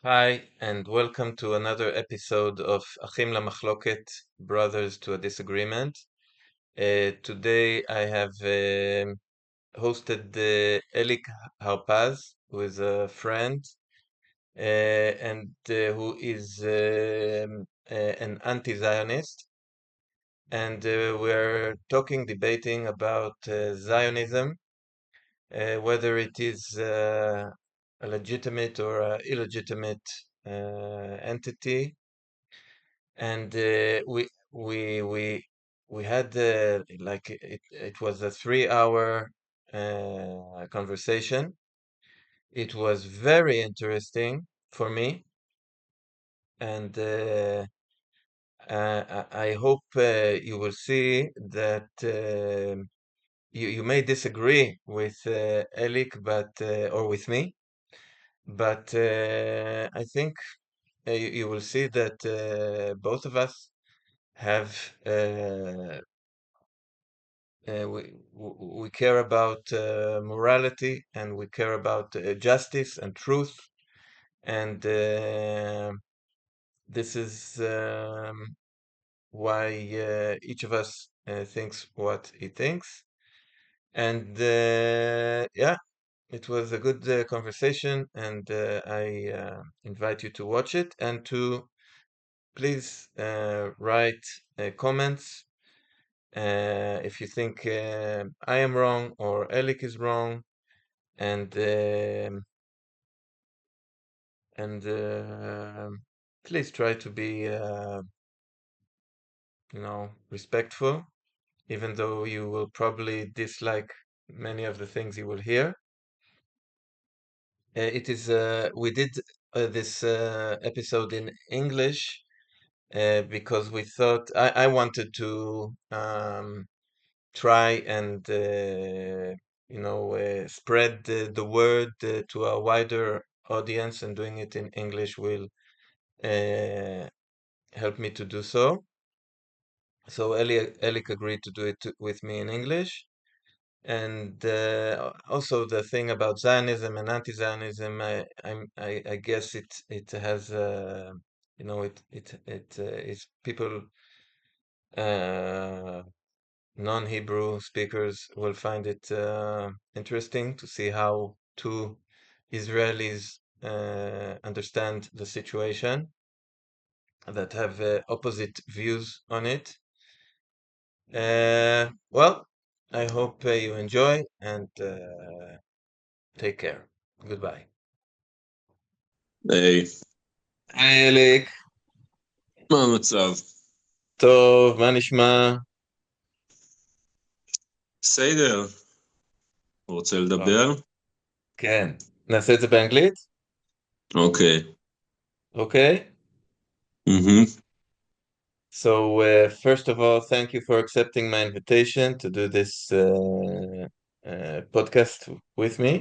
Hi, and welcome to another episode of Achim LaMachloket, Brothers to a Disagreement. Today I have hosted Elik Harpaz, who is a friend and who is an anti-Zionist. And we're debating about Zionism, whether it is a legitimate or illegitimate entity. And we had it was a 3 hour conversation. It was very interesting for me, and I hope you will see that you may disagree with Elik, but or with me, but I think you will see that both of us have we care about morality, and we care about justice and truth, and this is why each of us thinks what he thinks. And yeah, it was a good conversation, and I invite you to watch it and to please write comments if you think I am wrong or Elik is wrong, and please try to be respectful, even though you will probably dislike many of the things you will hear. It is we did this episode in English because we thought I wanted to try and spread the word to a wider audience, and doing it in English will help me to do so. So Elik agreed to do it with me in English. And also the thing about Zionism and anti-Zionism, I guess it has it's people non-Hebrew speakers will find it interesting to see how two Israelis understand the situation, that have opposite views on it. Well, I hope you enjoy, and take care. Goodbye. היי, היי אליק, מה המצב? טוב, מה נשמע? בסדר, רוצה אה, לדבר? כן. נעשה את זה באנגלית? אוקיי. אוקיי? Mm-hmm. So, first of all, thank you for accepting my invitation to do this podcast with me.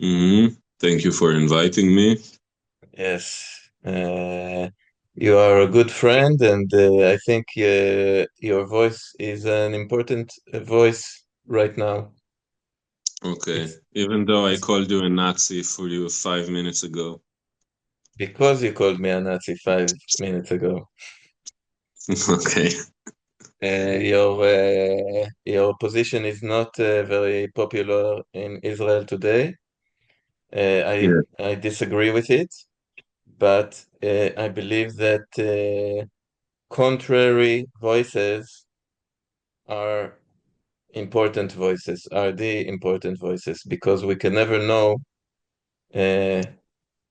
Mm-hmm. Thank you for inviting me. Yes. You are a good friend, and I think your voice is an important voice right now. Okay. It's Even though I it's called you a Nazi for you 5 minutes ago. because you called me a Nazi 5 minutes ago. Okay. Your position is not very popular in Israel today. Yeah. I disagree with it, but I believe that contrary voices are important voices, are the important voices, because we can never know uh,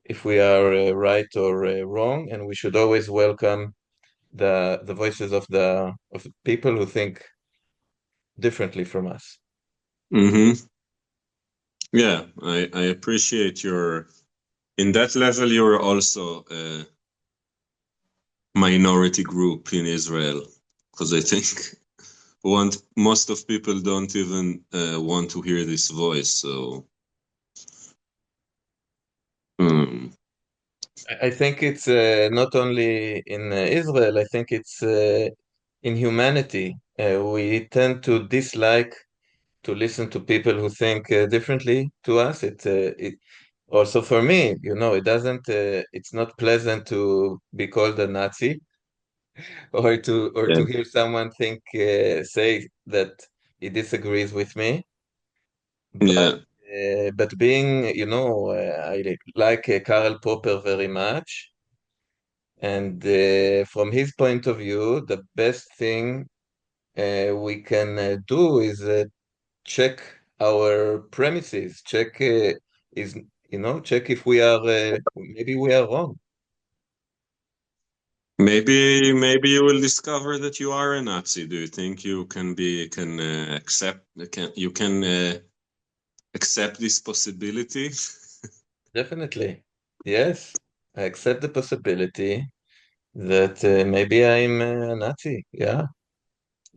if we are right or wrong, and we should always welcome the voices of people who think differently from us. Mm-hmm. Yeah, I appreciate in that level, you're also a minority group in Israel. Because I think most of people don't even want to hear this voice, so... Um, I think it's not only in Israel, I think it's in humanity. We tend to dislike to listen to people who think differently to us. Also for me, it doesn't, it's not pleasant to be called a Nazi or to Yeah. hear someone say that he disagrees with me. But Yeah. but being, I like Karl Popper very much, and from his point of view, the best thing we can do is check our premises, is check if maybe we are wrong. Maybe you will discover that you are a Nazi. Do you think you can accept this possibility? Definitely, yes. I accept the possibility that maybe I'm a Nazi. Yeah,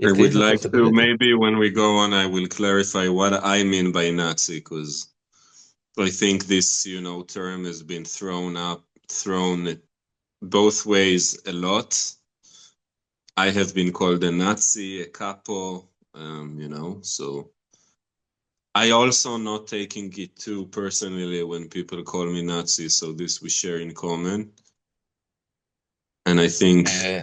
I it would is a like to, possibility. maybe when we go on, I will clarify what I mean by Nazi, because I think this, term has been thrown both ways a lot. I have been called a Nazi, a capo, so I also not taking it too personally when people call me Nazi, so this we share in common. And I think, Uh,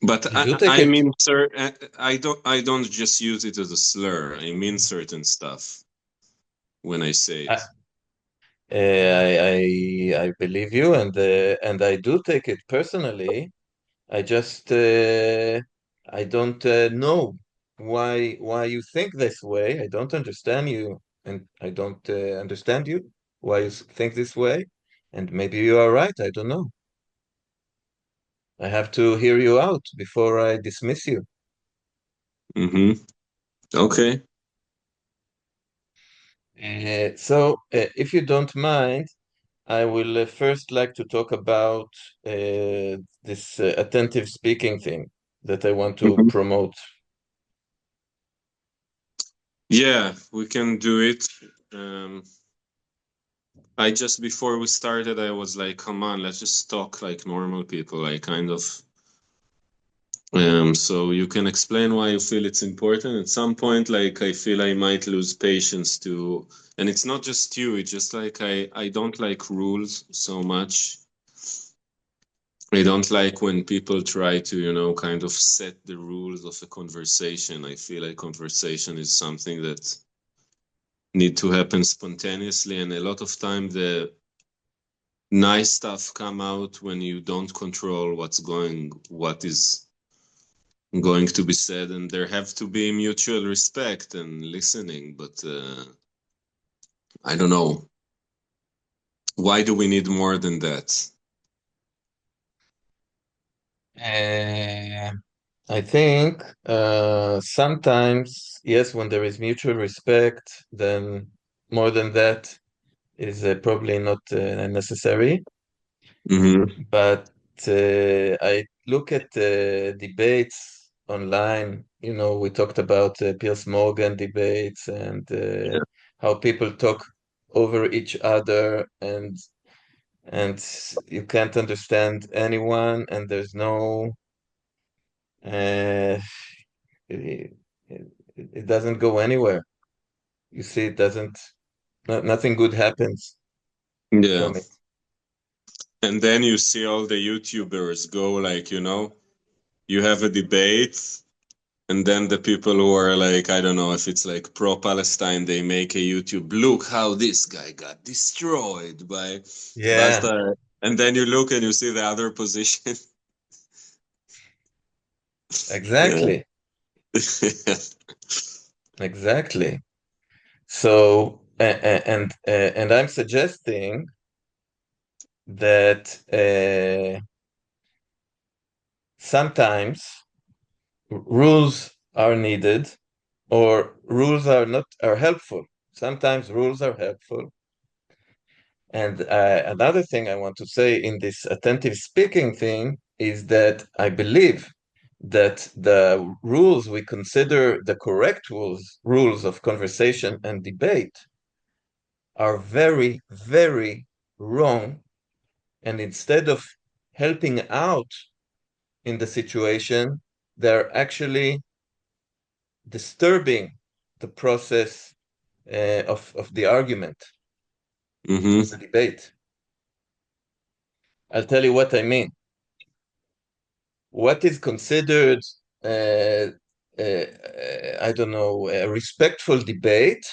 but I do I, take I it. mean, sir, I don't just use it as a slur. I mean certain stuff when I say I, it. I believe you, and I do take it personally. I just I don't know why you think this way. I don't understand you, and I don't understand you why you think this way. And maybe you are right. I don't know. I have to hear you out before I dismiss you. Mm-hmm. Okay. If you don't mind, I will first like to talk about this attentive speaking thing that I want to Mhm. promote. Yeah, we can do it. Um, I just before we started, I was like, "Come on, let's just talk like normal people." I kind of so you can explain why you feel it's important. At some point, like I feel I might lose patience to, and it's not just you. It's just like I don't like rules so much. I don't like when people try to, kind of set the rules of a conversation. I feel like conversation is something that need to happen spontaneously, and a lot of time the nice stuff come out when you don't control what is going to be said, and there have to be mutual respect and listening. But I don't know, why do we need more than that? Uh, I think sometimes, yes, when there is mutual respect, then more than that is probably not necessary. Mm-hmm. But I look at debates online. We talked about Piers Morgan debates and Yeah. how people talk over each other, and you can't understand anyone, and there's no uh, it, it doesn't go anywhere. You see, it doesn't, nothing good happens Yeah. from it. And then you see all the YouTubers go like, you have a debate, and then the people who are like, I don't know if it's like pro-Palestine, they make a YouTube, look how this guy got destroyed by Yeah, Basta. And then you look and you see the other position. Yeah. exactly, exactly. So, and I'm suggesting that sometimes rules are needed, or rules are not are helpful. Sometimes rules are helpful. And another thing I want to say in this attentive speaking thing is that I believe that the rules we consider the correct rules of conversation and debate are very, very wrong. And instead of helping out in the situation, they're actually disturbing the process of the argument, Mm-hmm. of the debate. I'll tell you what I mean. What is considered, I don't know, a respectful debate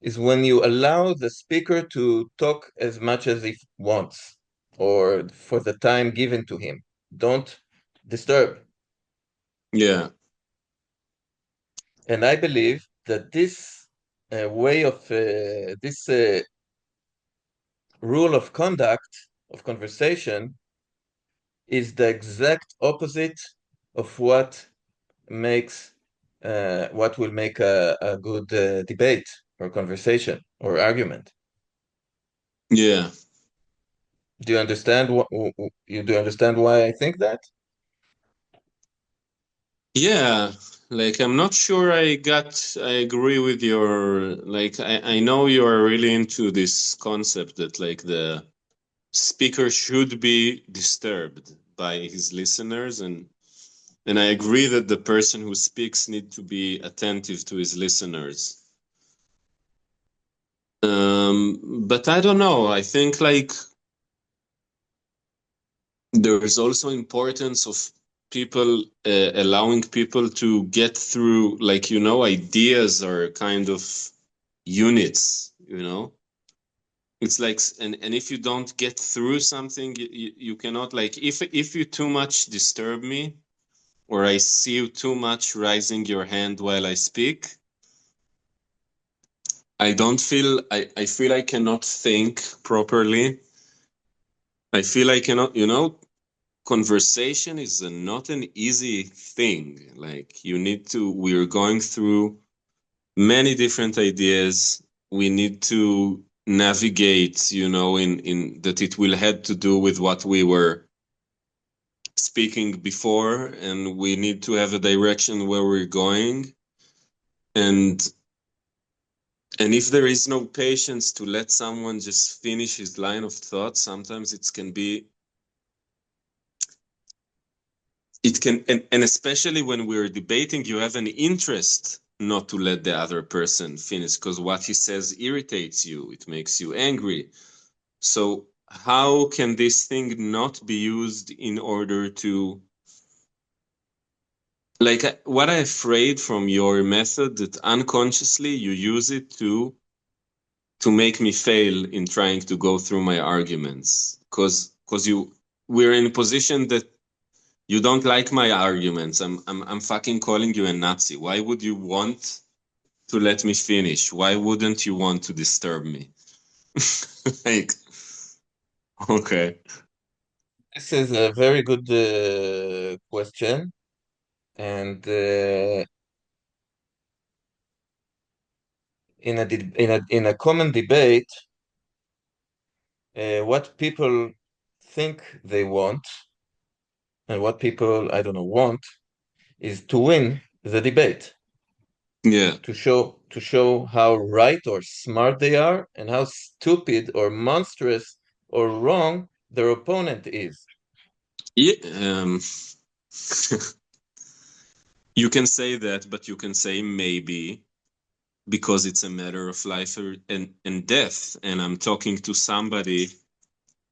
is when you allow the speaker to talk as much as he wants or for the time given to him. Don't disturb. Yeah. And I believe that this way of this rule of conduct of conversation is the exact opposite of what will make a good debate or conversation or argument. Yeah. Do you understand you do understand why I think that? Yeah. Like I'm not sure I agree with your like I know you are really into this concept that like the speaker should be disturbed by his listeners, and I agree that the person who speaks need to be attentive to his listeners. But I don't know. I think like there is also importance of people allowing people to get through, like, ideas are kind of units. It's like, and if you don't get through something, you cannot, like, if you too much disturb me, or I see you too much raising your hand while I speak, I feel I cannot think properly. I feel I cannot, conversation is not an easy thing. Like, we're going through many different ideas. We need to navigate, in that it will have to do with what we were speaking before, and we need to have a direction where we're going. And if there is no patience to let someone just finish his line of thought, sometimes it can, and especially when we're debating, you have an interest not to let the other person finish, because what he says irritates you, it makes you angry. So how can this thing not be used in order to, like, what I'm afraid from your method, that unconsciously you use it to make me fail in trying to go through my arguments, because we're in a position that you don't like my arguments. I'm fucking calling you a Nazi. Why would you want to let me finish? Why wouldn't you want to disturb me? Like, okay. This is a very good question, and in a common debate, what people think they want and what people, I don't know, want is to win the debate, Yeah. to show how right or smart they are and how stupid or monstrous or wrong their opponent is. Yeah. You can say that, but you can say maybe because it's a matter of life and death. And I'm talking to somebody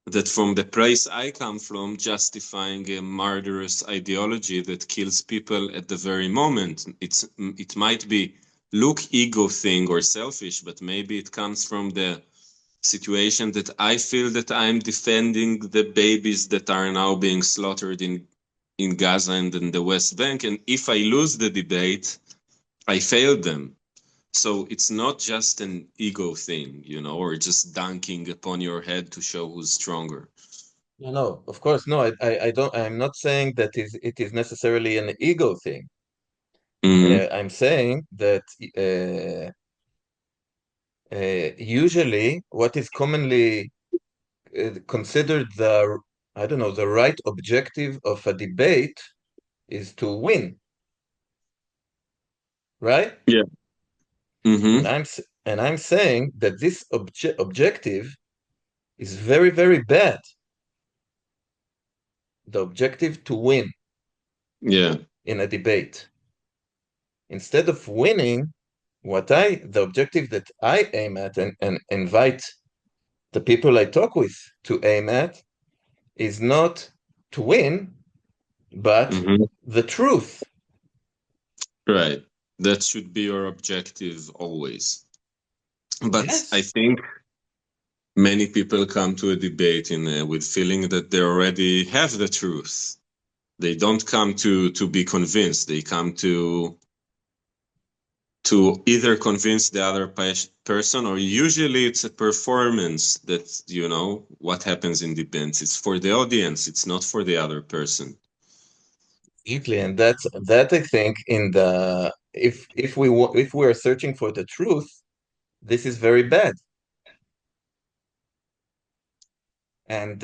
that, from the place I come from, justifying a murderous ideology that kills people at the very moment. It might be look ego thing or selfish, but maybe it comes from the situation that I feel that I'm defending the babies that are now being slaughtered in Gaza and in the West Bank. And if I lose the debate, I failed them. So it's not just an ego thing, or just dunking upon your head to show who's stronger. No, no, of course, no. I don't. I'm not saying that it is necessarily an ego thing. Mm-hmm. I'm saying that usually what is commonly considered I don't know, the right objective of a debate is to win, right? Yeah. And Mm-hmm. I'm saying that this objective is very, very bad. The objective to win Yeah. in a debate. Instead of winning, the objective that I aim at and invite the people I talk with to aim at is not to win, but the truth. Right. That should be your objective always. But I Yes. think many people come to a debate with feeling that they already have the truth. They don't come to be convinced. They come to either convince the other person, or usually it's a performance that, what happens in debates. It's for the audience. It's not for the other person. Exactly, and that I think in the if we are searching for the truth, this is very bad. And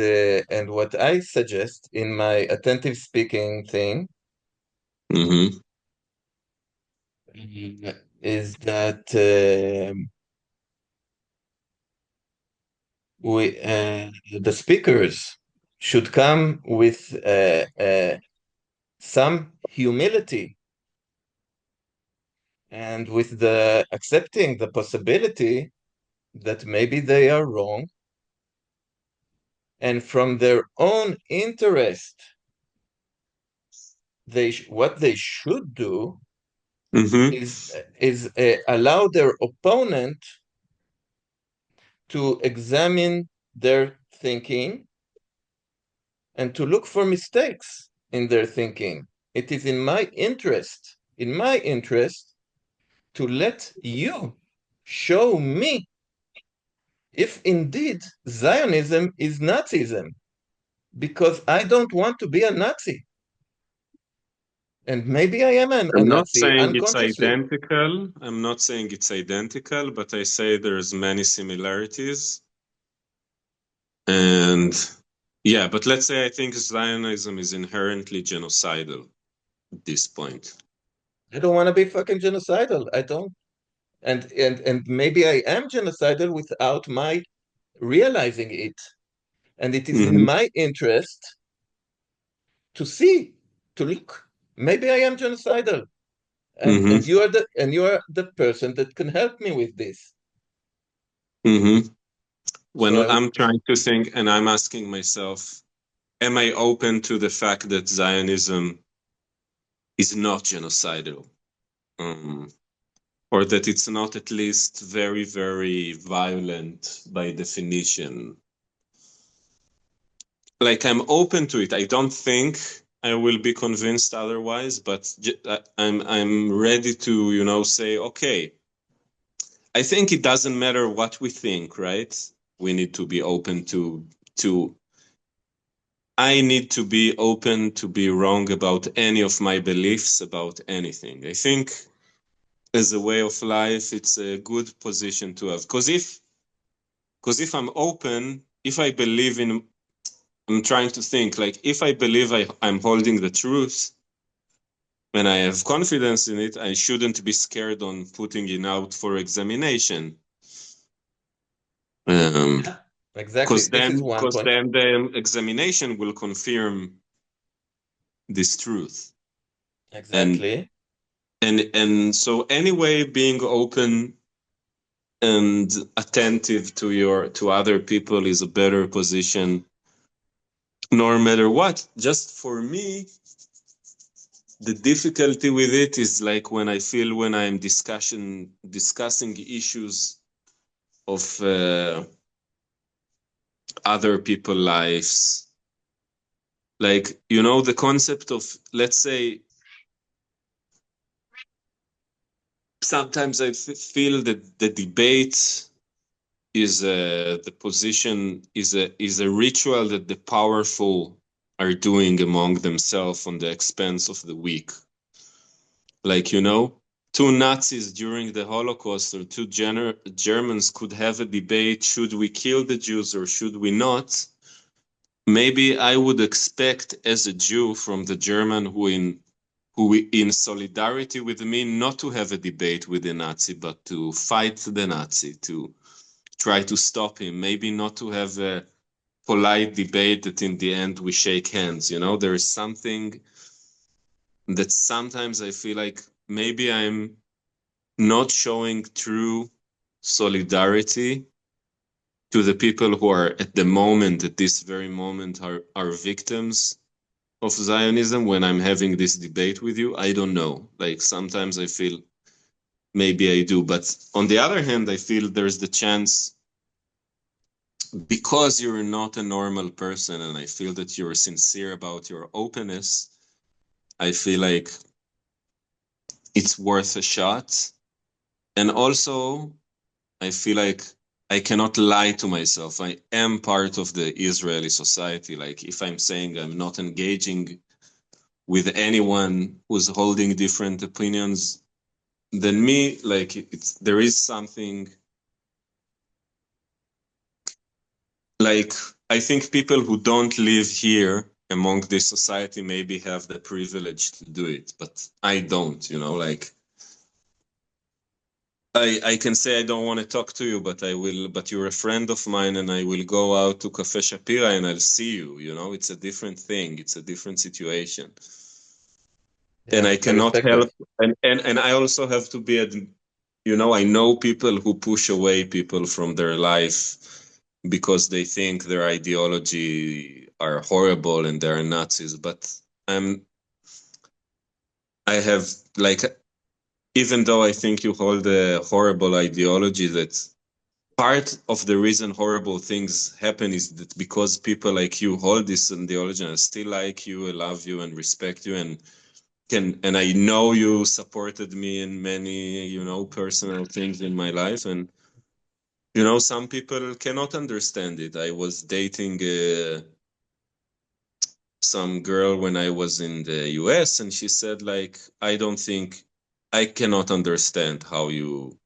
what I suggest in my attentive speaking thing Mm-hmm. is that the speakers should come with some humility and with the accepting the possibility that maybe they are wrong, and from their own interest, what they should do Mm-hmm. is allow their opponent to examine their thinking and to look for mistakes in their thinking. It is in my interest, to let you show me if indeed Zionism is Nazism, because I don't want to be a Nazi. And maybe I am a I'm not Nazi saying it's unconsciously. identical. I'm not saying it's identical, but I say there's many similarities. And yeah, but let's say I think Zionism is inherently genocidal at this point. I don't want to be fucking genocidal. I don't. And maybe I am genocidal without my realizing it. And it is in Mm-hmm. my interest to see, to look. Maybe I am genocidal. And Mm-hmm. you are the person that can help me with this. Mm-hmm. When So I I'm trying to think and I'm asking myself, am I open to the fact that Zionism is not genocidal? Or that it's not at least very, very violent by definition? Like, I'm open to it. I don't think I will be convinced otherwise, but I'm ready to, say, okay, I think it doesn't matter what we think, right? We need to be open to I need to be open to be wrong about any of my beliefs about anything. I think as a way of life, it's a good position to have. Because if I'm open, if I believe in, I'm trying to think, like, if I believe I'm holding the truth and I have confidence in it, I shouldn't be scared on putting it out for examination. yeah, exactly. Because This is then, one point. the examination will confirm this truth. And Exactly. so anyway, being open and attentive to other people is a better position, no matter what. Just for me, the difficulty with it is like when I feel when I'm discussing issues of other people's lives, like, the concept of, let's say, sometimes I feel that the debate is the position is a ritual that the powerful are doing among themselves on the expense of the weak. Like, two Nazis during the Holocaust or two Germans could have a debate: should we kill the Jews or should we not? Maybe I would expect as a Jew from the German who in solidarity with me, not to have a debate with the Nazi, but to fight the Nazi, to try to stop him. Maybe not to have a polite debate that in the end we shake hands. There is something that sometimes I feel like maybe I'm not showing true solidarity to the people who are at the moment, at this very moment, are victims of Zionism when I'm having this debate with you. I don't know. Like sometimes I feel maybe I do, but on the other hand, I feel there's the chance because you're not a normal person and I feel that you're sincere about your openness, I feel like it's worth a shot. And also, I feel like I cannot lie to myself. I am part of the Israeli society. Like if I'm saying I'm not engaging with anyone who's holding different opinions than me, like there is something like I think people who don't live here among this society maybe have the privilege to do it, but I don't, like I can say I don't want to talk to you, but I will, but you're a friend of mine and I will go out to Cafe Shapira and I'll see you, it's a different thing. It's a different situation. And Yeah, I I cannot respect that. help. And I also have to be, I know people who push away people from their life because they think their ideology are horrible and they're Nazis. But I'm, I have like, even though I think you hold a horrible ideology, that part of the reason horrible things happen is that because people like you hold this ideology and still like you, love you, and respect you, and I know you supported me in many, personal things in my life, and some people cannot understand it. I was dating some girl when I was in the US, and she said, like, I don't think I cannot understand how you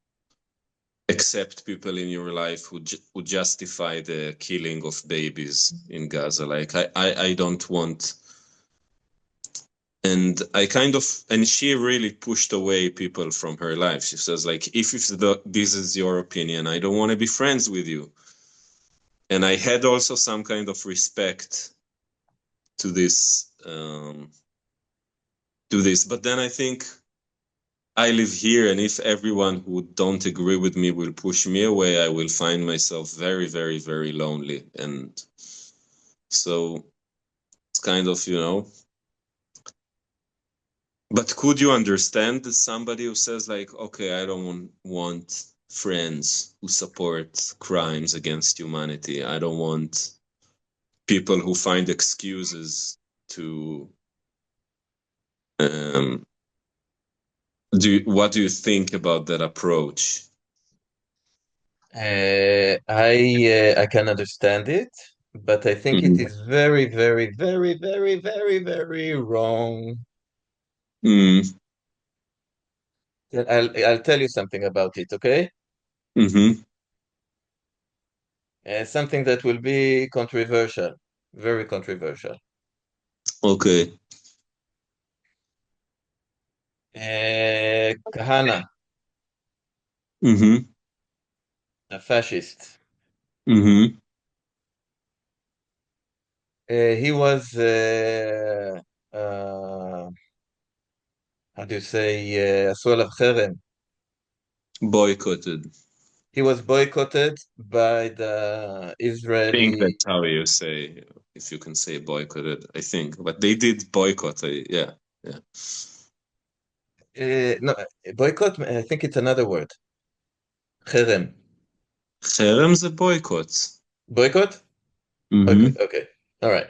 accept people in your life who justify the killing of babies in Gaza. Like, I don't want. And I kind of, and she really pushed away people from her life. She says, like, if this is your opinion, I don't want to be friends with you. And I had also some kind of respect to this. But then I think I live here, and if everyone who don't agree with me will push me away, I will find myself very, very, very lonely. And so it's kind of, but could you understand somebody who says like, okay, I don't want friends who support crimes against humanity. I don't want people who find excuses to um what do you think about that approach? I can understand it, but I think it Mm-hmm. is very, very, very, very, very, very wrong. Mm-hmm. I'll tell you something about it, okay? Mm-hmm. Something that will be controversial, very controversial. Okay. Kahana, Mm-hmm. a fascist. Mm-hmm. He was, how do you say, עשו עליו חרם. Boycotted. He was boycotted by the I think Israeli. that's how you say, if you can say boycotted, I think. But they did boycott. Yeah. Yeah. No, boycott. I think it's another word. חרם. חרם זה boycott. Boycott. Okay. Mm-hmm. Okay. All right.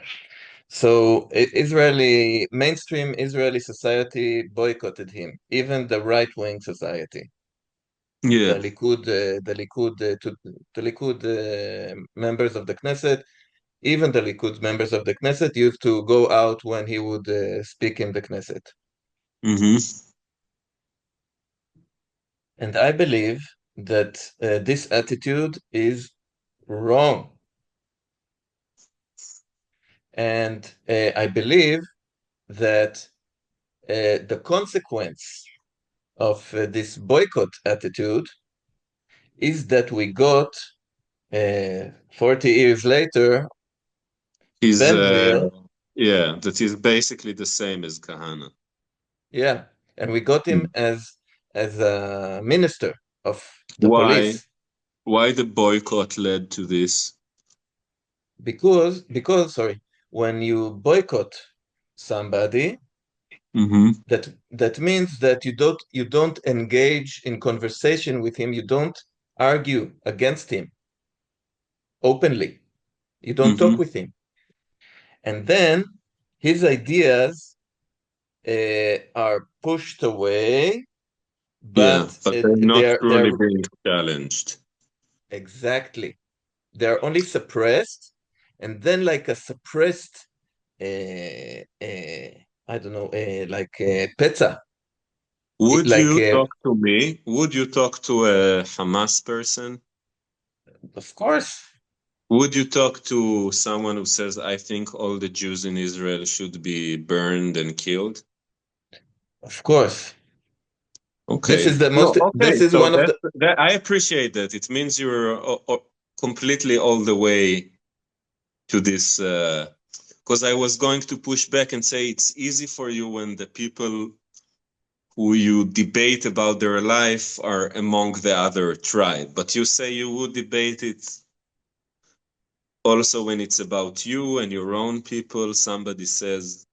So Israeli mainstream Israeli society boycotted him. Even the right-wing society, Yeah. the Likud members of the Knesset, even the Likud members of the Knesset used to go out when he would speak in the Knesset. Mm-hmm. And I believe that this attitude is wrong. And I believe that the consequence of this boycott attitude is that we got 40 years later He's Ben Gvir, yeah, that is basically the same as Kahana. yeah, and we got him Mm. as as a minister of the Why? police. Why the boycott led to this? Because sorry, when you boycott somebody, Mm-hmm. that means that you don't engage in conversation with him, you don't argue against him openly, you don't Mm-hmm. talk with him, and then his ideas are pushed away, Yeah, but but they're not truly they're being challenged. exactly, they're only suppressed, and then like a suppressed I don't know, like pizza, Would like you talk to me? Would you talk to a Hamas person? of course, Would you talk to someone who says, I think all the Jews in Israel should be burned and killed? of course. This Okay. is the No, most. okay. This is So one of the. that I appreciate that. It means you're completely all the way to this. Because I was going to push back and say it's easy for you when the people who you debate about their life are among the other tribe. But you say you would debate it also when it's about you and your own people. Somebody says,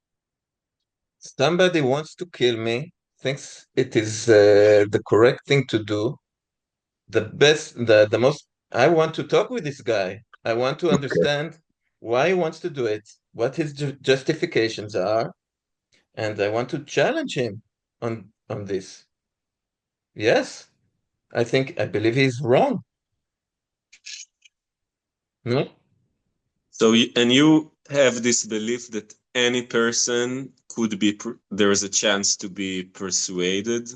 Somebody wants to kill me, thinks it is the correct thing to do. The best, the most. I want to talk with this guy. I want to okay. understand why he wants to do it, what his justifications are, and I want to challenge him on this. Yes, I believe he's wrong. No, So, and you have this belief that any person could be, there is a chance to be persuaded,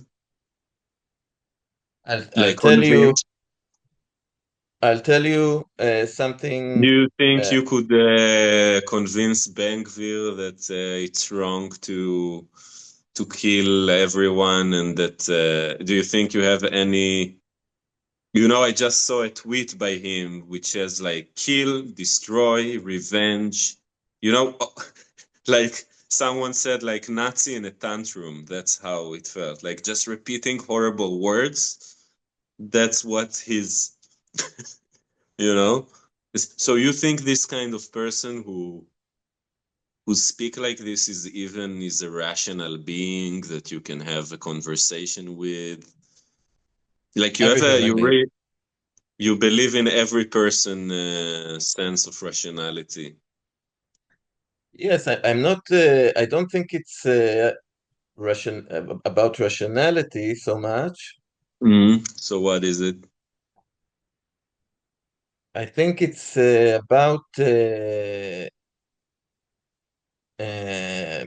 I'll like tell you. convinced. I'll tell you Do something. you think Uh, you could convince Ben Gvir that it's wrong to kill everyone, and that do you think you have any? You know, I just saw a tweet by him which says like kill, destroy, revenge. You know, like someone said like Nazi in a tantrum. That's how it felt. Like just repeating horrible words. That's what his, you know. So you think this kind of person who speak like this is a rational being that you can have a conversation with? Like you have every a human being. you believe in every person sense of rationality. Yes, I'm not. I don't think it's about rationality so much. So what is it? I think it's about uh,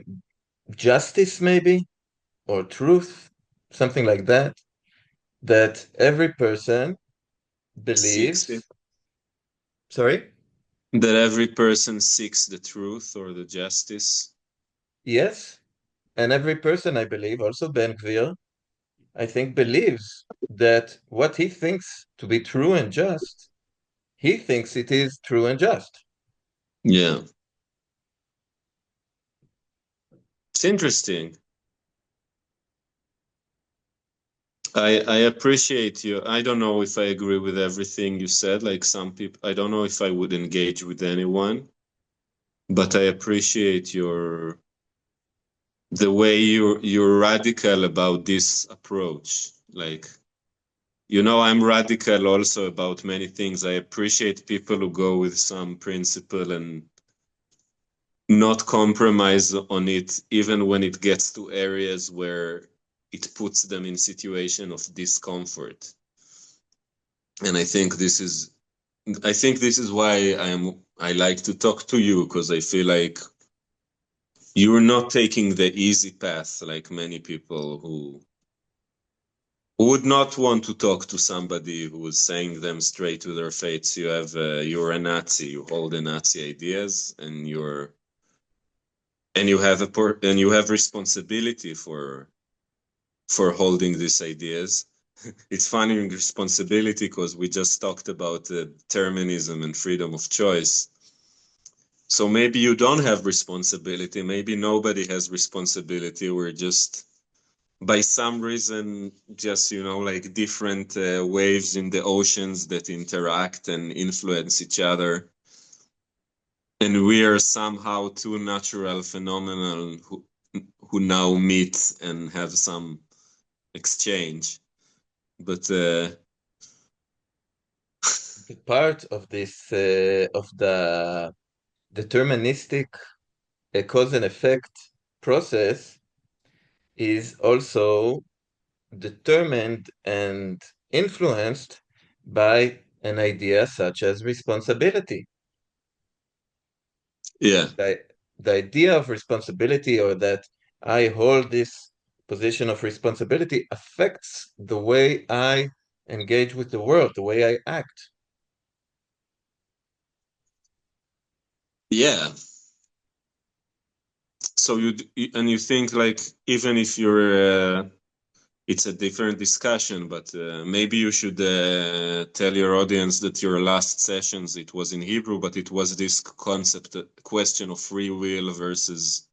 justice, maybe, or truth, something like that. That every person Seeks it. believes. Sorry. That every person seeks the truth or the justice. Yes, and every person, I believe, also Ben Gvir, I think, believes that what he thinks to be true and just, he thinks it is true and just. Yeah, it's interesting. I appreciate you. I don't know if I agree with everything you said. Like some people, I don't know if I would engage with anyone, but I appreciate the way you're radical about this approach. Like, you know, I'm radical also about many things. I appreciate people who go with some principle and not compromise on it, even when it gets to areas where it puts them in situation of discomfort. And I think this is why I like to talk to you, because I feel like you're not taking the easy path like many people who would not want to talk to somebody who is saying them straight to their face. You're a Nazi, you hold the Nazi ideas, and you have responsibility for holding these ideas. It's funny, responsibility, because we just talked about determinism and freedom of choice. So maybe you don't have responsibility. Maybe nobody has responsibility. We're just by some reason, just, like different waves in the oceans that interact and influence each other. And we are somehow two natural phenomena who now meet and have some exchange. But Part of this of the deterministic cause and effect process is also determined and influenced by an idea such as responsibility. yeah, The, the idea of responsibility, or that I hold this position of responsibility, affects the way I engage with the world, the way I act. yeah. So and you think like even if it's a different discussion, but maybe you should tell your audience that your last sessions, it was in Hebrew, but it was this concept, question of free will versus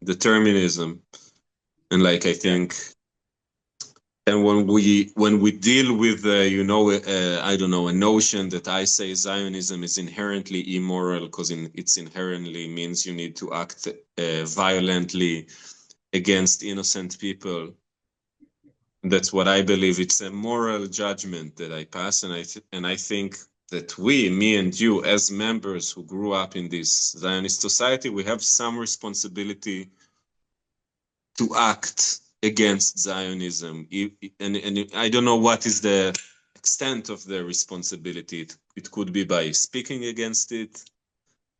determinism. And like, I Yeah. think, and when we deal with, I don't know, a notion that I say Zionism is inherently immoral because it's inherently means you need to act violently against innocent people. That's what I believe. It's a moral judgment that I pass, and I think that me and you, as members who grew up in this Zionist society, we have some responsibility to act against Zionism. And I don't know what is the extent of the responsibility. It could be by speaking against it.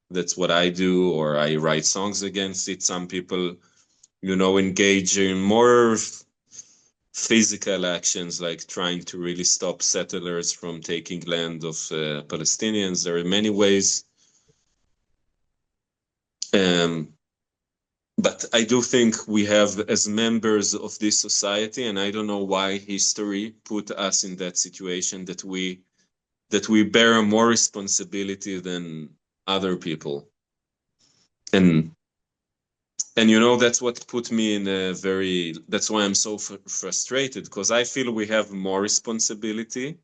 That's what I do, or I write songs against it. Some people, engage in more physical actions like trying to really stop settlers from taking land of Palestinians. There are many ways. Um, but I do think we have, as members of this society, and I don't know why history put us in that situation, that we bear more responsibility than other people. And that's what put me in that's why I'm so frustrated, because I feel we have more responsibility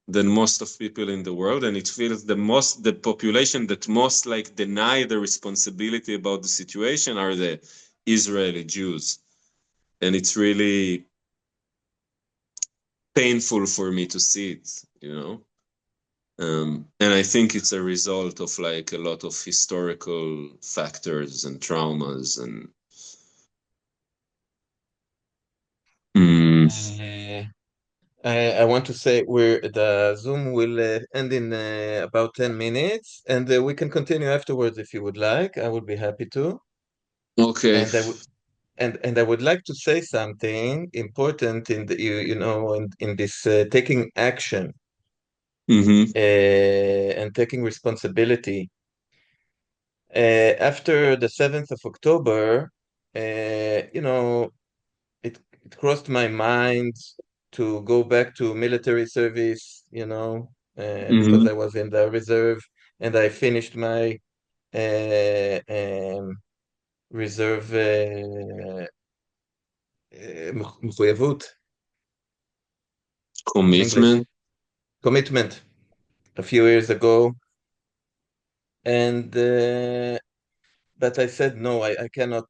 than most of people in the world, and it feels the population that most like deny the responsibility about the situation are the Israeli Jews. And it's really painful for me to see it. And I think it's a result of like a lot of historical factors and traumas and mm, I want to say the Zoom will end in about 10 minutes, and we can continue afterwards if you would like. I would be happy to. okay. And I would and I would like to say something important in in this taking action Mm-hmm. and taking responsibility. After the 7th of October, it crossed my mind to go back to military service, because Mm-hmm. I was in the reserve and I finished my uh, um, reserve מחויבות in English, Commitment. commitment a few years ago. And but I said no, I cannot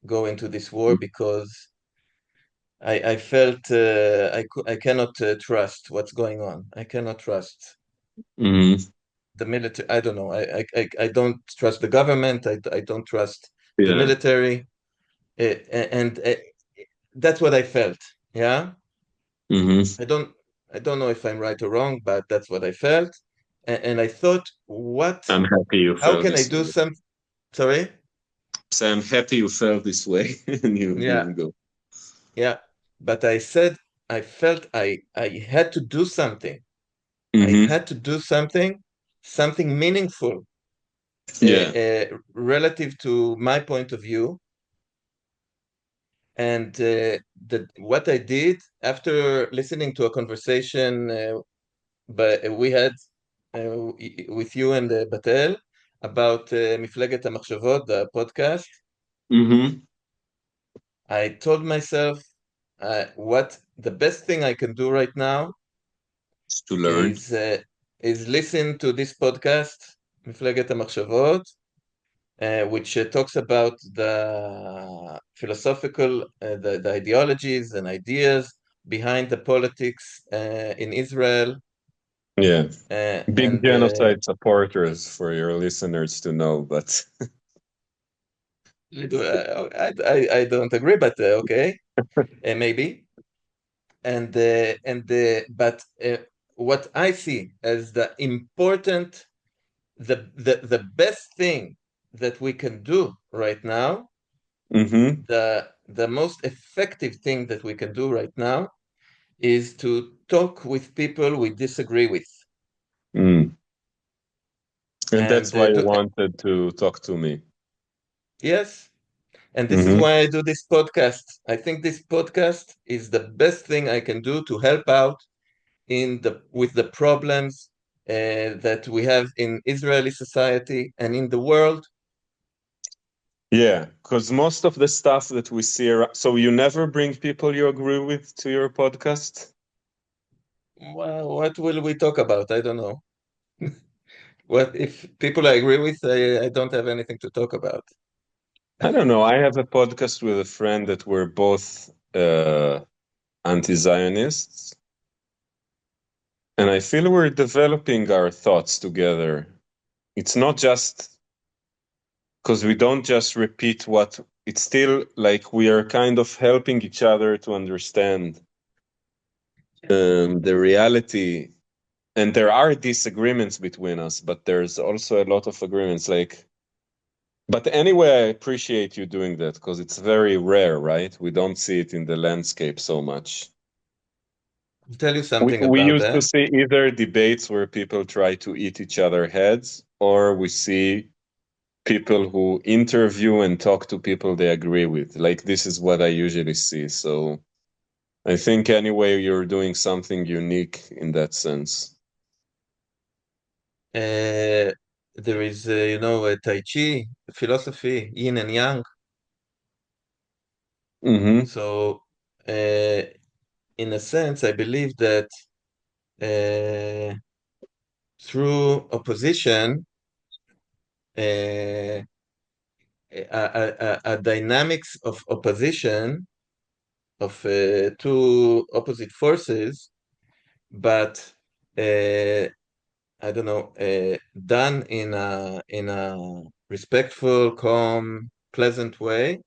go into this war because I felt I cannot trust what's going on. I cannot trust Mm-hmm. the military. I don't know. I don't trust the government. I don't trust the Yeah. military. And that's what I felt. Yeah. Mm-hmm. I don't I don't know if I'm right or wrong, but that's what I felt. And I thought, I'm happy you how felt can I this do way. some, sorry? So I'm happy you felt this way and you Yeah, didn't go. yeah. But I said, I felt I had to do something. I Mm-hmm. had to do something meaningful, Yeah. relative to my point of view. And what I did after listening to a conversation but we had with you and Batel about מפלגת המחשבות, the podcast. Mm-hmm. I told myself what the best thing I can do right now To learn. is listen to this podcast, מפלגת המחשבות, which talks about the philosophical, the ideologies and ideas behind the politics in Israel. Yeah. Big And genocide supporters for your listeners to know, but I don't agree, but okay, maybe. But what I see as the important, the best thing that we can do right now, mm-hmm. the most effective thing that we can do right now is to talk with people we disagree with. Mm. And that's And why you wanted to talk to me. yes, and this is Mm-hmm. why I do this podcast. I think this podcast is the best thing I can do to help out with the problems that we have in Israeli society and in the world. Yeah, because most of the stuff that we see around, so you never bring people you agree with to your podcast? Well, what will we talk about? I don't know. What if people I agree with? I don't have anything to talk about. I don't know. I have a podcast with a friend that we're both anti-Zionists, and I feel we're developing our thoughts together. It's not just because we don't just repeat what it's still like we are kind of helping each other to understand the reality. And there are disagreements between us, but there's also a lot of agreements. Like, but anyway, I appreciate you doing that because it's very rare, right? We don't see it in the landscape so much. I'll tell you We something we about used to that. see either debates where people try to eat each other heads, or we see people who interview and talk to people they agree with. Like this is what I usually see. So I think anyway you're doing something unique in that sense. There is, Tai Chi, philosophy, yin and yang. Mm-hmm. So, in a sense, I believe that uh, through opposition, a, a dynamics of opposition of two opposite forces, but I don't know, done in a respectful, calm, pleasant way,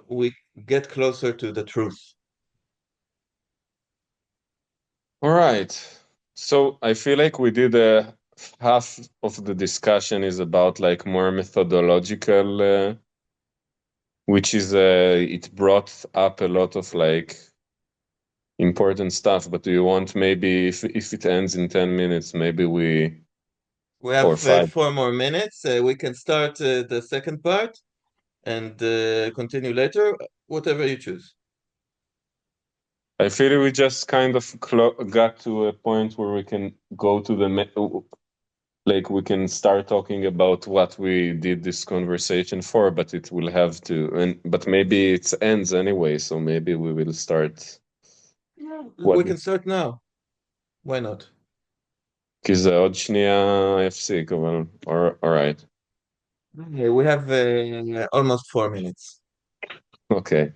we get closer to the truth. All right. So I feel like we did a half of the discussion is about like more methodological, which is it brought up a lot of like important stuff. But do you want maybe if it ends in 10 minutes, maybe we We or have 5? 4 more minutes. We can start the second part and continue later, whatever you choose. I feel we just kind of got to a point where we can go to the like we can start talking about what we did this conversation for, but it will have to, and but maybe it ends anyway, so maybe we will start. Yeah, What? we can start now. Why not? כי זה עוד שנייה יפסיק, אבל alright. Okay, we have almost 4 minutes. Okay.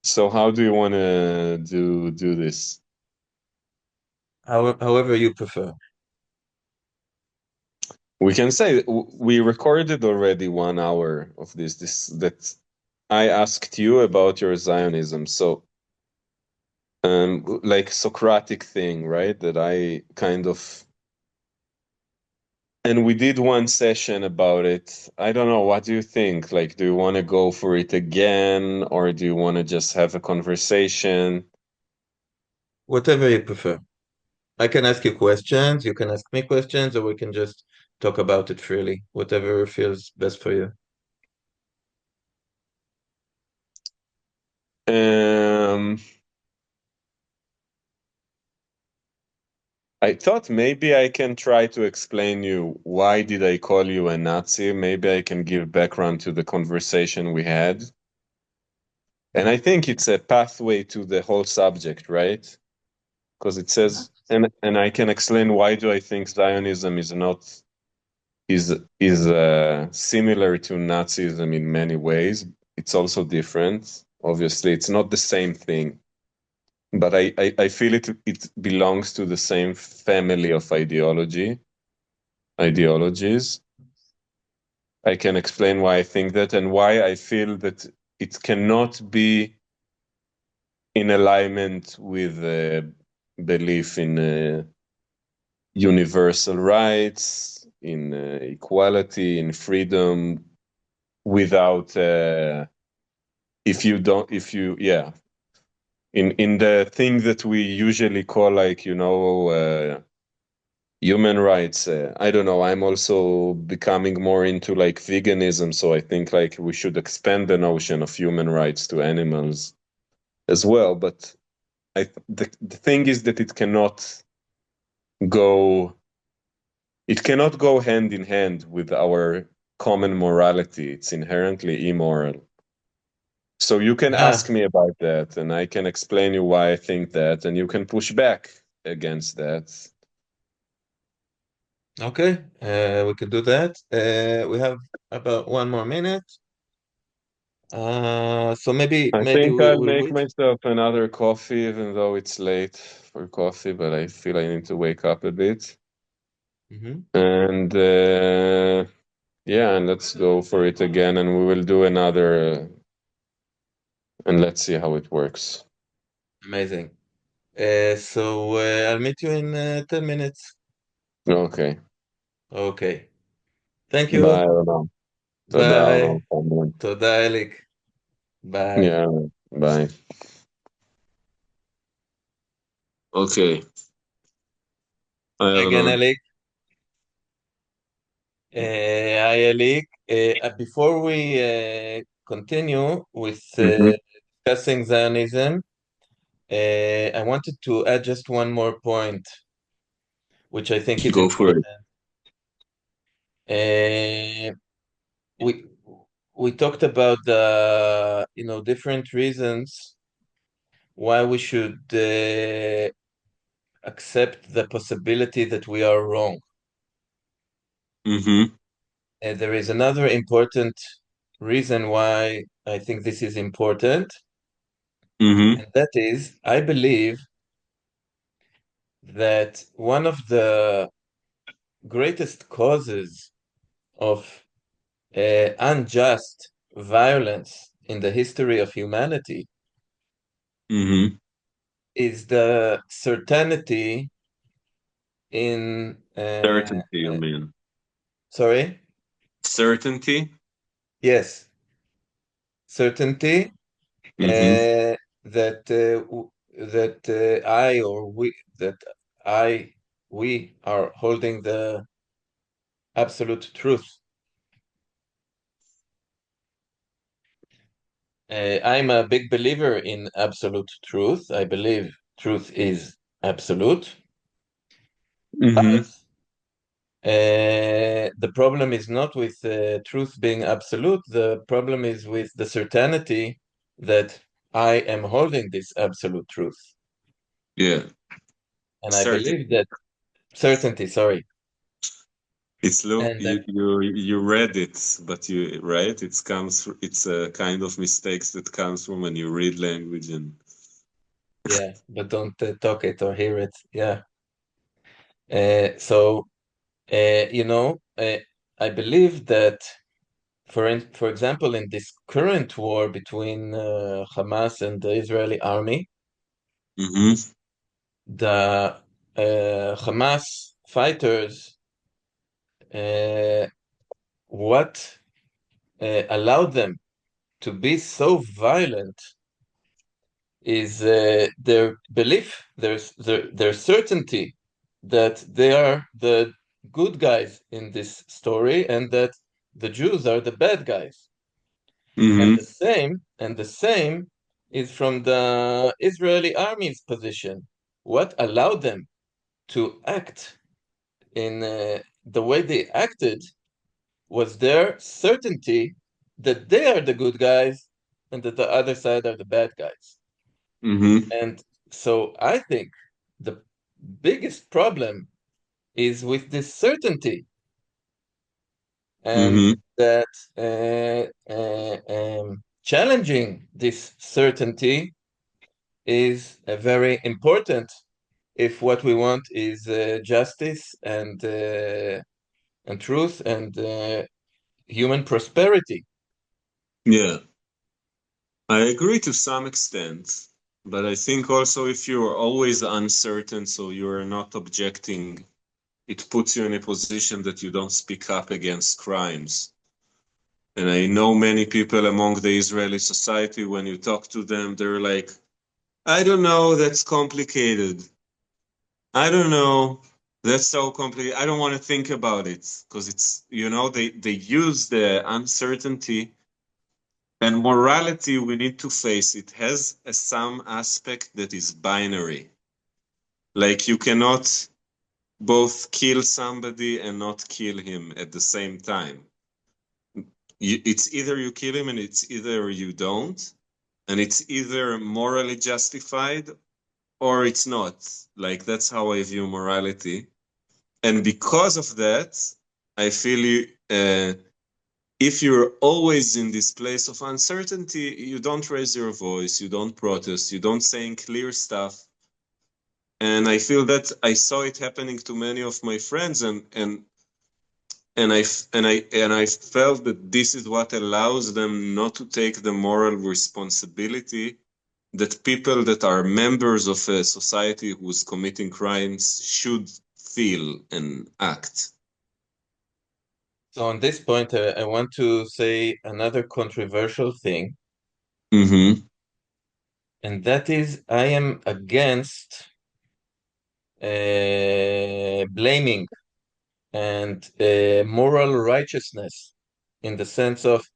So how do you want to do this? However you prefer. We can say we recorded already 1 hour of this. That I asked you about your Zionism. So like Socratic thing, right? That I kind of and we did one session about it. I don't know. What do you think? Like, do you want to go for it again, or do you want to just have a conversation? Whatever you prefer. I can ask you questions, you can ask me questions, or we can just talk about it freely, whatever feels best for you. Um, I thought maybe I can try to explain you why did I call you a Nazi. Maybe I can give background to the conversation we had. And I think it's a pathway to the whole subject, right? Because it says, and I can explain why do I think Zionism is not is similar to Nazism in many ways. It's also different. Obviously, it's not the same thing, but I feel it belongs to the same family of ideologies. I can explain why I think that and why I feel that it cannot be in alignment with belief in universal rights, in equality, in freedom, without if you don't, if you, yeah, in the thing that we usually call like, human rights. I don't know. I'm also becoming more into like veganism, so I think like we should expand the notion of human rights to animals as well. But the thing is that go it cannot go hand in hand with our common morality. It's inherently immoral. So you can ask Yeah. me about that, and I can explain you why I think that, and you can push back against that. Okay. We could do that. We have about 1 more minute. So I maybe think we I'll will make wait. myself another coffee, even though it's late for coffee, but I feel I need to wake up a bit. Hmm. And yeah, and let's go for it again, and we will do another, and let's see how it works. Amazing. So I'll meet you in 10 minutes. Okay. Okay. Thank Bye, you. Roland. תודה, Bye. Roland. תודה, אליק. Bye. Yeah, bye. Okay. Hi, Again, Arnon. Elik. Hi, Elik. Before we continue with Mm-hmm. discussing Zionism, I wanted to add just one more point, which I think is Go for it. important. Uh, we we talked about the different reasons why we should accept the possibility that we are wrong. Mm-hmm. There is another important reason why I think this is important, Mm-hmm. and that is I believe that one of the greatest causes of unjust violence in the history of humanity Mm-hmm. is the certainty in Certainty, you mean? sorry, Certainty? yes, certainty Mm-hmm. that I or we that I we are holding the absolute truth. I'm a big believer in absolute truth. I believe truth is absolute, Mm-hmm. but the problem is not with truth being absolute. The problem is with the certainty that I am holding this absolute truth. Yeah. And I believe Certainty. that certainty, sorry. It's look And you read it, but you right. It's a kind of mistakes that comes from when you read language and. yeah, but don't talk it or hear it. Yeah. So I believe that, for example, in this current war between Hamas and the Israeli army, Mm-hmm. the Hamas fighters, uh, what allowed them to be so violent is their belief, their certainty that they are the good guys in this story and that the Jews are the bad guys. And Mm-hmm. the same is from the Israeli army's position. What allowed them to act in the way they acted was their certainty that they are the good guys and that the other side are the bad guys. Mm-hmm. And so I think the biggest problem is with this certainty, and Mm-hmm. that challenging this certainty is very important if what we want is justice and truth and human prosperity. Yeah, I agree to some extent, but I think also if you're always uncertain, so you're not objecting, it puts you in a position that you don't speak up against crimes. And I know many people among the Israeli society, when you talk to them, they're like, I don't know, that's complicated. I don't know. That's so complicated. I don't want to think about it because it's, they use the uncertainty and morality. We need to face it has some aspect that is binary. Like you cannot both kill somebody and not kill him at the same time. It's either you kill him and it's either you don't. And it's either morally justified or it's not. Like that's how I view morality. And because of that, I feel if you're always in this place of uncertainty, you don't raise your voice, you don't protest, you don't say clear stuff. And I feel that I saw it happening to many of my friends, and I felt that this is what allows them not to take the moral responsibility that people that are members of a society who's committing crimes should feel and act. So on this point, I want to say another controversial thing, Mm-hmm. and that is I am against blaming and moral righteousness in the sense of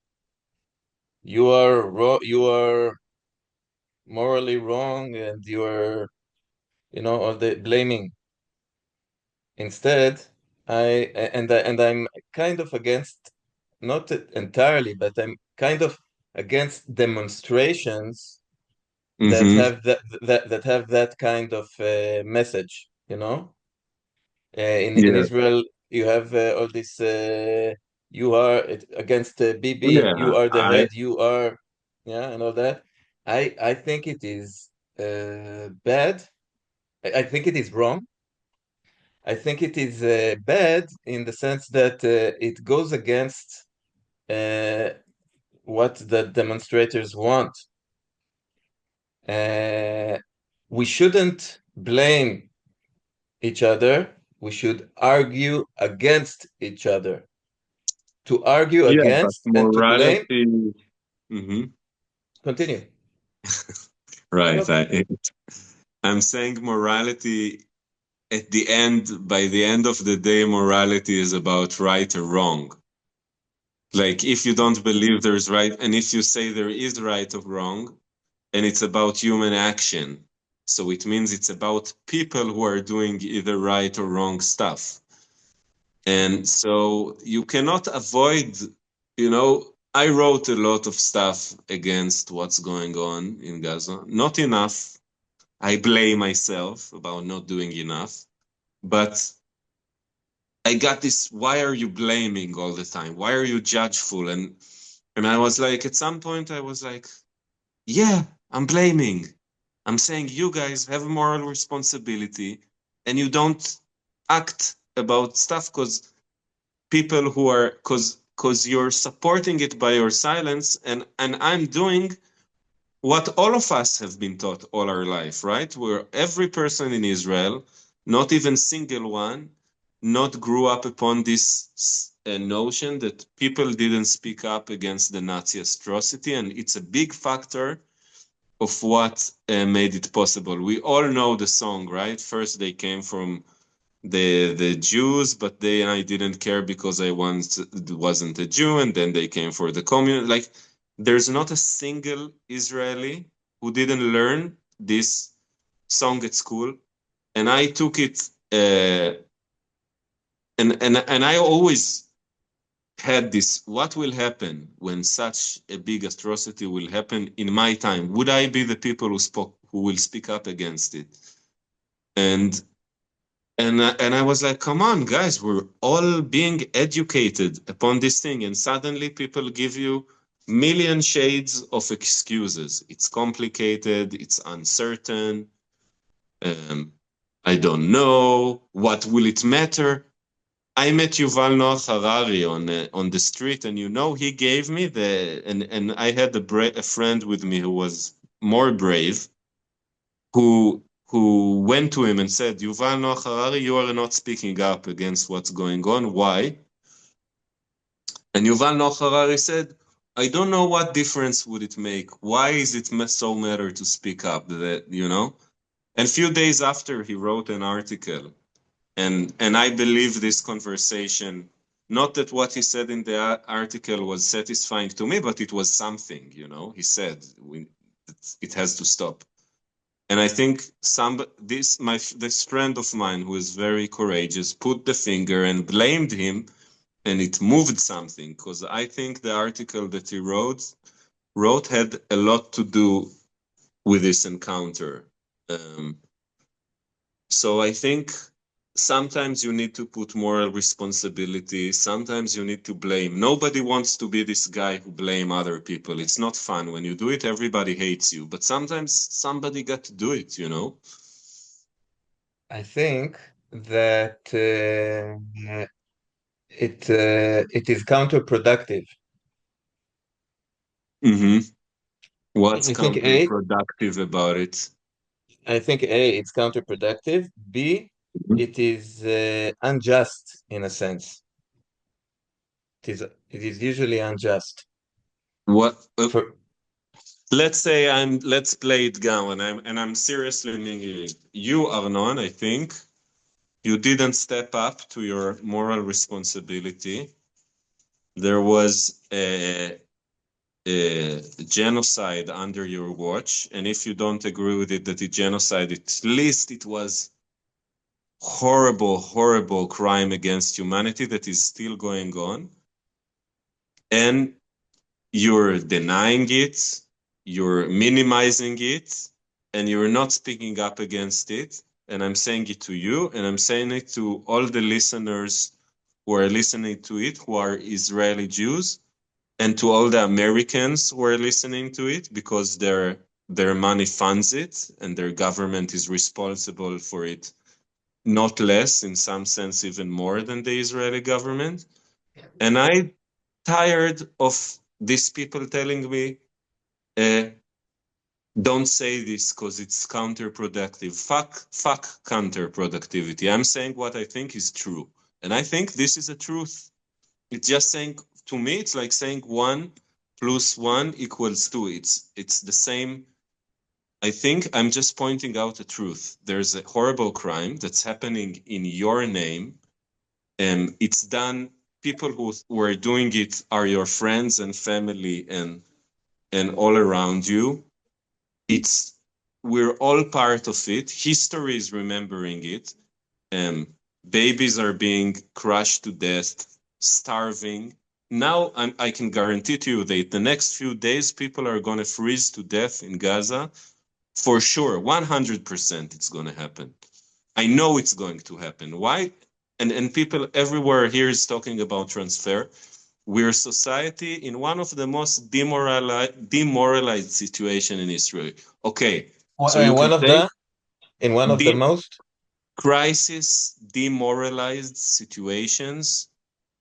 you are morally wrong and you are or the blaming. Instead, I'm kind of against, not entirely, but I'm kind of against demonstrations that Mm-hmm. have that have that kind of message. In Yeah. Israel, you have all this. You are against Bibi. You Yeah. are the I head. You are, yeah, and all that. I think it is bad. I think it is wrong. I think it is bad in the sense that it goes against uh, what the demonstrators want. Uh, we shouldn't blame each other. We should argue against each other. To argue Yeah, but against and to blame, morality. Mm-hmm. continue. Right. No, I'm saying morality at the end, by the end of the day, morality is about right or wrong. Like if you don't believe there's right, and if you say there is right or wrong, and it's about human action. So it means it's about people who are doing either right or wrong stuff. And so you cannot avoid, I wrote a lot of stuff against what's going on in Gaza. Not enough. I blame myself about not doing enough. But I got this, why are you blaming all the time? Why are you judgeful? And I was like, at some point I was like, yeah, I'm blaming. I'm saying you guys have a moral responsibility and you don't act about stuff because people who are because you're supporting it by your silence, and I'm doing what all of us have been taught all our life, right? Where every person in Israel, not even single one, not grew up upon this notion that people didn't speak up against the Nazi atrocity, and it's a big factor of what made it possible. We all know the song, right? First they came from the Jews, but then I didn't care because I once wasn't a Jew, and then they came for the communist. Like, there's not a single Israeli who didn't learn this song at school, and I took it, and I always had this, what will happen when such a big atrocity will happen in my time? Would I be the people who will speak up against it? And and I was like, come on, guys, we're all being educated upon this thing, and suddenly people give you million shades of excuses. It's complicated, it's uncertain. Um, I don't know. What will it matter? I met Yuval Noah Harari on the street, and he gave me and I had a friend with me who was more brave, who went to him and said, Yuval Noah Harari, you are not speaking up against what's going on. Why? And Yuval Noah Harari said, I don't know what difference would it make. Why is it so matter to speak up? And a few days after, he wrote an article, and I believe this conversation. Not that what he said in the article was satisfying to me, but it was something. He said it has to stop. And I think this friend of mine who is very courageous put the finger and blamed him, and it moved something, because I think the article that he wrote had a lot to do with this encounter. So I think sometimes you need to put moral responsibility. Sometimes you need to blame. Nobody wants to be this guy who blame other people. It's not fun. When you do it, everybody hates you. But sometimes somebody got to do it. I think that it is counterproductive. Mm-hmm. What's I think A, counterproductive about it? I think A, it's counterproductive. B, Mhm. it is unjust in a sense. It is usually unjust. What? For Let's play it down, and I'm seriously meaning it. You, Arnon, I think you didn't step up to your moral responsibility. There was a genocide under your watch, and if you don't agree with it, that the genocide, at least it was horrible, horrible crime against humanity that is still going on, and you're denying it, you're minimizing it, and you're not speaking up against it. And I'm saying it to you, and I'm saying it to all the listeners who are listening to it, who are Israeli Jews, and to all the Americans who are listening to it, because their money funds it and their government is responsible for it, not less, in some sense, even more than the Israeli government. And I tired of these people telling me, uh, don't say this because it's counterproductive. Fuck counterproductivity. I'm saying what I think is true. And I think this is a truth. It's just saying, to me, it's like saying 1 + 1 = 2. It's the same. I think I'm just pointing out a truth. There's a horrible crime that's happening in your name, and it's done. People who are doing it are your friends and family and all around you. It's We're all part of it. History is remembering it. Babies are being crushed to death, starving. Now I can guarantee to you that the next few days people are going to freeze to death in Gaza. For sure, 100% it's going to happen. I know it's going to happen. Why? And people everywhere here is talking about transfer. We're a society in one of the most demoralized situation in Israel. Okay, so you in can one of say the in one of the the most crisis, demoralized situations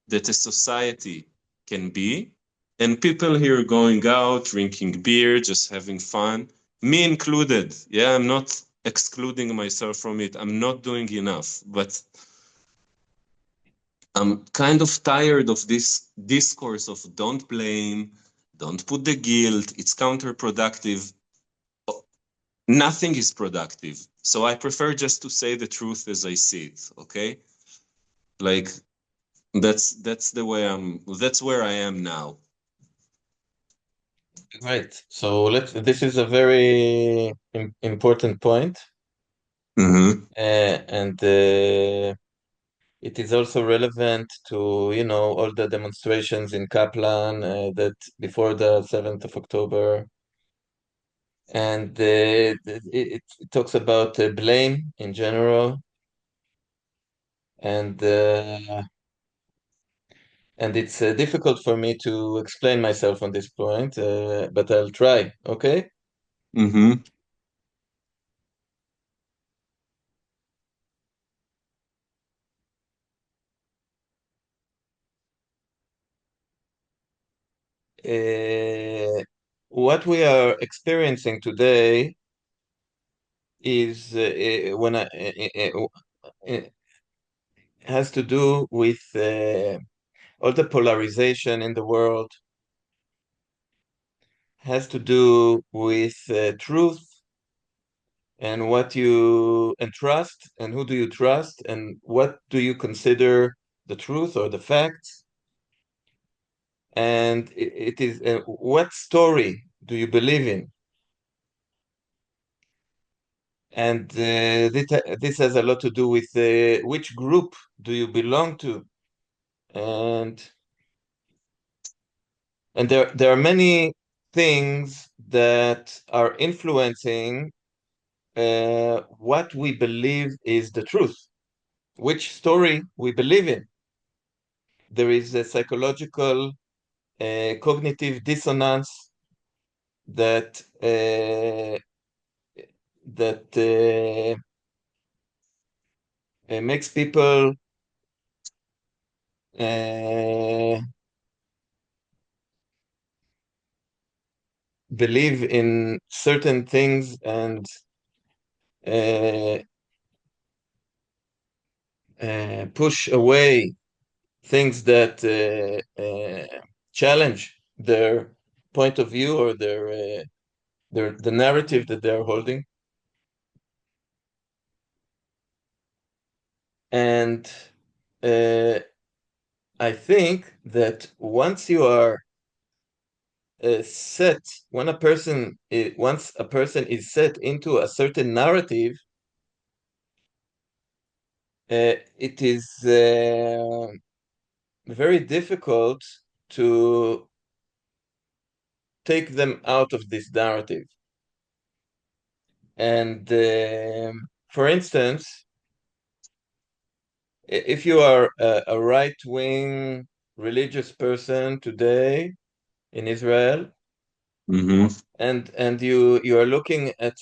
that a society can be, and people here going out, drinking beer, just having fun, me included. Yeah, I'm not excluding myself from it. I'm not doing enough, but I'm kind of tired of this discourse of don't blame, don't put the guilt, it's counterproductive. Nothing is productive. So I prefer just to say the truth as I see it, okay? Like that's where I am now. Right. So this is a very important point. Mm-hmm. And it is also relevant to, all the demonstrations in Kaplan that before the 7th of October. And it talks about blame in general. And it's difficult for me to explain myself on this point, but I'll try, okay? Mm-hmm. What we are experiencing today is when has to do with all the polarization in the world, has to do with truth and what you and trust, and who do you trust, and what do you consider the truth or the facts, and it is what story do you believe in, and this has a lot to do with which group do you belong to, and there are many things that are influencing what we believe is the truth, which story we believe in. There is a psychological cognitive dissonance that makes people uh, believe in certain things and uh, push away things that challenge their point of view or the narrative that they're holding. And I think that once you are set, once a person is set into a certain narrative, it is very difficult to take them out of this narrative. And for instance, if you are a right-wing religious person today in Israel, Mm-hmm. and you are looking at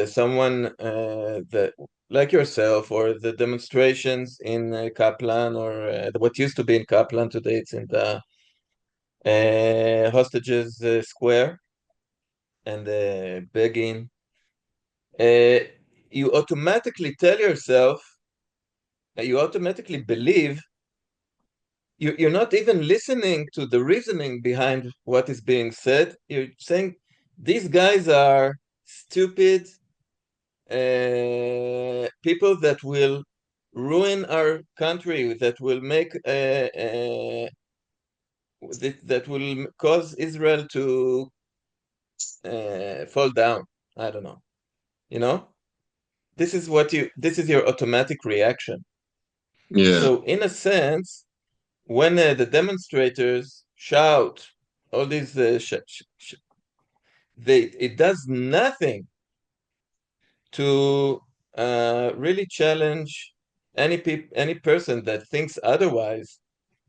someone that like yourself, or the demonstrations in Kaplan, or what used to be in Kaplan, today it's in the hostages square and Begin, uh, you automatically tell yourself, you automatically believe, you're not even listening to the reasoning behind what is being said. You're saying these guys are stupid people that will ruin our country, that will make that will cause Israel to fall down. I don't know. You know, this is your automatic reaction. Yeah. So in a sense, when the demonstrators shout all these it does nothing to really challenge any person that thinks otherwise.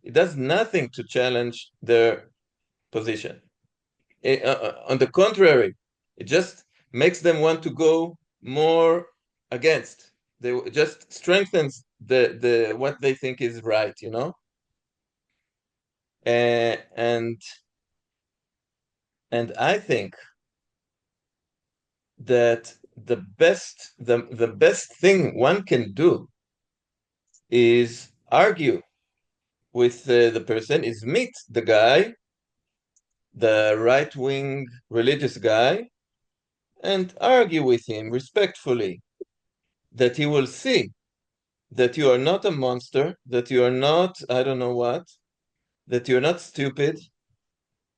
It does nothing to challenge their position. On the contrary, it just makes them want to go more against. It just strengthens the what they think is right, and I think that the best thing one can do is argue with the person, is meet the guy, the right-wing religious guy, and argue with him respectfully, that he will see that you are not a monster, that you are not, I don't know what, that you're not stupid,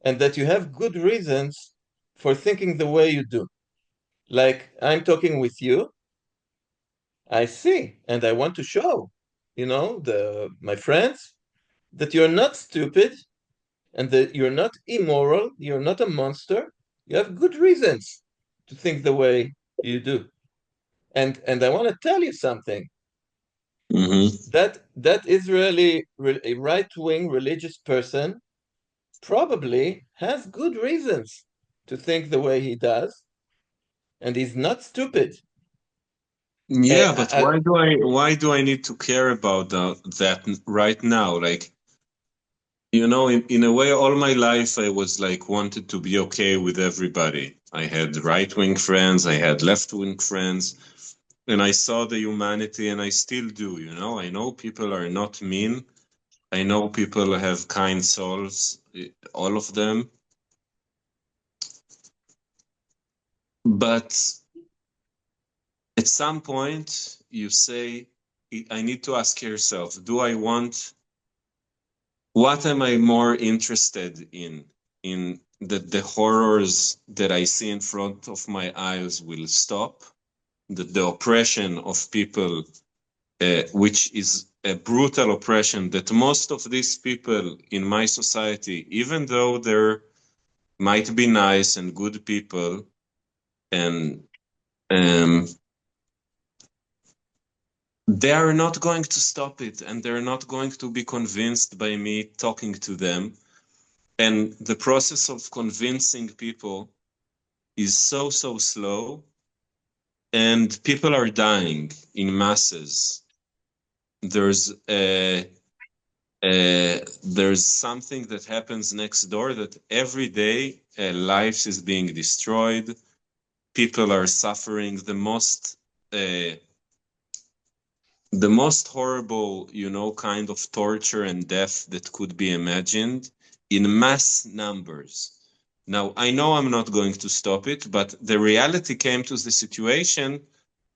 and that you have good reasons for thinking the way you do. Like, I'm talking with you, I see, and I want to show my friends, that you're not stupid and that you're not immoral, you're not a monster. You have good reasons to think the way you do. And I want to tell you something. Mm-hmm. That Israeli a right-wing religious person probably has good reasons to think the way he does, and he's not stupid. Yeah, but I, why do I need to care about that right now? Like, in a way, all my life I was like wanted to be okay with everybody. I had right-wing friends, I had left-wing friends, and I saw the humanity, and I still do. I know people are not mean. I know people have kind souls, all of them. But at some point, you say, I need to ask yourself, what am I more interested in? In that the horrors that I see in front of my eyes will stop, that the oppression of people, which is a brutal oppression, that most of these people in my society, even though they're might be nice and good people, and um, they are not going to stop it, and they're not going to be convinced by me talking to them. And the process of convincing people is so, so slow, and people are dying in masses. There's a, there's something that happens next door that every day lives is being destroyed. People are suffering the most horrible, kind of torture and death that could be imagined in mass numbers. Now, I know I'm not going to stop it, but the reality came to the situation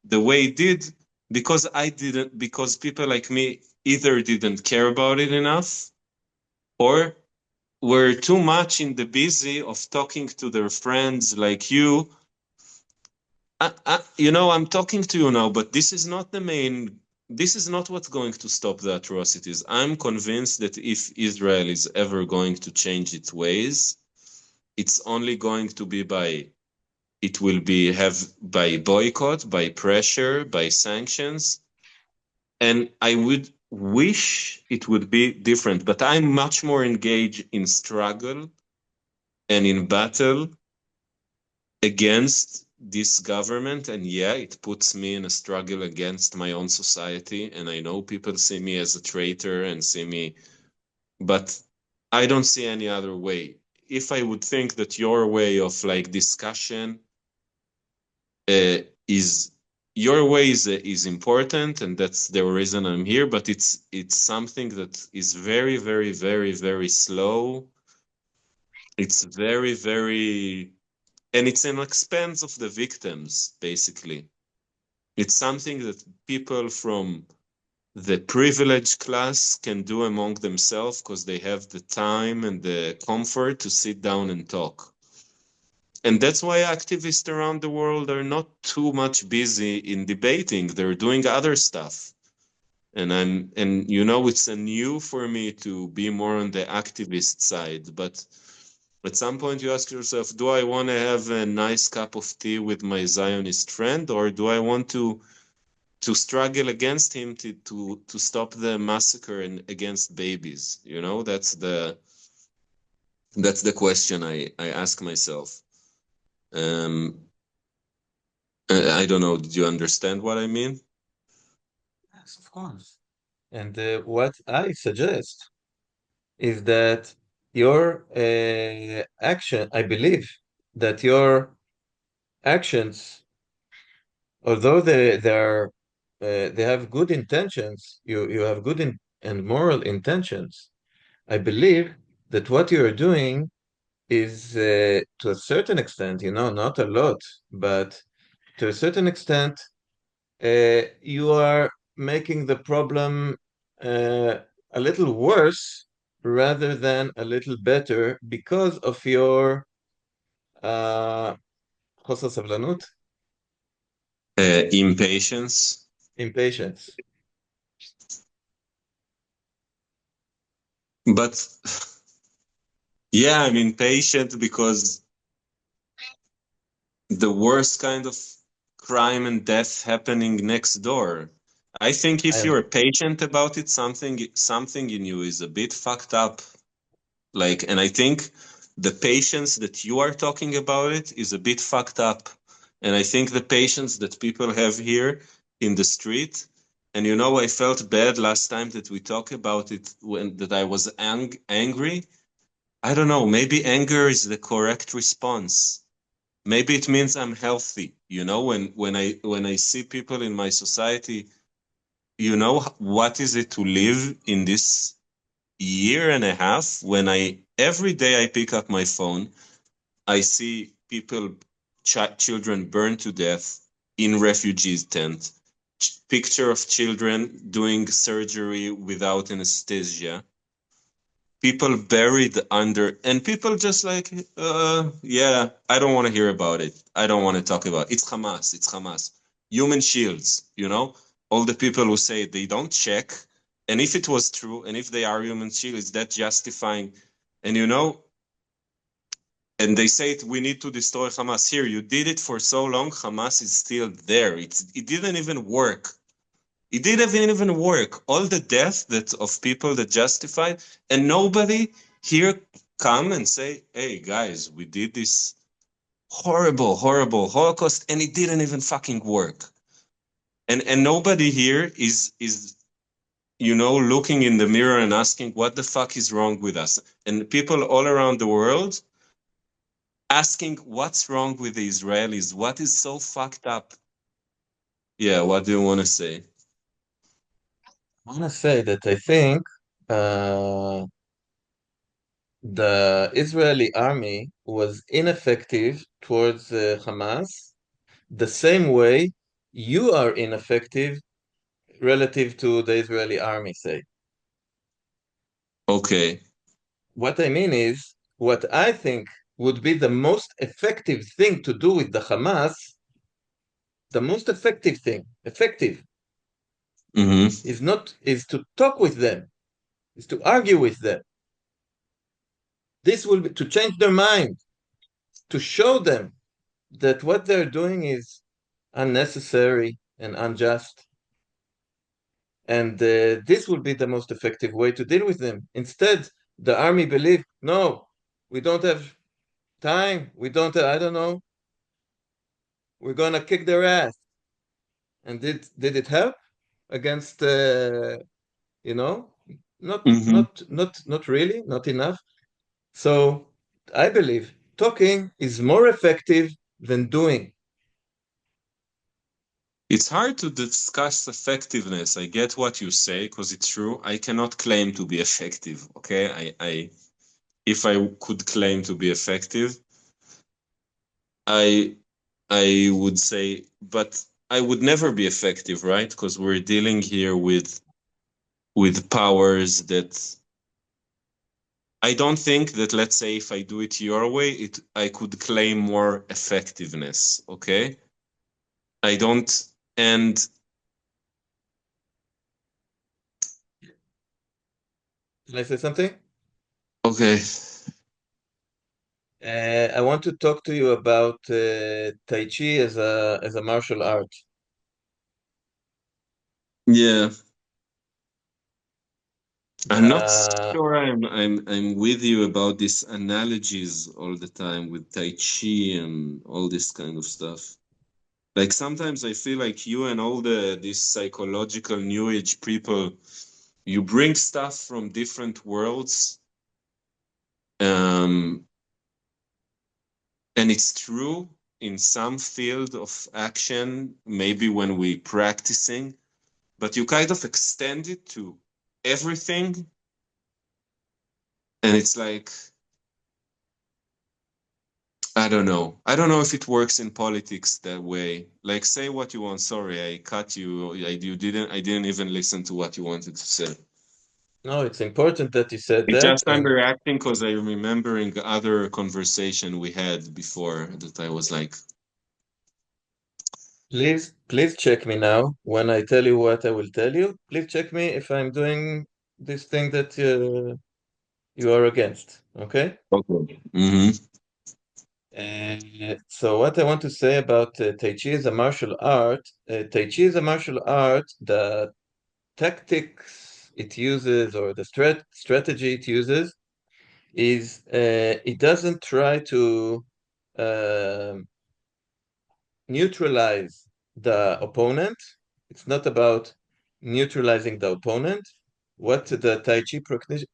the way it did because people like me either didn't care about it enough or were too much in the busy of talking to their friends like you. I'm talking to you now, but this is not what's going to stop the atrocities. I'm convinced that if Israel is ever going to change its ways, it's only going to be by boycott, by pressure, by sanctions. And I would wish it would be different, but I'm much more engaged in struggle and in battle against this government. And yeah, it puts me in a struggle against my own society, and I know people see me as a traitor and see me, but I don't see any other way. If I would think that your way of like discussion uh, is your way is important, and that's the reason I'm here, but it's something that is very, very, very, very slow. It's very, very, and it's an expense of the victims, basically. It's something that people from the privileged class can do among themselves because they have the time and the comfort to sit down and talk. And that's why activists around the world are not too much busy in debating. They're doing other stuff. And it's a new for me to be more on the activist side. But at some point you ask yourself, do I want to have a nice cup of tea with my Zionist friend, or do I want to struggle against him to stop the massacre and against babies? That's the question I ask myself. Um, I don't know. Did you understand what I mean? yes, of course. And what I suggest is that your I believe that your actions, although they have good intentions, you have good and moral intentions. I believe that what you are doing is, to a certain extent, not a lot, but to a certain extent, you are making the problem a little worse rather than a little better because of your uh, חוסר סבלנות, Impatience. impatience. But yeah, I'm impatient because the worst kind of crime and death happening next door. I think if I'm you're patient about it, something in you is a bit fucked up. Like, and I think the patience that you are talking about it is a bit fucked up. And I think the patience that people have here in the street, and you know, I felt bad last time that we talked about it when that I was angry. I don't know, maybe anger is the correct response. Maybe it means I'm healthy. You know, when I see people in my society, you know, what is it to live in this year and a half when I every day I pick up my phone, I see people, children burned to death in refugees tent, picture of children doing surgery without anesthesia, people buried under, and people just like, yeah, I don't want to hear about it. I don't want to talk about it. It's Hamas. It's Hamas. Human shields, you know, all the people who say they don't check. And if it was true, and if they are human shields, that justifying, and you know, and they say it, we need to destroy Hamas. Here, you did it for so long, Hamas is still there. It didn't even work. It didn't even work. All the death that of people that justified, and nobody here come and say, "Hey guys, we did this horrible, horrible Holocaust, and it didn't even fucking work." And nobody here is you know looking in the mirror and asking, "What the fuck is wrong with us?" And people all around the world asking, "What's wrong with the Israelis? What is so fucked up?" Yeah, what do you want to say? I want to say that I think uh, the Israeli army was ineffective towards Hamas the same way you are ineffective relative to the Israeli army, say. Okay. What I mean is, what I think would be the most effective thing to do with the Hamas, the most effective, Mm-hmm. is to talk with them, is to argue with them. This will be to change their mind, to show them that what they're doing is unnecessary and unjust. And this will be the most effective way to deal with them. Instead, the army believe, no, we don't have time. We don't, I don't know, we're going to kick their ass. And did it help against, you know, Mm-hmm. not really, not enough. So I believe talking is more effective than doing. It's hard to discuss effectiveness. I get what you say because it's true. I cannot claim to be effective. Okay, if I could claim to be effective, I I would say, but I would never be effective, right? Because we're dealing here with powers that I don't think that. Let's say if I do it your way, it I could claim more effectiveness. Okay, I don't, and Can I say something? okay, I want to talk to you about Tai Chi as a martial art. yeah. I'm not The sure I'm with you about these analogies all the time with Tai Chi and all this kind of stuff. Like sometimes I feel like you and all these psychological new age people, you bring stuff from different worlds. Um, and it's true in some field of action, maybe when we practicing, but you kind of extend it to everything. And it's like I don't know. I don't know if it works in politics that way. Like, say what you want. Sorry, I cut you. You didn't. I didn't even listen to what you wanted to say. no, it's important that you said I that, just I'm and reacting because I'm remembering other conversation we had before that I was like, please check me now when I tell you what I will tell you. Please check me if I'm doing this thing that you are against. Okay. Okay. Mm-hmm. So what I want to say about Tai Chi as a martial art, Tai Chi is a martial art. The tactics it uses or the strategy it uses is it doesn't try to um neutralize the opponent. It's not about neutralizing the opponent. What the Tai Chi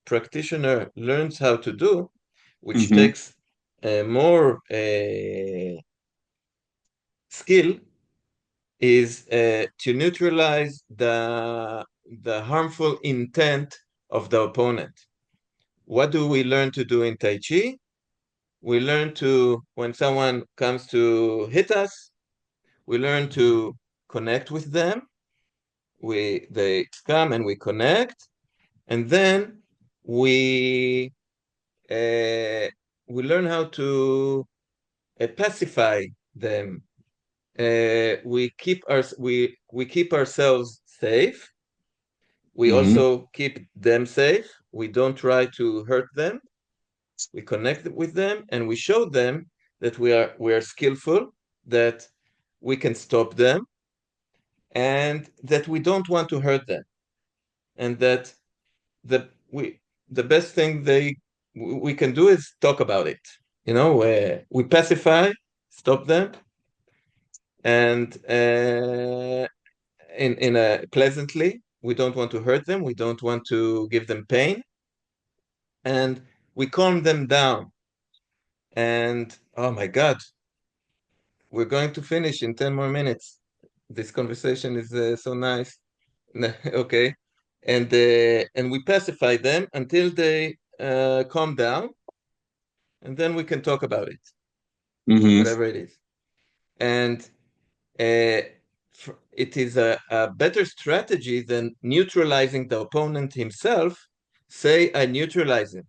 practitioner learns how to do, which Mm-hmm. takes more skill, is to neutralize the harmful intent of the opponent. What do we learn to do in Tai Chi? We learn to, when someone comes to hit us, we learn to connect with them. They come and we connect, and then we uh, we learn how to pacify them. We keep ourselves safe. We Mm-hmm. also keep them safe. We don't try to hurt them. We connect with them, and we show them that we are skillful, that we can stop them, and that we don't want to hurt them, and that the we the best thing we can do is talk about it. We pacify, stop them, and in a pleasantly. We don't want to hurt them. We don't want to give them pain, and we calm them down. And oh my God, we're going to finish in 10 more minutes. This conversation is so nice. Okay. And we pacify them until they calm down, and then we can talk about it, Mm-hmm. whatever it is. And uh, it is a better strategy than neutralizing the opponent himself. Say I neutralize him,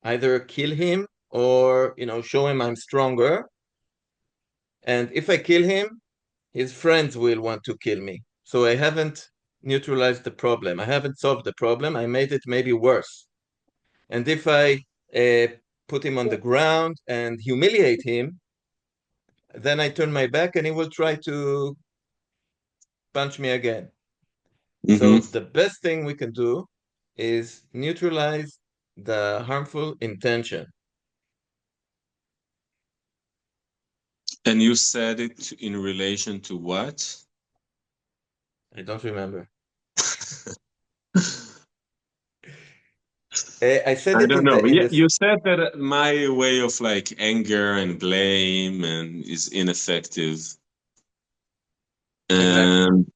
either kill him or show him I'm stronger. And if I kill him, his friends will want to kill me. So I haven't neutralized the problem. I haven't solved the problem. I made it maybe worse. And if I put him on the ground and humiliate him, then I turn my back and he will try to punch me again. So Mm-hmm. the best thing we can do is neutralize the harmful intention. And you said it in relation to what? I don't remember. I said I it don't in know. the in Yeah, this. you said that my way of like anger and blame and is ineffective. Exactly. Um,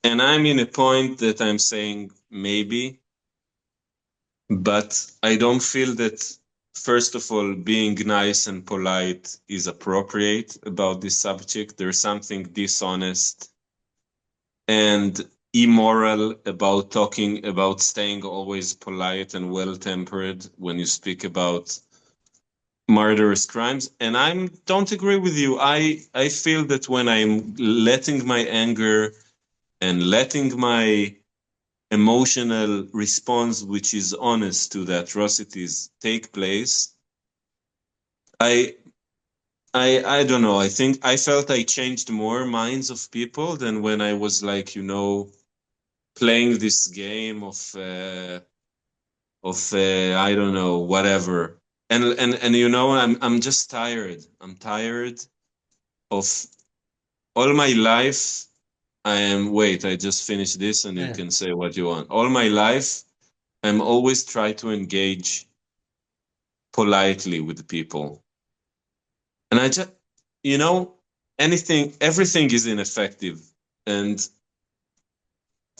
and I'm in a point that I'm saying maybe, but I don't feel that, first of all, being nice and polite is appropriate about this subject. There's something dishonest and immoral about talking about staying always polite and well-tempered when you speak about murderous crimes. And I don't agree with you. I feel that when I'm letting my anger and letting my emotional response, which is honest to the atrocities, take place, I I don't know. I think I felt I changed more minds of people than when I was like, playing this game of I don't know, whatever. And I'm just tired. I'm tired of all my life. I just finished this and you Yeah. can say what you want. All my life, I'm always try to engage politely with the people. And I just, you know, everything is ineffective. And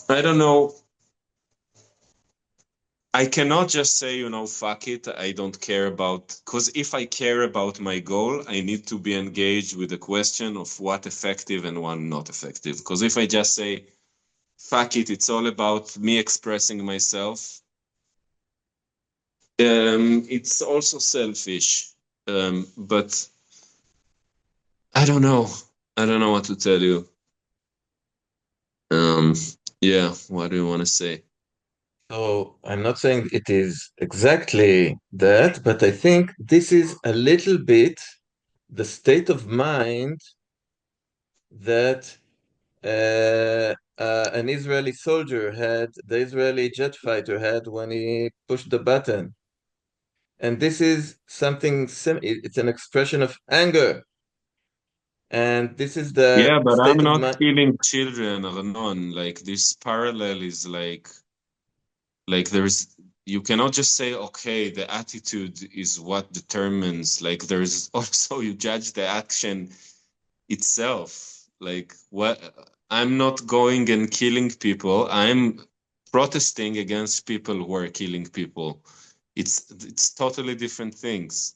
I don't know, I cannot just say, fuck it, I don't care about, because if I care about my goal, I need to be engaged with the question of what effective and what not effective. Because if I just say, fuck it, it's all about me expressing myself, it's also selfish. But I don't know. I don't know what to tell you. Um, yeah, what do you want to say? So I'm not saying it is exactly that, but I think this is a little bit the state of mind that an Israeli soldier had, the Israeli jet fighter had when he pushed the button. And this is something, it's an expression of anger. And this is the Yeah, but I'm state of not mind. killing children, Arnon. Like this parallel is like there's you cannot just say, okay, the attitude is what determines. Like there's also you judge the action itself. Like what I'm not going and killing people. I'm protesting against people who are killing people. It's totally different things.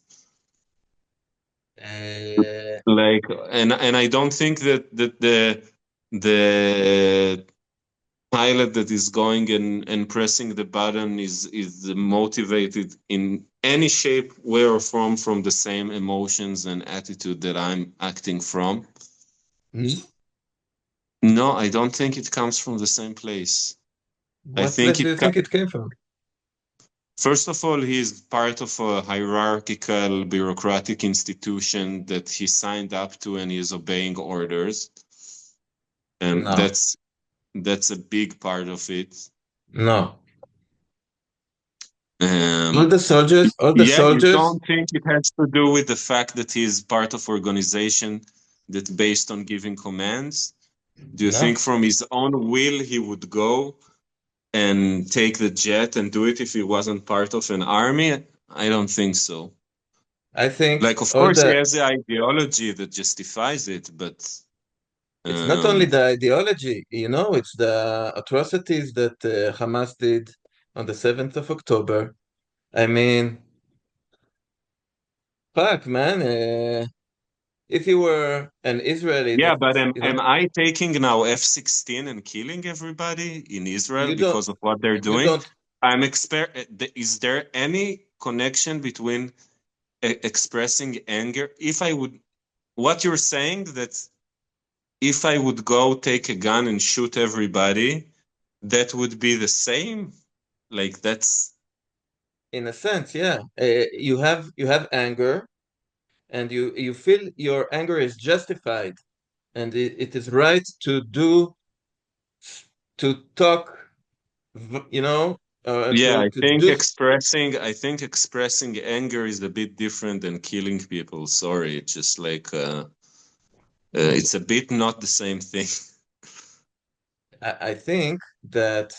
Uh, Like and I don't think that the pilot that is going and pressing the button is motivated in any shape, way, or form from the same emotions and attitude that I'm acting from. No, I don't think it comes from the same place. I what think place do you think it came from? first of all, he is part of a hierarchical bureaucratic institution that he signed up to and he is obeying orders. And No, that's a big part of it. no. Um, All the yeah, you soldiers, don't think it has to do with the fact that he's part of organization that's based on giving commands? Do you think no. from his own will he would go and take the jet and do it if he wasn't part of an army? I don't think so. I think Like, of all course, he the has the ideology that justifies it, but it's not only um, the ideology, it's the atrocities that Hamas did on the 7th of October. I mean, fuck, man. If you were an Israeli yeah, that, but am I taking now F-16 and killing everybody in Israel you don't, because of what they're you doing? don't, Is there any connection between expressing anger? If I would, what you're saying that if I would go take a gun and shoot everybody, that would be the same? Like that's in a sense, yeah. You have anger, and you feel your anger is justified, and it is right to talk, yeah, to do. I think expressing anger is a bit different than killing people. Sorry, it's just like it's a bit not the same thing. I think that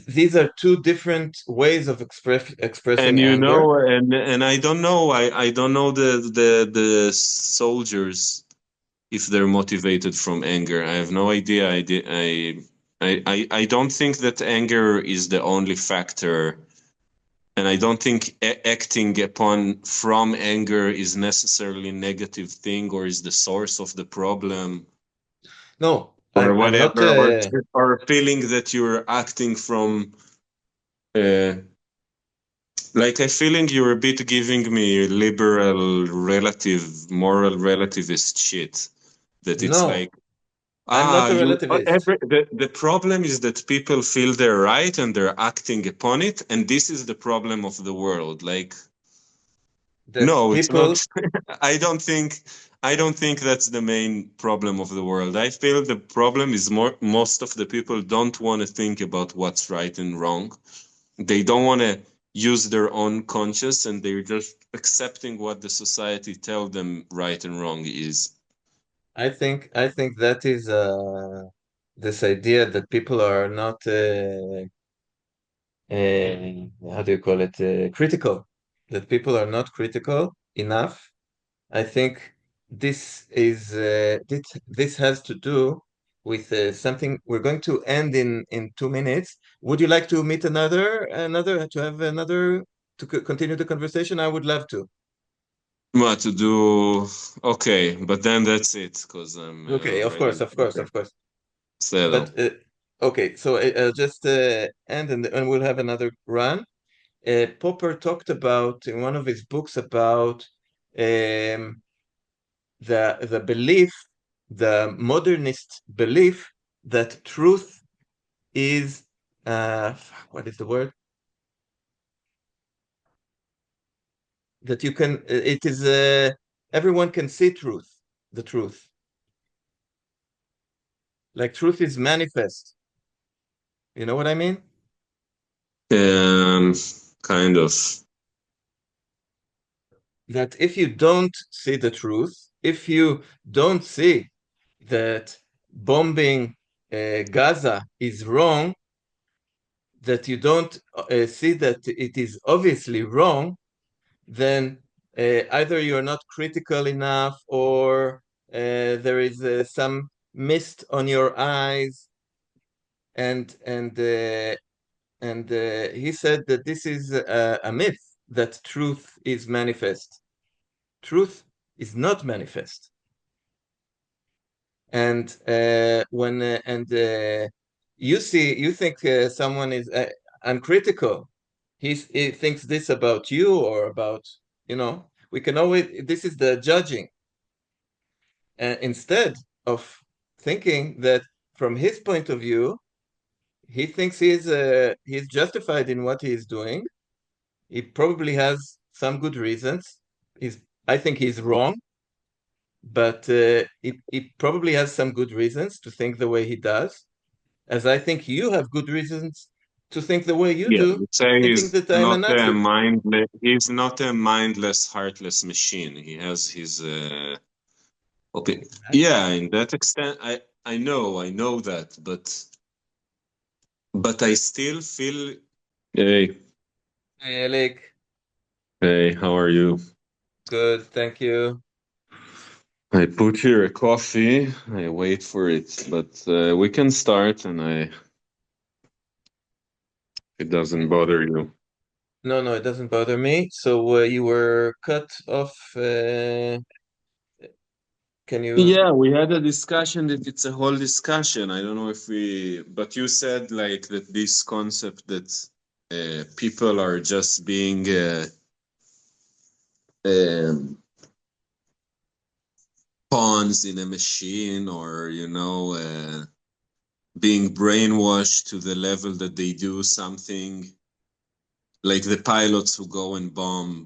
these are two different ways of expressing And you anger. know, and I don't know, I don't know the soldiers if they're motivated from anger. I have no idea. I don't think that anger is the only factor, and I don't think acting upon from anger is necessarily a negative thing or is the source of the problem No, or I'm not. whatever, or feeling that you're acting from. Uh, like I feeling you're a bit giving me liberal relative moral relativist shit. That it's like No, I'm not a relativist. the problem is that people feel they're right and they're acting upon it, and this is the problem of the world. Like, That no, it's people. not. I don't think that's the main problem of the world. I feel the problem is most of the people don't want to think about what's right and wrong. They don't want to use their own conscience, and they're just accepting what the society tell them right and wrong is. I think that is this idea that people are not how do you call it, critical. That people are not critical enough. I think this has to do with something. We're going to end in 2 minutes. Would you like to meet another to continue the conversation? I would love to. What to do? Okay, but then that's it because I'm Okay, of course, already of course, okay. of course. Settle. But okay, so I'll just end, and we'll have another run. Popper talked about in one of his books about um, the belief, the modernist belief that truth is what is the word? That you can, it is, everyone can see the truth. Like truth is manifest. You know what I mean? Um, kind of. That if you don't see the truth, if you don't see that bombing Gaza is wrong, that you don't see that it is obviously wrong, then either you're not critical enough, or there is some mist on your eyes, and he said that this is a myth, that truth is manifest. Truth is not manifest. And when and you think someone is uncritical, he thinks this about you, or about, we can always, this is the judging, instead of thinking that from his point of view, he thinks he's justified in what he is doing. He probably has some good reasons. I think he's wrong, but he probably has some good reasons to think the way he does, as I think you have good reasons to think the way you Yeah, do, you say thinking he's that I'm a not a Nazi. mindless. He's not a mindless, heartless machine. He has his opinion. Yeah, in that extent, I know that, but I still feel. Hey, Hey, Elik, hey, how are you? good, thank you. I put here a coffee. I wait for it, but we can start, and it doesn't bother you. No, no, it doesn't bother me. So you were cut off. Can you? Yeah, we had a discussion that it's a whole discussion. I don't know if but you said like that this concept that people are just being um, pawns in a machine, or being brainwashed to the level that they do something, like the pilots who go and bomb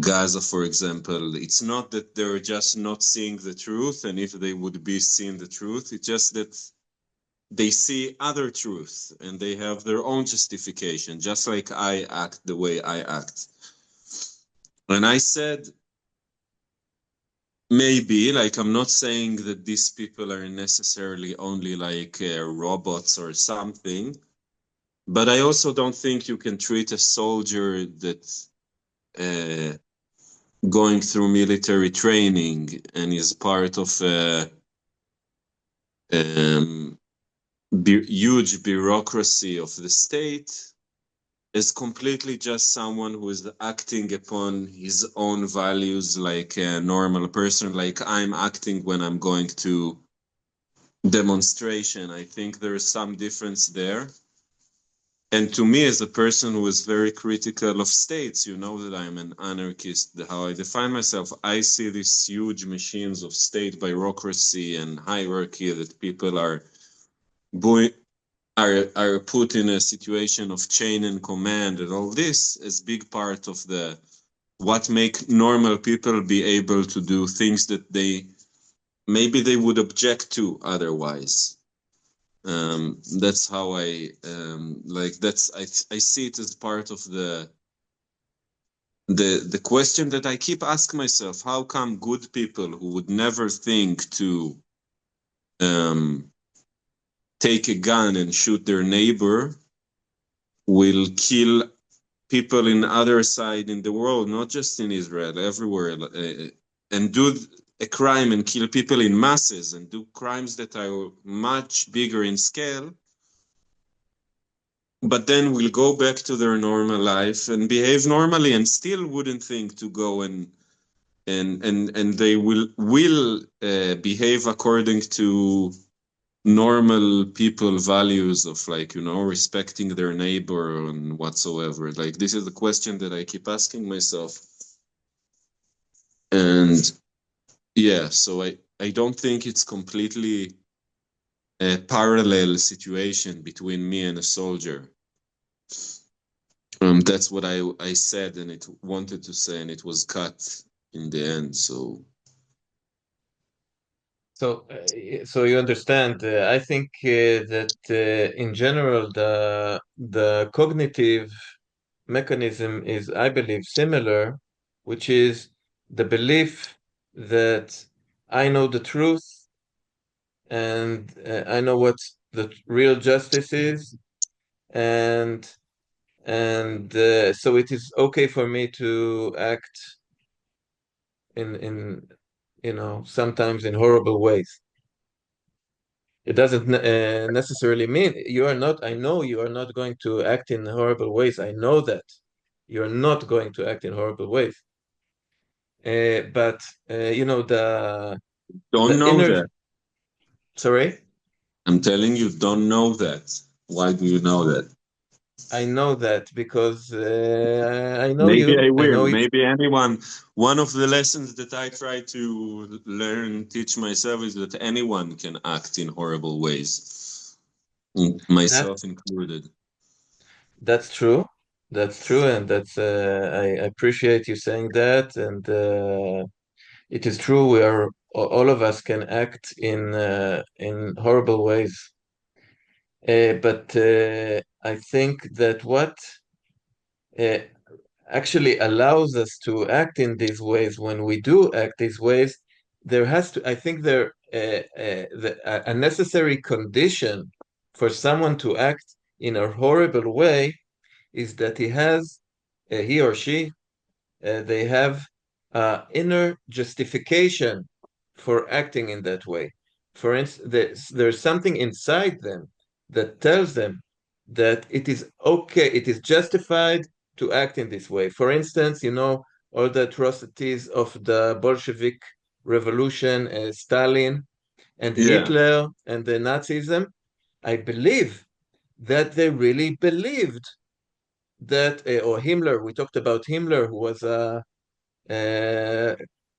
Gaza, for example. It's not that they're just not seeing the truth, and if they would be seeing the truth, it's just that they see other truth and they have their own justification, just like I act the way I act. And I said, maybe, like, I'm not saying that these people are necessarily only like robots or something, but I also don't think you can treat a soldier that's going through military training and is part of a huge bureaucracy of the state is completely just someone who is acting upon his own values like a normal person, like I'm acting when I'm going to demonstration. I think there is some difference there. And to me, as a person who is very critical of states, you know that I'm an anarchist. How I define myself, I see these huge machines of state bureaucracy and hierarchy that people are are put in a situation of chain and command, and all this is big part of the what make normal people be able to do things that maybe they would object to otherwise. That's how I like. I see it as part of the question that I keep asking myself: how come good people who would never think to um, take a gun and shoot their neighbor will kill people in other side in the world, not just in Israel, everywhere, and do a crime and kill people in masses and do crimes that are much bigger in scale, but then will go back to their normal life and behave normally and still wouldn't think to go and they will behave according to normal people values of, like, respecting their neighbor and whatsoever. Like, this is the question that I keep asking myself. And yeah, so I don't think it's completely a parallel situation between me and a soldier. That's what I said and it wanted to say, and it was cut in the end. So So you understand. I think that in general, the cognitive mechanism is, I believe, similar, which is the belief that I know the truth and I know what the real justice is, and so it is okay for me to act in sometimes in horrible ways. It doesn't necessarily mean you are not. I know you are not going to act in horrible ways. I know that you're not going to act in horrible ways. But don't the know inner. that. Sorry, I'm telling you, don't know that. Why do you know that? I know that because I know Maybe you. I I will. know Maybe anyone. One of the lessons that I try to learn, teach myself is that anyone can act in horrible ways, that myself included. that's true. That's true, and I appreciate you saying that. And it is true. We are all of us can act in horrible ways. But I think that what uh, actually allows us to act in these ways, when we do act these ways, there has to, I think, a necessary condition for someone to act in a horrible way is that he or she, they have inner justification for acting in that way. For instance, there's something inside them that tells them that it is okay, it is justified to act in this way. For instance, all the atrocities of the Bolshevik revolution, Stalin and Yeah, Hitler and the Nazism. I believe that they really believed that, or Himmler, we talked about Himmler, who was uh,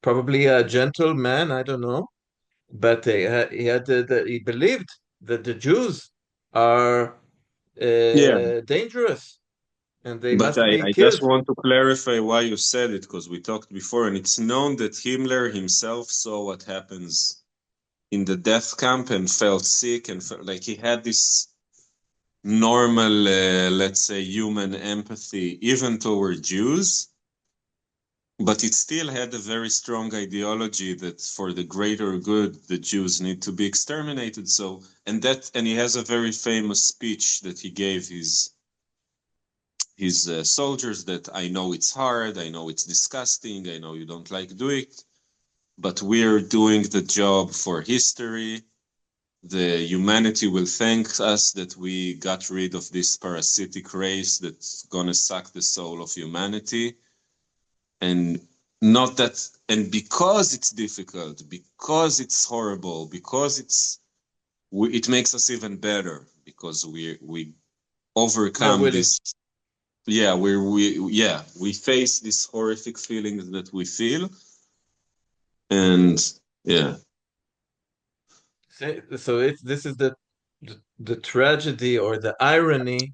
probably a gentleman, I don't know, but he believed that the Jews are yeah. dangerous and they But must be I just killed. want to clarify why you said it, because we talked before, and it's known that Himmler himself saw what happens in the death camp and felt sick and felt like he had this normal, let's say, human empathy, even toward Jews, but it still had a very strong ideology that for the greater good, the Jews need to be exterminated. So, and he has a very famous speech that he gave his soldiers that I know it's hard, I know it's disgusting, I know you don't like doing it, but we're doing the job for history. The humanity will thank us that we got rid of this parasitic race that's gonna suck the soul of humanity. And not that, and because it's difficult, because it's horrible, because it makes us even better because we We're overcome willing. this. Yeah, we face these horrific feelings that we feel, and yeah, So this is the tragedy or the irony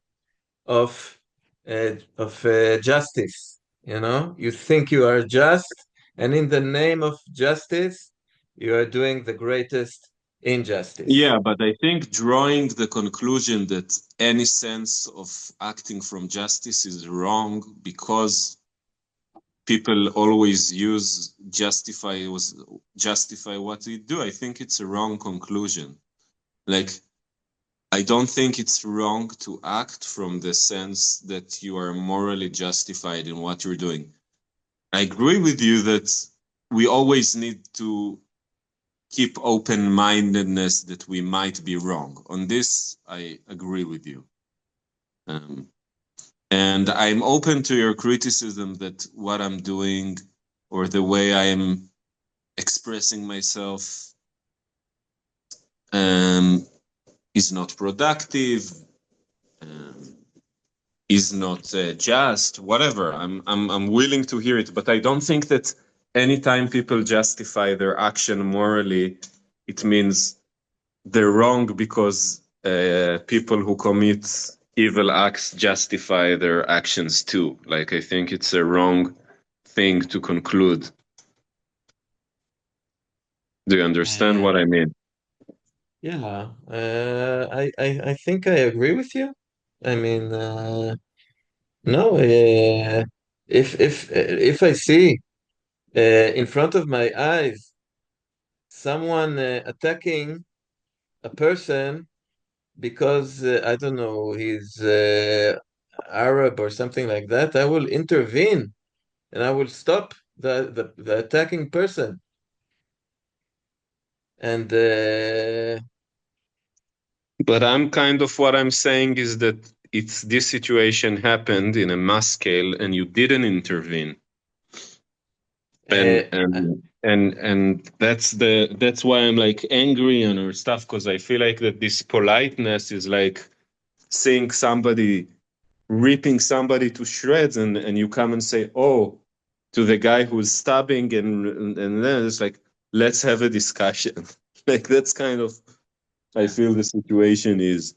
of justice. You think you are just, and in the name of justice, you are doing the greatest injustice. yeah. But I think drawing the conclusion that any sense of acting from justice is wrong because people always use justify what they do. I think it's a wrong conclusion. Like, I don't think it's wrong to act from the sense that you are morally justified in what you're doing. I agree with you that we always need to keep open mindedness that we might be wrong. On this, I agree with you. Um, and I'm open to your criticism that what I'm doing or the way I am expressing myself um, is not productive, um, is not just, whatever. I'm willing to hear it, but I don't think that anytime people justify their action morally, it means they're wrong because people who commit evil acts justify their actions too. Like, I think it's a wrong thing to conclude. Do you understand what Uh, I mean? yeah, I think I agree with you. I mean, no, if I see in front of my eyes someone attacking a person because I don't know he's Arab or something like that, I will intervene and I will stop the attacking person. And But I'm kind of what I'm saying is that it's this situation happened in a mass scale and you didn't intervene. uh, And that's why I'm like angry and or stuff, because I feel like that this politeness is like seeing somebody ripping somebody to shreds, and you come and say, oh, to the guy who's stabbing, and then it's like, let's have a discussion. Like, that's kind of, I feel the situation is.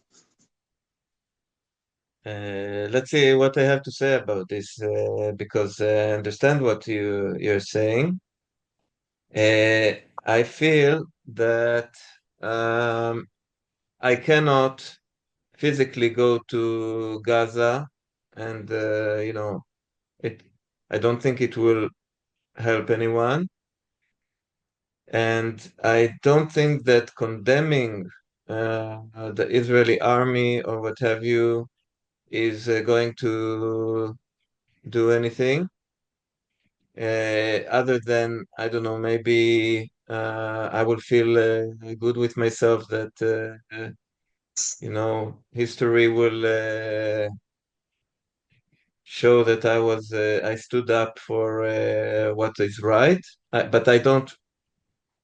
let's see what I have to say about this because I understand what you're saying. I feel that um, I cannot physically go to Gaza, and it. I don't think it will help anyone, and I don't think that condemning the Israeli army or what have you is going to do anything other than I don't know. Maybe I will feel good with myself that history will show that I stood up for what is right. But I don't.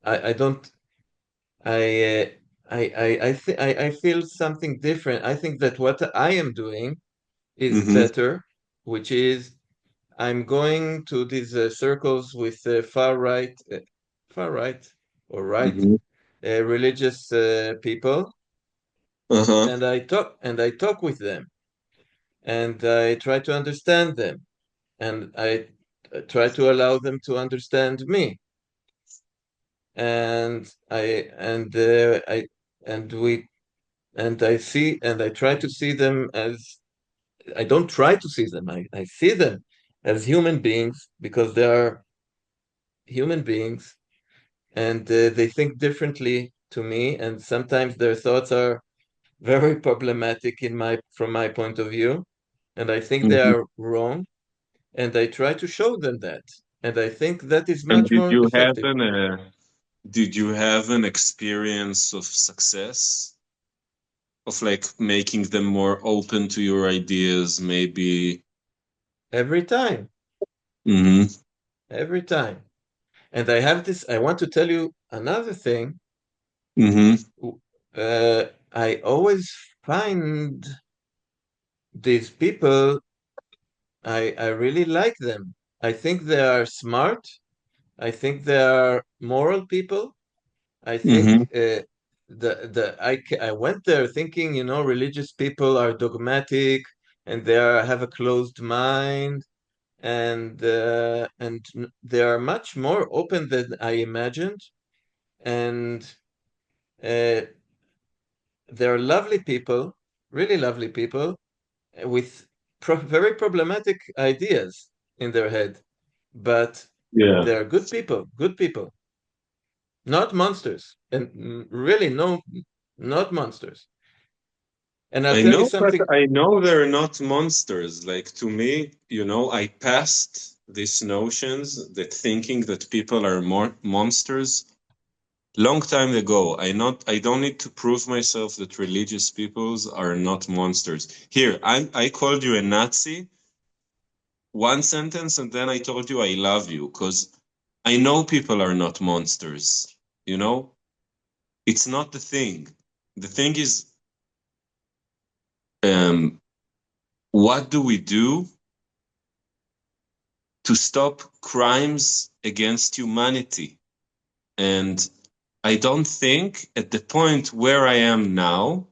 I don't. I. I feel something different. I think that what I am doing is Hmm. better, which is I'm going to these circles with far right or right Hmm. religious people, Uh-huh. and I talk with them, and I try to understand them, and I try to allow them to understand me, and I and we and I see and I try to see them as I don't try to see them. I see them as human beings because they are human beings and they think differently to me, and sometimes their thoughts are very problematic from my point of view, and I think they Hmm. are wrong, and I try to show them that, and I think that is And much more effective. did you have an experience of success, of like making them more open to your ideas, maybe? Every time, Hmm. every time. And I want to tell you another thing. Hmm. I always find these people, I really like them. I think they are smart. I think they are moral people. I think Hmm. I went there thinking, religious people are dogmatic and have a closed mind, and they are much more open than I imagined, and uh, they're lovely people, really lovely people with very problematic ideas in their head, but Yeah. they're good people, not monsters, and really no, not monsters. And I'll tell you But something. I know they're not monsters. Like, to me, I passed these notions that thinking that people are more monsters long time ago. I don't need to prove myself that religious peoples are not monsters. Here, I called you a Nazi one sentence, and then I told you I love you because I know people are not monsters. You know, it's not the thing. The thing is, um, what do we do to stop crimes against humanity? And I don't think at the point where I am now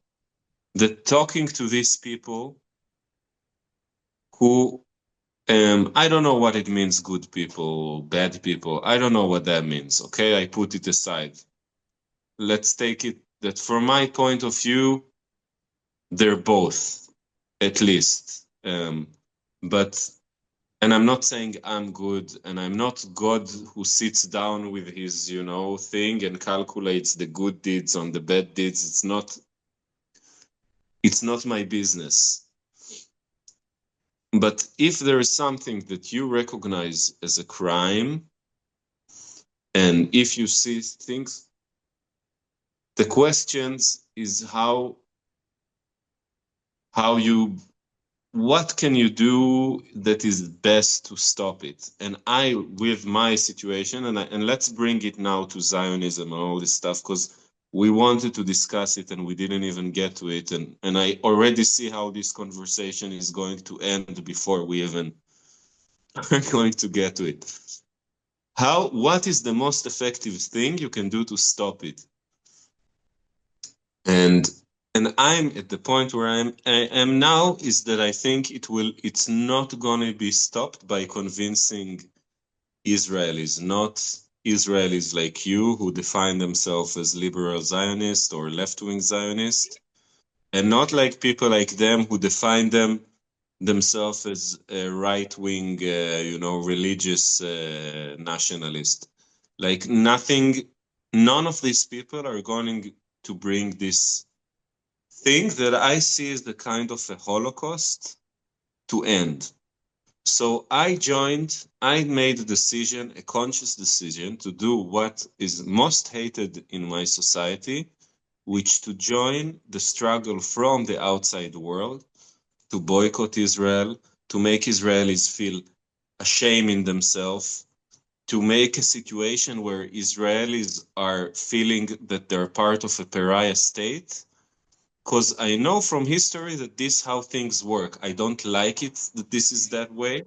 that talking to these people who I don't know what it means, good people, bad people. I don't know what that means. Okay, I put it aside. Let's take it that from my point of view, they're both, at least. But and I'm not saying I'm good, and I'm not God who sits down with his, thing and calculates the good deeds on the bad deeds. It's not my business. But if there is something that you recognize as a crime, and if you see things, the questions is how you what can you do that is best to stop it? And I, with my situation, and let's bring it now to Zionism and all this stuff, because we wanted to discuss it and we didn't even get to it. And I already see how this conversation is going to end before we even are going to get to it. What is the most effective thing you can do to stop it? And I'm at the point where I am now is that I think it's not going to be stopped by convincing Israelis, not Israelis like you who define themselves as liberal Zionist or left-wing Zionist, and not like people like them who define themselves as a right-wing, religious nationalist. Like none of these people are going to bring this thing that I see as the kind of a Holocaust to end. So I made a decision, a conscious decision to do what is most hated in my society, which to join the struggle from the outside world, to boycott Israel, to make Israelis feel ashamed in themselves, to make a situation where Israelis are feeling that they're part of a pariah state, because I know from history that this is how things work. I don't like it that this is that way,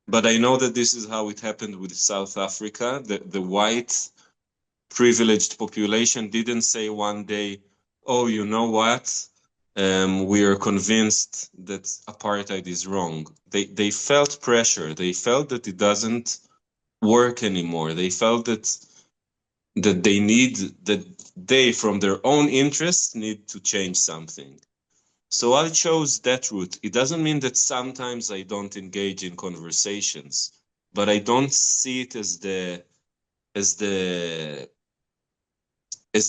but I know that this is how it happened with South Africa. The white privileged population didn't say one day, oh, you know what? We are convinced that apartheid is wrong. They felt pressure. They felt that it doesn't work anymore. They felt that they, from their own interests, need to change something. So I chose that route. It doesn't mean that sometimes I don't engage in conversations, but I don't see it as the as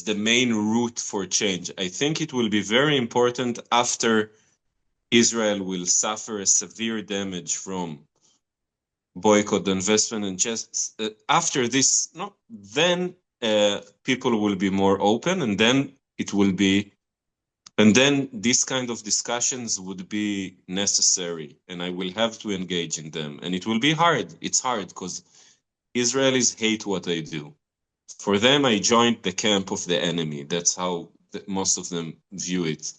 the main route for change. I think it will be very important after Israel will suffer a severe damage from boycott, investment, and just after this, no, then people will be more open, and then it will be. And then these kind of discussions would be necessary, and I will have to engage in them. And it will be hard. It's hard because Israelis hate what I do. For them, I joined the camp of the enemy. That's how most of them view it.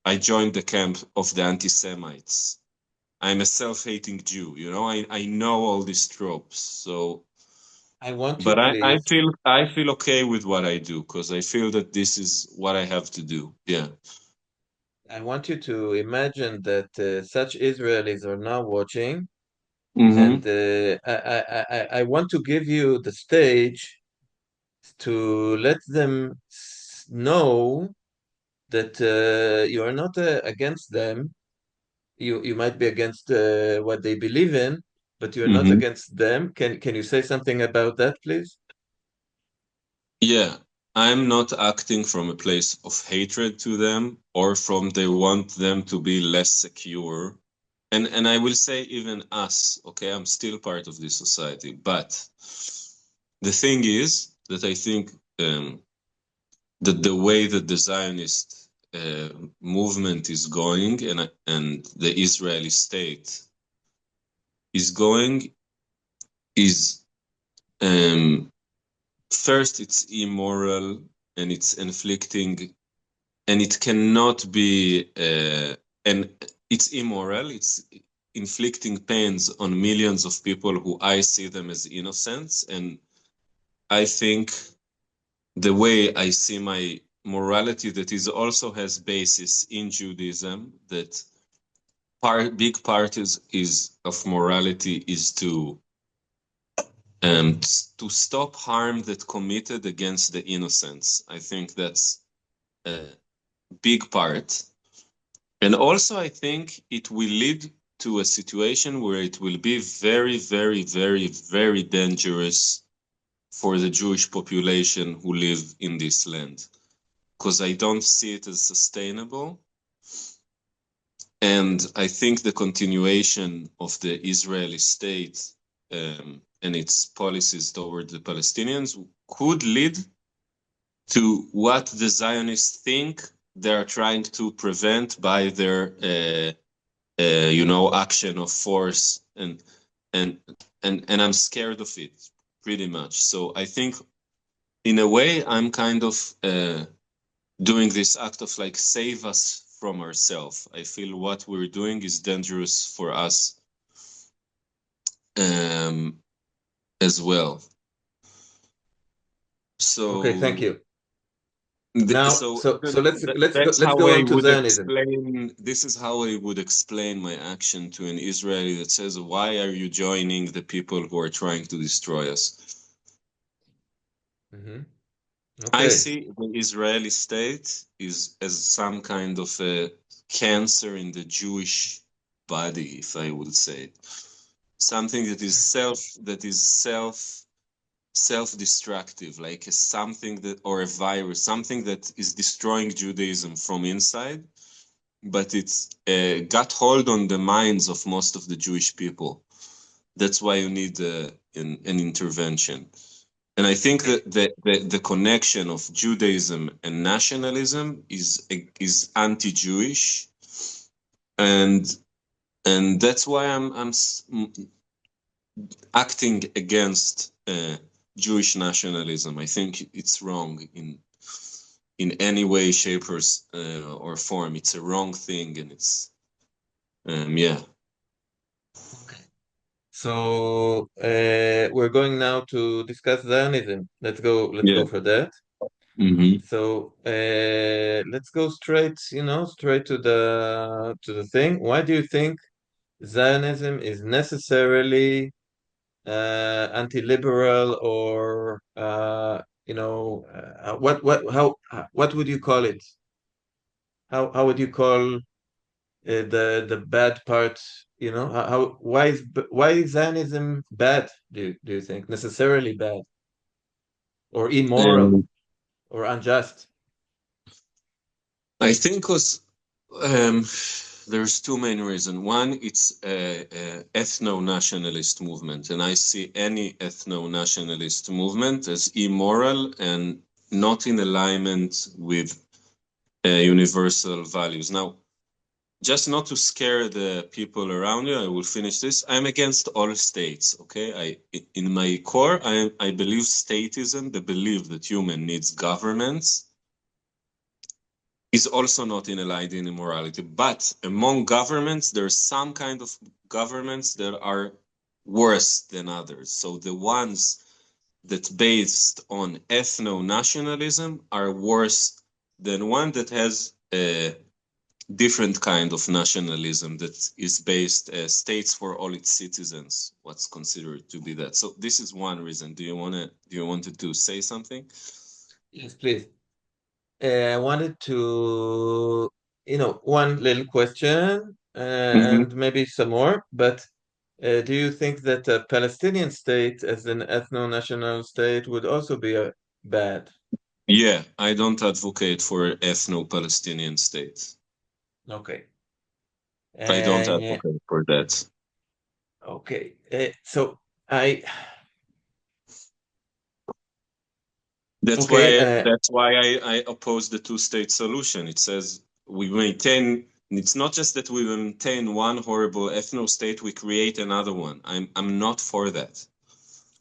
I joined the camp of the anti-Semites. I'm a self-hating Jew. I know all these tropes. So, I want you, but I please. feel okay with what I do because I feel that this is what I have to do. Yeah. I want you to imagine that such Israelis are now watching, and Mm-hmm. I want to give you the stage to let them know that you are not against them. You might be against what they believe in, but you're not Mm-hmm. against them. Can you say something about that, please? Yeah, I'm not acting from a place of hatred to them or from they want them to be less secure. And I will say even us, okay, I'm still part of this society. But the thing is that I think that the way that the Zionist movement is going and the Israeli state is going is um, first it's immoral and it's inflicting and it cannot be and it's immoral, it's inflicting pains on millions of people who I see them as innocents. And I think the way I see my morality that is also has basis in Judaism, that big part is of morality is to stop harm that committed against the innocents. I think that's a big part. And also I think it will lead to a situation where it will be very, very, very, very dangerous for the Jewish population who live in this land, because I don't see it as sustainable. And I think the continuation of the Israeli state and its policies toward the Palestinians could lead to what the Zionists think they are trying to prevent by their, action of force, and and I'm scared of it pretty much. So I think, in a way, I'm kind of doing this act of like save us from ourselves. I feel what we're doing is dangerous for us um, as well. Okay, thank So you. Now, so let's that's let's how go I on to would Zionism. explain. This is how I would explain my action to an Israeli that says, "Why are you joining the people who are trying to destroy us?" Hmm. I Okay. see the Israeli state is as some kind of a cancer in the Jewish body, if I would say, something that is self-destructive, like something that, or a virus, something that is destroying Judaism from inside, but it's got hold on the minds of most of the Jewish people. That's why you need an intervention. And I think Okay. that the connection of Judaism and nationalism is anti-Jewish, and that's why I'm acting against Jewish nationalism. I think it's wrong in any way, shape, or form. It's a wrong thing, and it's yeah. Okay. So we're going now to discuss Zionism. Let's go. Let's Yeah. go for that. Hmm. So let's go straight, straight to the thing. Why do you think Zionism is necessarily anti-liberal, or what would you call it? How would you call the bad part? Why is Zionism bad? Do you think necessarily bad, or immoral, Um, or unjust? I think because um, there's two main reasons. One, it's a ethno-nationalist movement, and I see any ethno-nationalist movement as immoral and not in alignment with universal values. Now, just not to scare the people around you, I will finish this. I'm against all states. Okay, in my core, I believe statism, the belief that human needs governments, is also not in aligned in immorality. But among governments, there's some kind of governments that are worse than others. So the ones that based on ethno-nationalism are worse than one that has a different kind of nationalism that is based states for all its citizens, what's considered to be that. So this is one reason. Do you want to say something? Yes, please. I wanted to, one little question, Mm-hmm. and maybe some more, but do you think that a Palestinian state as an ethno-national state would also be bad? Yeah, I don't advocate for ethno-Palestinian state. Okay. I don't Uh, advocate for that. okay. So I, That's okay. why that's why I oppose the two-state solution. It says we maintain. It's not just that we maintain one horrible ethno state, we create another one. I'm not for that.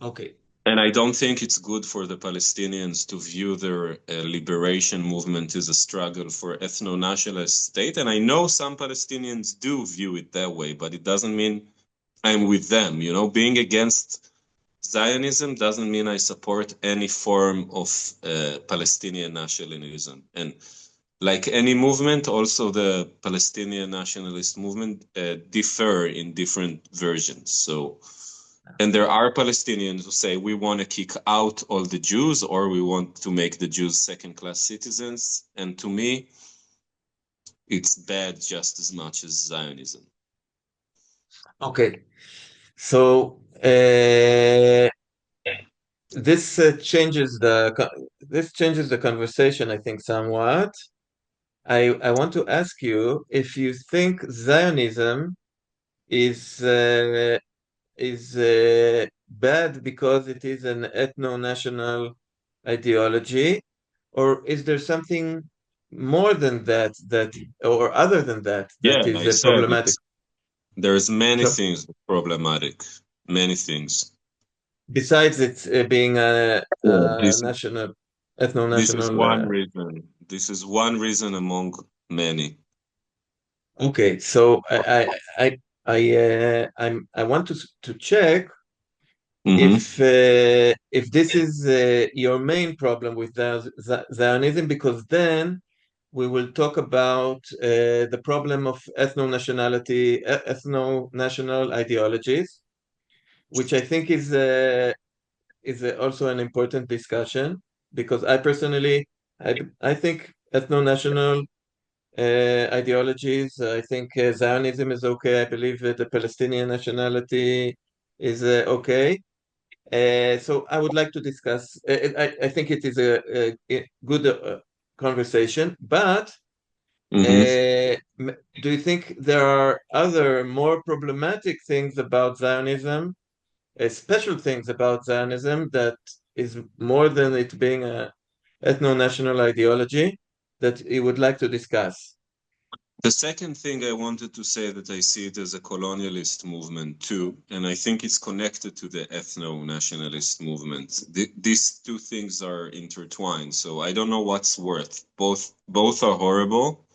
Okay. And I don't think it's good for the Palestinians to view their liberation movement as a struggle for ethno-nationalist state. And I know some Palestinians do view it that way, but it doesn't mean I'm with them. Being against Zionism doesn't mean I support any form of Palestinian nationalism. And like any movement, also the Palestinian nationalist movement differ in different versions. So, and there are Palestinians who say we want to kick out all the Jews, or we want to make the Jews second-class citizens. And to me, it's bad just as much as Zionism. Okay. So this changes the conversation, I think, somewhat. I want to ask you if you think Zionism is bad because it is an ethno-national ideology, or is there something more than that or other than that Yeah, is I said problematic? there's many So things problematic, many things. besides it being Yeah, a national, this is ethno-national, one reason. This is one reason among many. okay. So I want to check Mm-hmm. if this is your main problem with Zionism, because then we will talk about the problem of ethno-national ideologies, which I think is also an important discussion, because I personally I think ethno-national ideologies. I think Zionism is okay. I believe the Palestinian nationality is okay. So I would like to discuss. I think it is a good conversation, but Mm-hmm. do you think there are other more problematic things about Zionism, special things about Zionism that is more than it being a ethno-national ideology that you would like to discuss? The second thing I wanted to say that I see it as a colonialist movement too, and I think it's connected to the ethno-nationalist movement. These two things are intertwined, so I don't know what's worth. Both are horrible.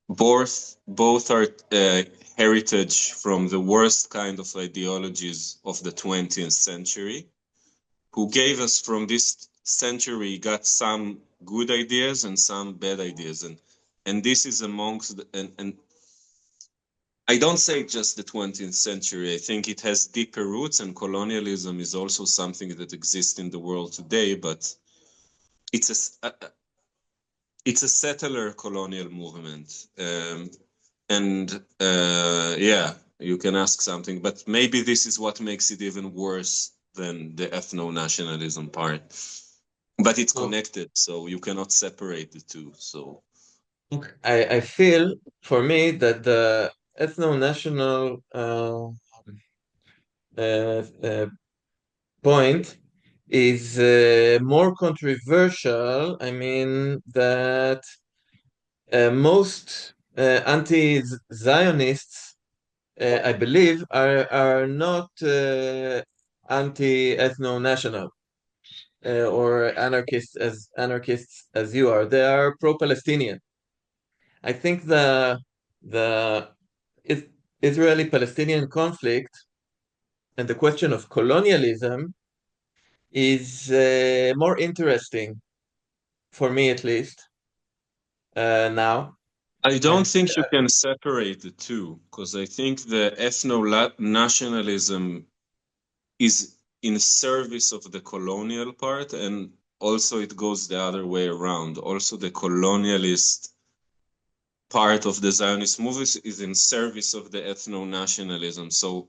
Both are heritage from the worst kind of ideologies of the 20th century, who gave us from this century got some good ideas and some bad ideas, and this is amongst and I don't say just the 20th century. I think it has deeper roots, and colonialism is also something that exists in the world today, but it's it's a settler colonial movement. And yeah, you can ask something, but maybe this is what makes it even worse than the ethno-nationalism part. But it's Oh, connected, so you cannot separate the two. So okay. I feel for me that the ethno-national uh, point is more controversial. I mean that most anti-Zionists, I believe, are not anti-ethno-national or anarchists as you are. They are pro-Palestinian. I think the Israeli-Palestinian conflict and the question of colonialism is more interesting for me, at least now. I don't And think you can separate the two, because I think the ethno-nationalism is in service of the colonial part, and also it goes the other way around. Also, the colonialist part of the Zionist movement is in service of the ethno-nationalism. So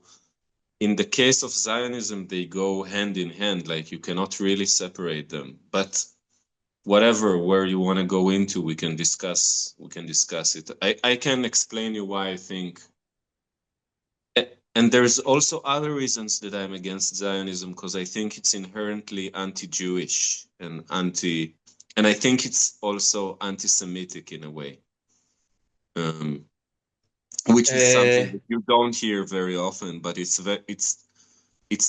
in the case of Zionism, they go hand in hand, like you cannot really separate them. But whatever where you want to go into, we can discuss it. I can explain you why I think, and there's also other reasons that I'm against Zionism, because I think it's inherently anti-Jewish and I think it's also anti-Semitic in a way, um, which is something uh, that you don't hear very often, but it's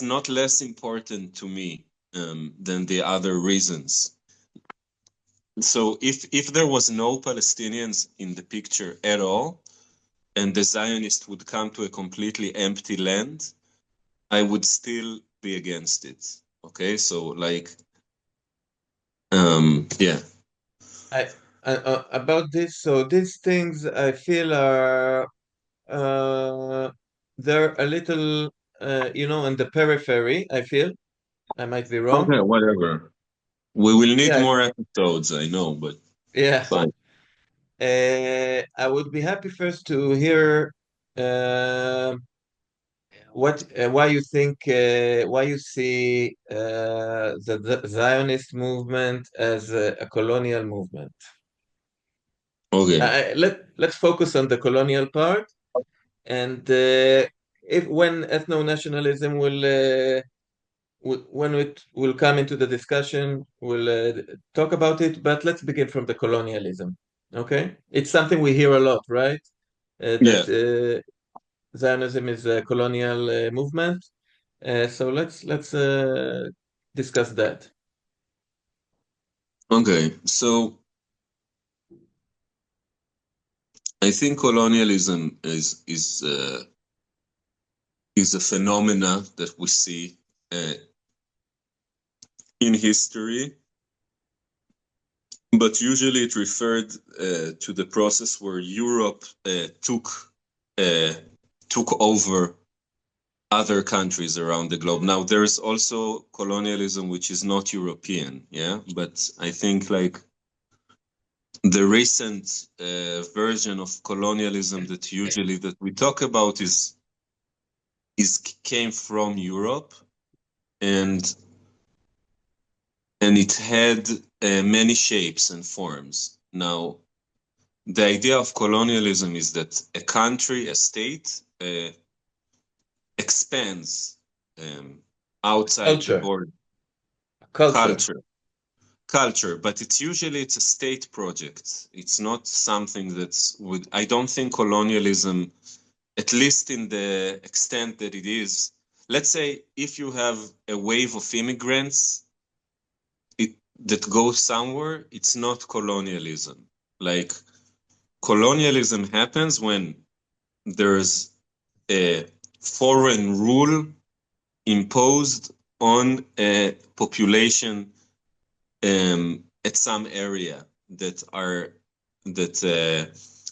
not less important to me than the other reasons. So if there was no Palestinians in the picture at all, and the Zionists would come to a completely empty land, I would still be against it. Okay, so like, yeah. About this, so these things I feel are they're a little in the periphery. I feel I might be wrong. Okay, whatever. We will need Yeah, more episodes, I know, but yeah. fine. I would be happy first to hear uh, why you think why you see the Zionist movement as a colonial movement. Okay. Let's focus on the colonial part, and if when ethno-nationalism when it will come into the discussion, we'll talk about it. But let's begin from the colonialism. Okay, it's something we hear a lot, right? That Yeah. Zionism is a colonial movement. So let's discuss that. Okay. So I think colonialism is a phenomena that we see uh, in history, but usually it referred to the process where Europe uh, took over other countries around the globe. Now there's also colonialism which is not European, yeah, but I think like the recent version of colonialism that we talk about is came from Europe, and it had many shapes and forms. Now, the idea of colonialism is that a country, a state, expands outside the Culture, border. culture. Culture, but it's a state project. It's not something that's would. I don't think colonialism, at least in the extent that it is. Let's say if you have a wave of immigrants that goes somewhere, it's not colonialism. Like colonialism happens when there's a foreign rule imposed on a population at some area that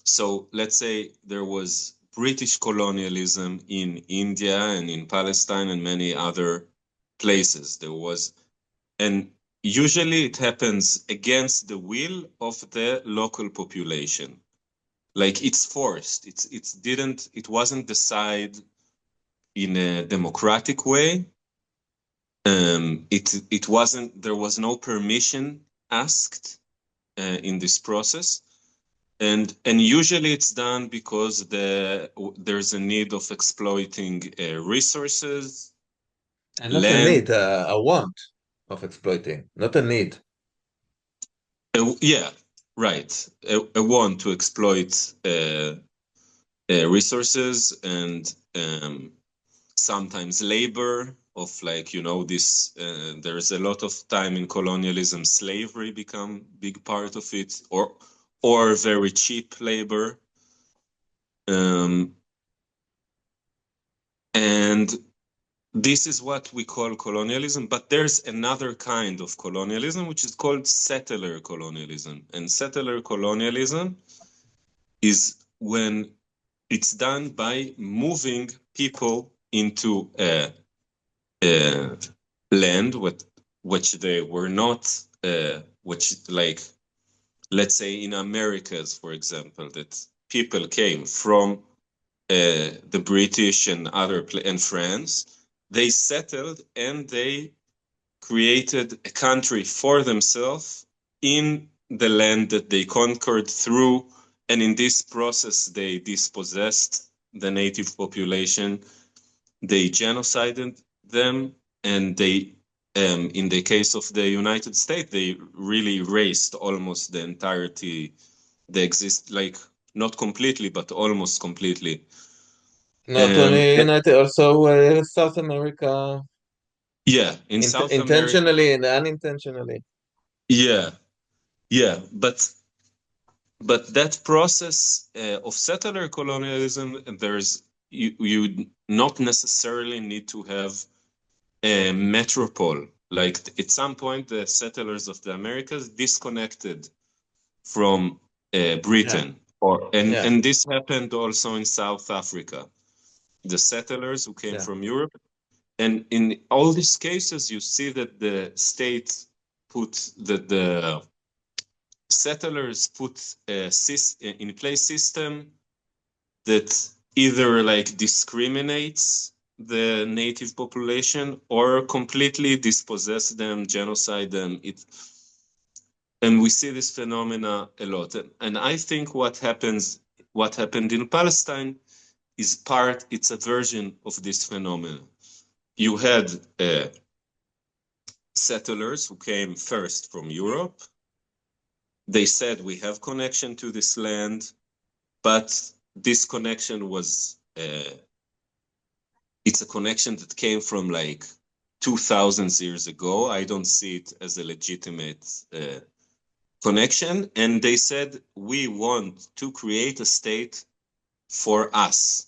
so let's say there was British colonialism in India and in Palestine and many other places. There was, and usually it happens against the will of the local population. Like it's forced. It wasn't decided in a democratic way. It wasn't. There was no permission asked in this process, and usually it's done because there's a need of exploiting resources, And not a land. need, a want of exploiting, not a need. Yeah, right. A want to exploit resources and sometimes labor of like this. There's a lot of time in colonialism. Slavery become big part of it, or very cheap labor. Um, and this is what we call colonialism, but there's another kind of colonialism which is called settler colonialism. And settler colonialism is when it's done by moving people into a land which they were not, which like let's say in Americas, for example, that people came from the British and and France. They settled and they created a country for themselves in the land that they conquered through, and in this process they dispossessed the native population, they genocided them, and they in the case of the United States they really erased almost the entirety, they exist like not completely but almost completely. Not um, only eh, United, also South America, yeah, in South America. intentionally and unintentionally. Yeah, yeah, but that process of settler colonialism, you not necessarily need to have a metropole. Like at some point, the settlers of the Americas disconnected from Yeah, Britain, yeah, and this happened also in South Africa. The settlers who came yeah, from Europe, and in all these cases, you see that the state put that the settlers put in place system that either like discriminates the native population or completely dispossess them, genocide them. And we see this phenomena a lot. And I think what happened in Palestine it's a version of this phenomenon. You had settlers who came first from Europe. They said we have connection to this land, but this connection was it's a connection that came from like 2000 years ago. I don't see it as a legitimate connection. And they said, we want to create a state for us.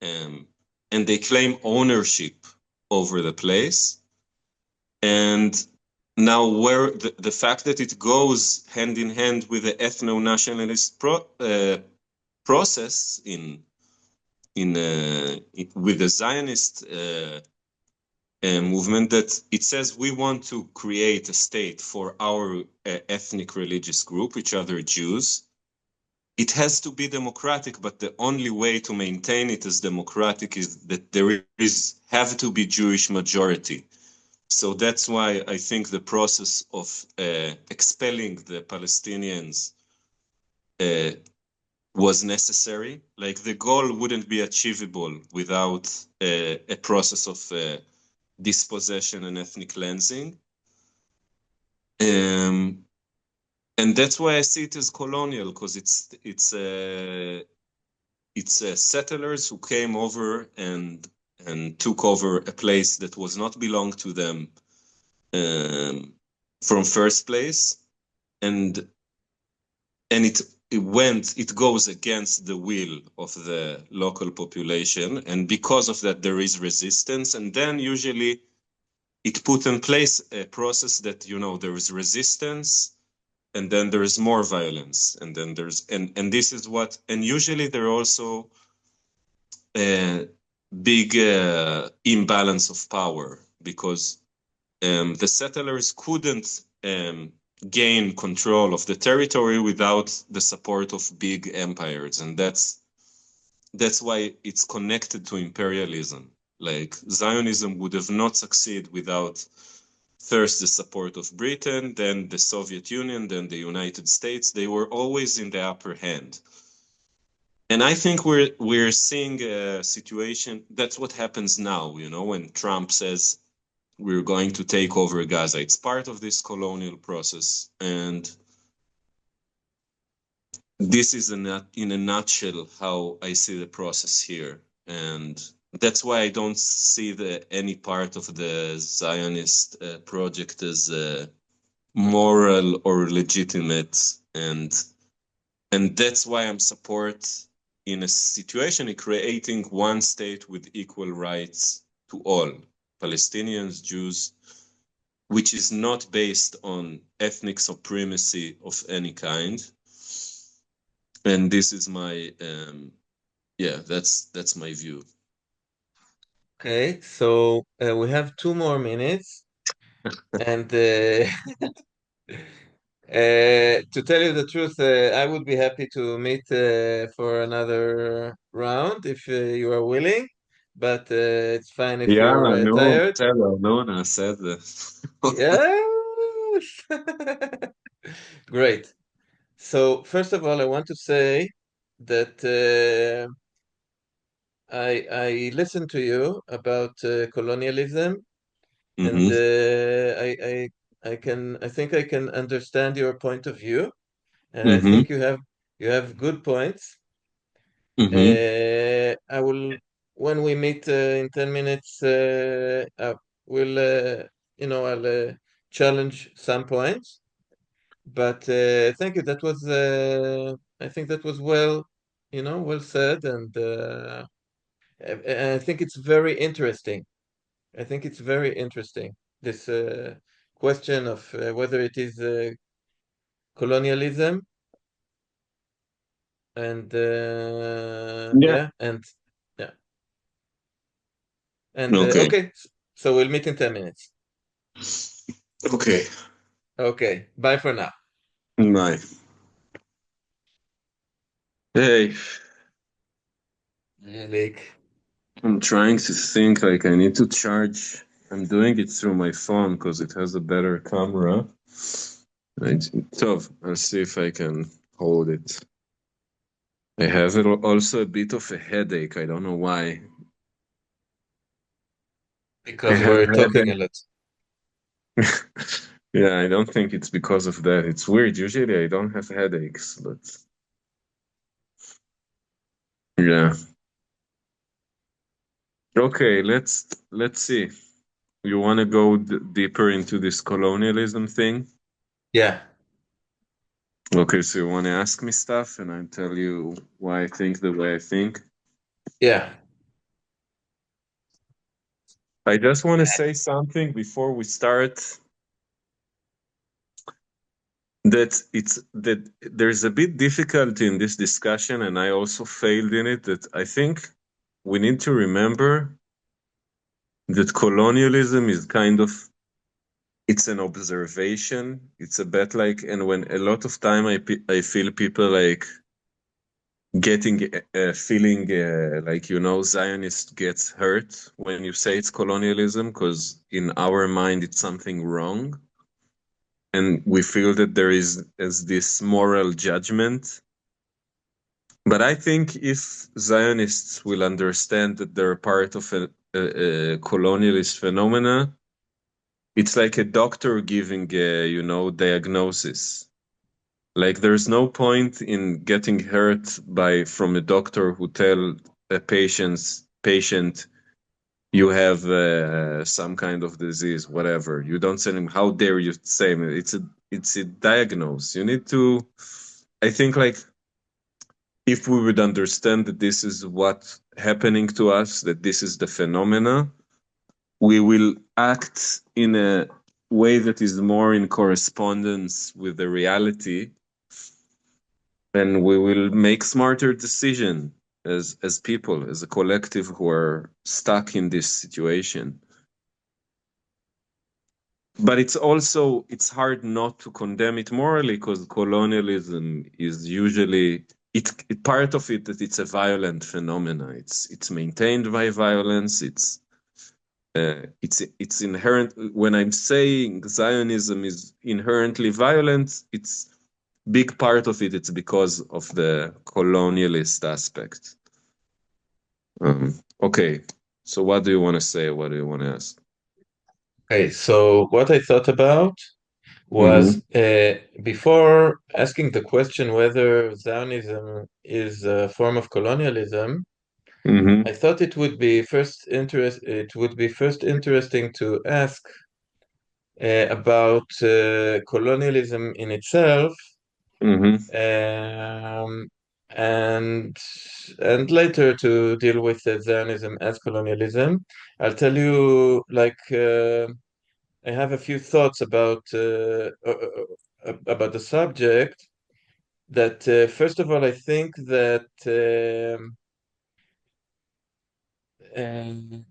Um, and they claim ownership over the place. And now, where the fact that it goes hand in hand with the ethno-nationalist process with the Zionist movement, that it says we want to create a state for our ethnic religious group, which are the Jews. It has to be democratic, but the only way to maintain it as democratic is that there have to be Jewish majority. So that's why I think the process of expelling the Palestinians was necessary. Like the goal wouldn't be achievable without a process of dispossession and ethnic cleansing. And that's why I see it as colonial, because it's settlers who came over and took over a place that was not belong to them from first place, and it goes against the will of the local population, and because of that there is resistance, and then usually it put in place a process that there is resistance, and then there is more violence, and then and this is what, and usually there are also a big imbalance of power, because the settlers couldn't gain control of the territory without the support of big empires, and that's why it's connected to imperialism. Like Zionism would have not succeeded without first the support of Britain, then the Soviet Union, then the United States. They were always in the upper hand. And I think we're seeing a situation. That's what happens now, when Trump says we're going to take over Gaza. It's part of this colonial process. And this is in a nutshell how I see the process here. And that's why I don't see any part of the Zionist project as moral or legitimate. And that's why I'm support in a situation in creating one state with equal rights to all Palestinians, Jews, which is not based on ethnic supremacy of any kind. And this is my that's my view. Okay, so we have 2 more minutes, and to tell you the truth, I would be happy to meet for another round if you are willing, but it's fine if Yeah, you're no, tired. no, I said that. Yes! Great. So, first of all, I want to say that I listened to you about colonialism, and Mm-hmm. I think I can understand your point of view, and I Mm-hmm. think you have good points. Mm-hmm. I will when we meet in 10 minutes. We'll I'll challenge some points. But thank you. That was I think that was well said, and I think it's very interesting. I think it's very interesting, this question of whether it is colonialism and Yeah. yeah, and yeah, and Okay. okay, so we'll meet in 10 minutes. Okay. Okay, bye for now. Bye. Hey, Elik. I'm trying to think like I need to charge. I'm doing it through my phone because it has a better camera. Right. So I'll see if I can hold it. I have also a bit of a headache. I don't know why. I Because have we're talking a headache. lot. Yeah, I don't think it's because of that. It's weird. Usually I don't have headaches, but yeah. Okay, let's see. You want to go deeper into this colonialism thing? Yeah, Okay, so you want to ask me stuff and I tell you why I think the way I think. yeah, I just want to say something before we start that there's a bit difficulty in this discussion and I also failed in it that I think we need to remember that colonialism is kind of it's an observation. It's a bit like and when a lot of time I feel people like getting feeling like Zionist gets hurt when you say it's colonialism because in our mind it's something wrong and we feel that there is as this moral judgment. But I think if Zionists will understand that they're part of a colonialist phenomena, it's like a doctor giving a diagnosis. Like there's no point in getting hurt by from a doctor who tell a patient you have some kind of disease, whatever. You don't tell him how dare you say it. It's a diagnose. You need to. I think like if we would understand that this is what's happening to us, that this is the phenomena, we will act in a way that is more in correspondence with the reality and we will make smarter decision as people as a collective who are stuck in this situation. But it's hard not to condemn it morally because colonialism is usually it part of it that it's a violent phenomena. It's maintained by violence. It's inherent. When I'm saying Zionism is inherently violent, it's big part of it. It's because of the colonialist aspect. Okay, so what do you want to say? What do you want to ask? okay, so what I thought about Mm-hmm. was before asking the question whether Zionism is a form of colonialism, Mm-hmm. I thought it would be first interesting to ask about colonialism in itself, Mm-hmm. um, and later to deal with Zionism as colonialism. I'll tell you I have a few thoughts about the subject. That first of all, I think that um,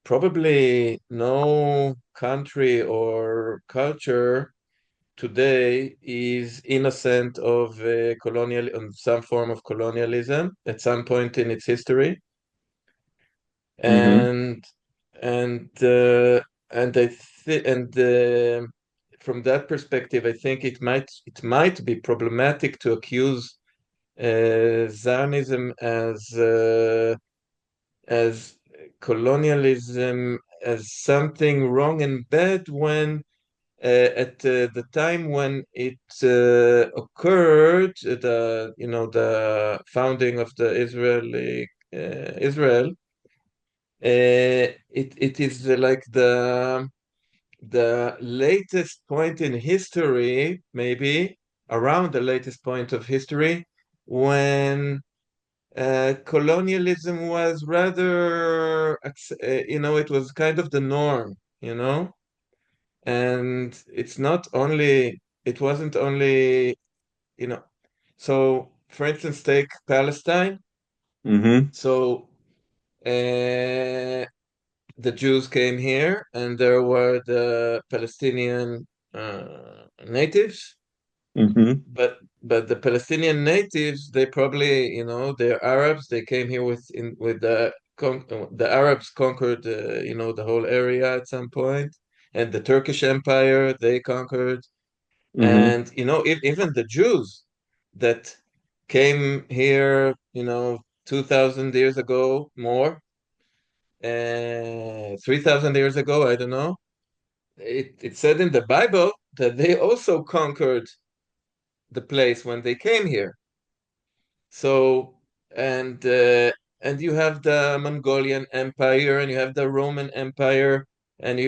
probably no country or culture today is innocent of some form of colonialism at some point in its history, Mm-hmm. and and uh, and from that perspective, I think it might be problematic to accuse Zionism as colonialism as something wrong and bad when at the time when it occurred, the founding of the Israel, it is like the latest point in history, maybe around the latest point of history when colonialism was rather, it was kind of the norm, and it wasn't only, you know, so for instance, take Palestine. Mm-hmm. So the Jews came here, and there were the Palestinian natives. Mm-hmm. But the Palestinian natives, they probably, they're Arabs. They came here with the Arabs conquered, the whole area at some point, and the Turkish Empire they conquered, Mm-hmm. and even the Jews that came here, 2,000 years ago, more, 3,000 years ago, I don't know. It said in the Bible that they also conquered the place when they came here. So, and uh, and you have the Mongolian Empire, and you have the Roman Empire, and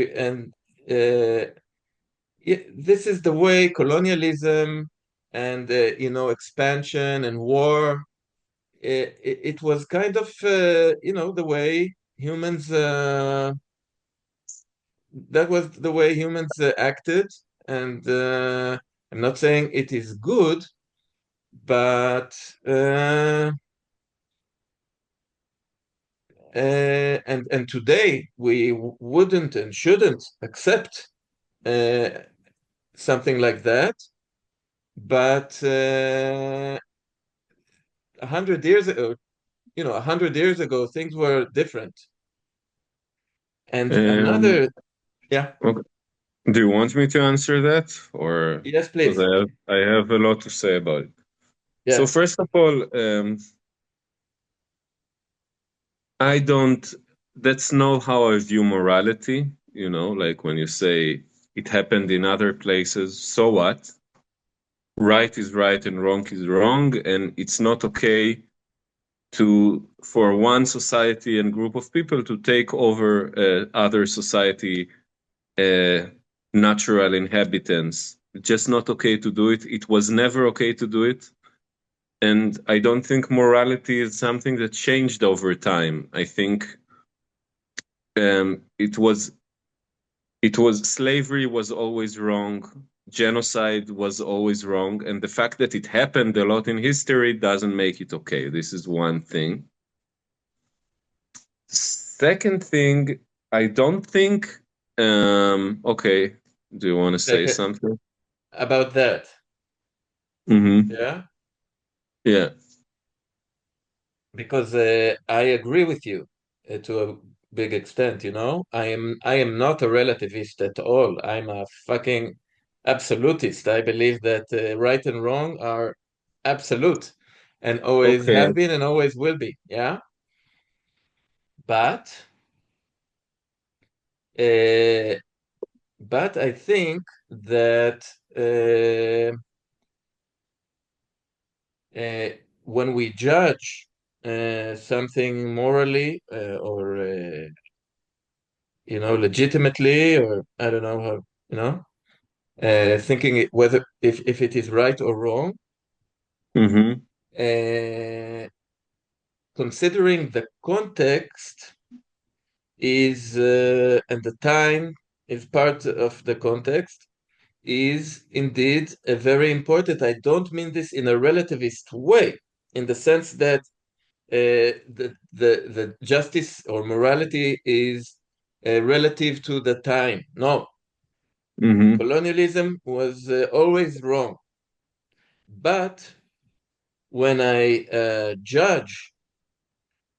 this is the way colonialism and expansion and war. It was kind of the way humans. That was the way humans acted, and I'm not saying it is good, but. Uh, and today we wouldn't and shouldn't accept uh, something like that. But 100 years ago, 100 years ago, things were different. And Um, another, yeah, okay. Do you want me to answer that, or yes, because please, I have a lot to say about it? So yeah, first of all, I don't. That's not how I view morality. Like when you say it happened in other places, so what? Right is right and wrong is wrong, and it's not okay for one society and group of people to take over other society uh, natural inhabitants. Just not okay to do it. It was never okay to do it. And I don't think morality is something that changed over time. I think it was slavery was always wrong. Genocide was always wrong. And the fact that it happened a lot in history doesn't make it okay. This is one thing. Second thing, I don't think. Okay, do you want to say like something? about that, Mm-hmm. yeah, Yeah. because I agree with you to a big extent. I am not a relativist at all. I'm a fucking absolutist. I believe that right and wrong are absolute and always Okay. have been and always will be. Yeah, but uh, but I think that uh, when we judge something morally or legitimately, or I don't know how, thinking whether if it is right or wrong, Mm-hmm. uh, considering the context and the time is part of the context is indeed a very important. I don't mean this in a relativist way, in the sense that the justice or morality is relative to the time. No, Mm-hmm. colonialism was always wrong. But when I judge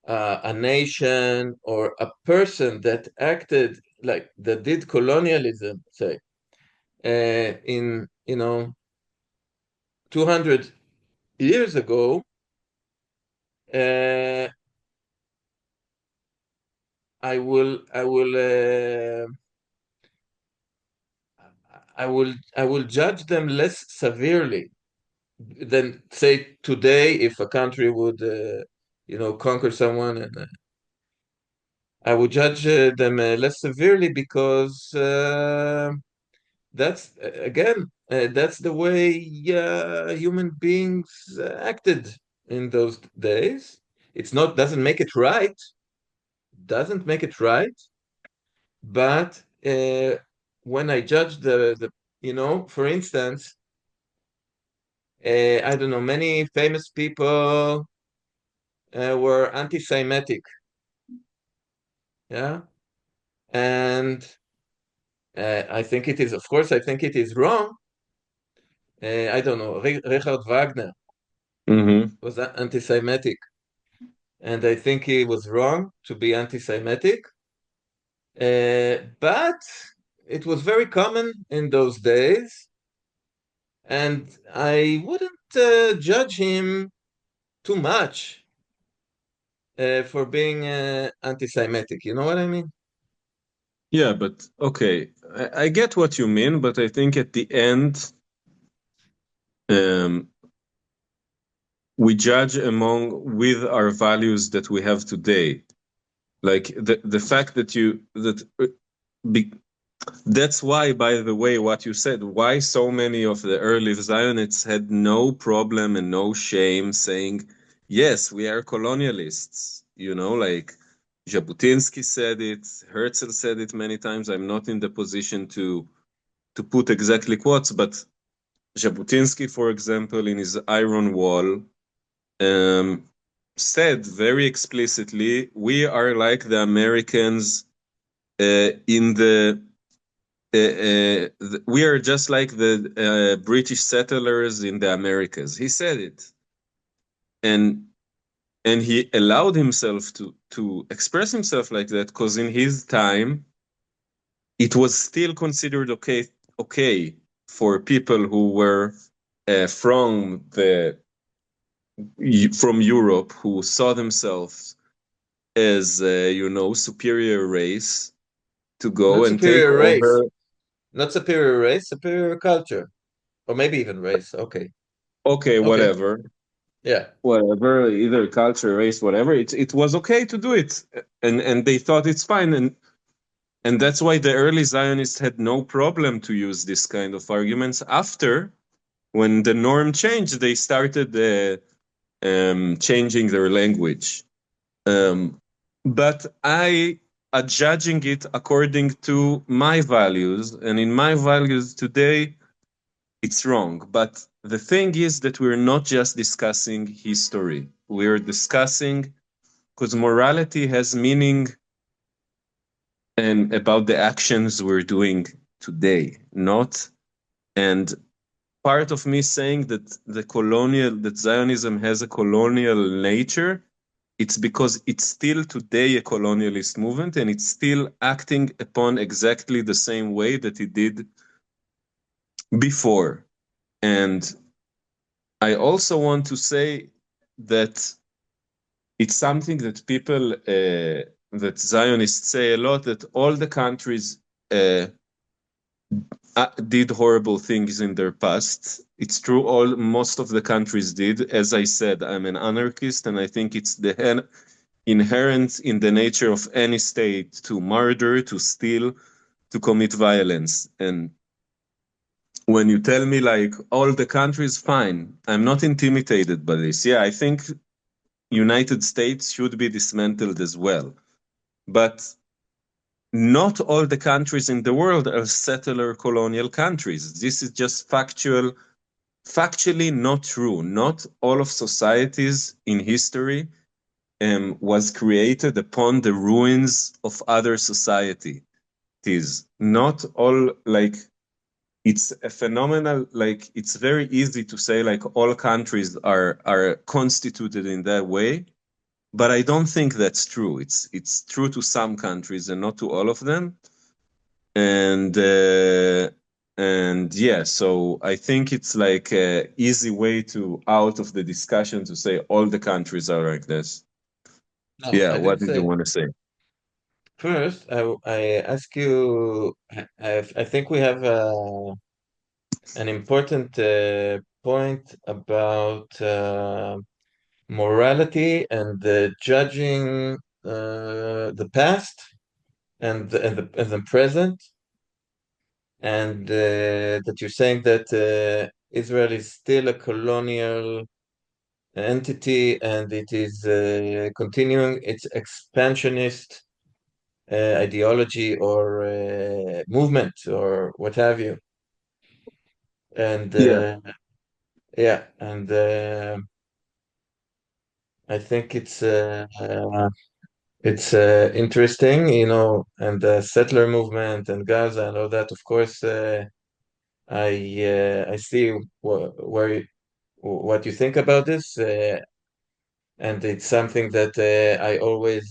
a nation or a person that acted like that did colonialism, say, in 200 years ago, uh, I will judge them less severely than say today if a country would conquer someone, and I would judge them less severely because that's again that's the way human beings acted in those days. It's not doesn't make it right, doesn't make it right, but when I judge the for instance, I don't know, many famous people were anti-Semitic, yeah, and I think it is, of course, I think it is wrong. I don't know, Richard Wagner Mm-hmm. was anti-Semitic, and I think he was wrong to be anti-Semitic. But it was very common in those days, and I wouldn't judge him too much for being anti-Semitic. You know what I mean? Yeah, but okay, I get what you mean, but I think at the end, um, we judge among with our values that we have today. Like the fact that be, that's why, by the way, what you said, why so many of the early Zionists had no problem and no shame saying, yes, we are colonialists. Like Jabotinsky said it, Herzl said it many times. I'm not in the position to put exactly quotes, but Jabotinsky, for example, in his Iron Wall, um, said very explicitly, we are like the Americans in we are just like the British settlers in the Americas. He said it, and he allowed himself to express himself like that because in his time it was still considered okay for people who were from Europe who saw themselves as superior race to go Not and take superior race, over. not superior race, superior culture, or maybe even race. Okay, Okay, okay, yeah. whatever, either culture, race, whatever. It was okay to do it, and they thought it's fine, and that's why the early Zionists had no problem to use this kind of arguments. After, when the norm changed, they started changing their language. But I are judging it according to my values, and in my values today, it's wrong. But the thing is that we're not just discussing history. We're discussing because morality has meaning and about the actions we're doing today, not and part of me saying that that Zionism has a colonial nature, it's because it's still today a colonialist movement and it's still acting upon exactly the same way that it did before. And I also want to say that it's something that people, that Zionists say a lot, that all the countries did horrible things in their past. It's true, most of the countries did. As I said, I'm an anarchist, and I think it's the inherent in the nature of any state to murder, to steal, to commit violence. And when you tell me like all the countries, fine, I'm not intimidated by this. Yeah, I think United States should be dismantled as well. But not all the countries in the world are settler colonial countries. This is just factually not true. Not all of societies in history was created upon the ruins of other societies. Not all, like, it's a phenomenal, like, it's very easy to say like all countries are constituted in that way, but I don't think that's true. It's true to some countries and not to all of them. And yeah, so I think it's like a easy way to out of the discussion to say all the countries are like this. No, Yeah, I what didn't did you say. want to say? First, I ask you. I think we have an important point about morality and judging the past and the present, and that you're saying that Israel is still a colonial entity, and it is continuing its expansionist ideology or movement or what have you. And Yeah. yeah, and I think it's interesting, you know, and the settler movement and Gaza and all that. Of course, I see what you think about this, and it's something that I always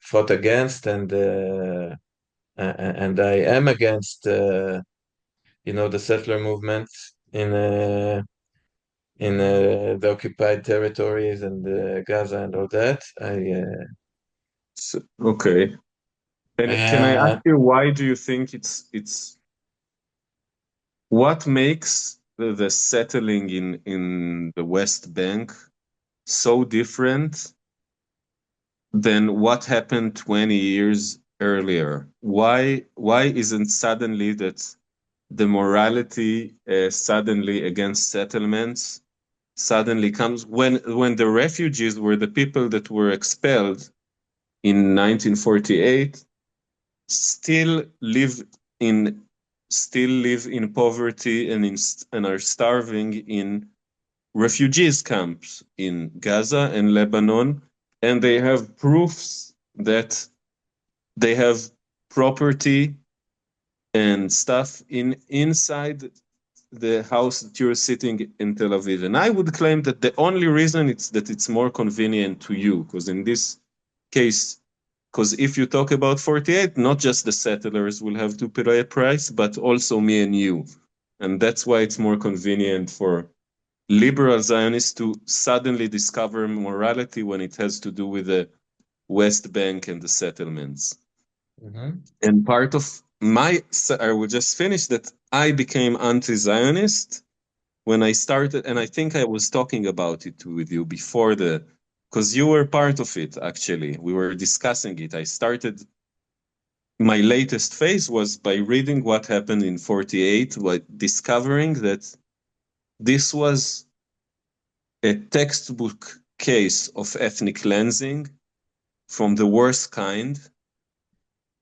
fought against, and I am against, you know, the settler movement in the occupied territories and Gaza and all that. Okay. And can I ask Uh, you, why do you think it's what makes the settling in the West Bank so different than what happened 20 years earlier? Why isn't suddenly that the morality suddenly against settlements suddenly comes when the refugees were the people that were expelled in 1948, still live in poverty and are starving in refugees camps in Gaza and Lebanon, and they have proofs that they have property and stuff inside the house that you're sitting in Tel Aviv. And I would claim that the only reason it's that it's more convenient to you, because in this case, because if you talk about 48, not just the settlers will have to pay a price, but also me and you. And that's why it's more convenient for liberal Zionists to suddenly discover morality when it has to do with the West Bank and the settlements. mhm. And part of I will just finish that I became anti-Zionist when I started, and I think I was talking about it with you before because you were part of it, actually. We were discussing it. I started, my latest phase was by reading what happened in 48, discovering that this was a textbook case of ethnic cleansing from the worst kind,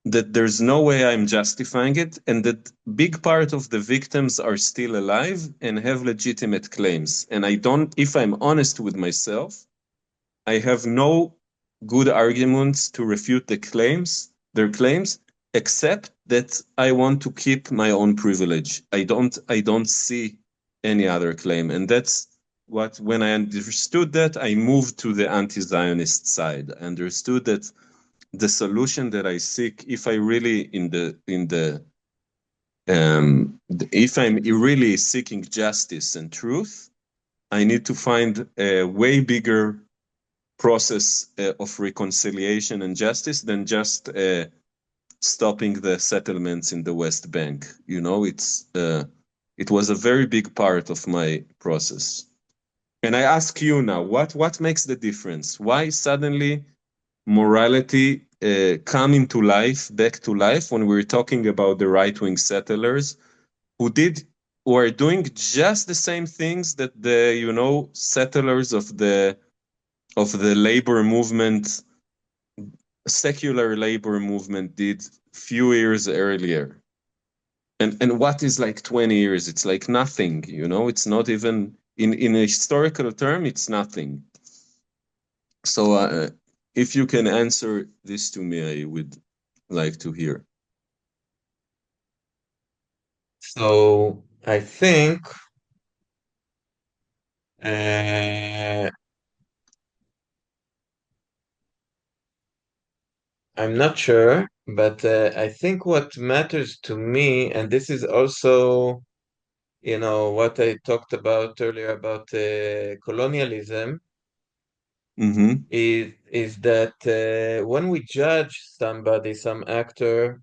that there's no way I'm justifying it, and that big part of the victims are still alive and have legitimate claims. And I don't, if I'm honest with myself, I have no good arguments to refute their claims, except that I want to keep my own privilege. I don't see any other claim. And that's what, when I understood that, I moved to the anti-Zionist side. I understood that the solution that I seek, if I really if I'm really seeking justice and truth, I need to find a way bigger process of reconciliation and justice than just stopping the settlements in the West Bank. You know, it was a very big part of my process. And I ask you now, what makes the difference? Why suddenly morality come into life, back to life, when we're talking about the right-wing settlers who are doing just the same things that the settlers of the labor movement, secular labor movement, did few years earlier. And what is like 20 years? It's like nothing, it's not even in a historical term, it's nothing. So if you can answer this to me, I would like to hear. So I think uh, I'm not sure, but I think what matters to me, and this is also, you know, what I talked about earlier about colonialism, Mm-hmm. is that when we judge somebody, some actor,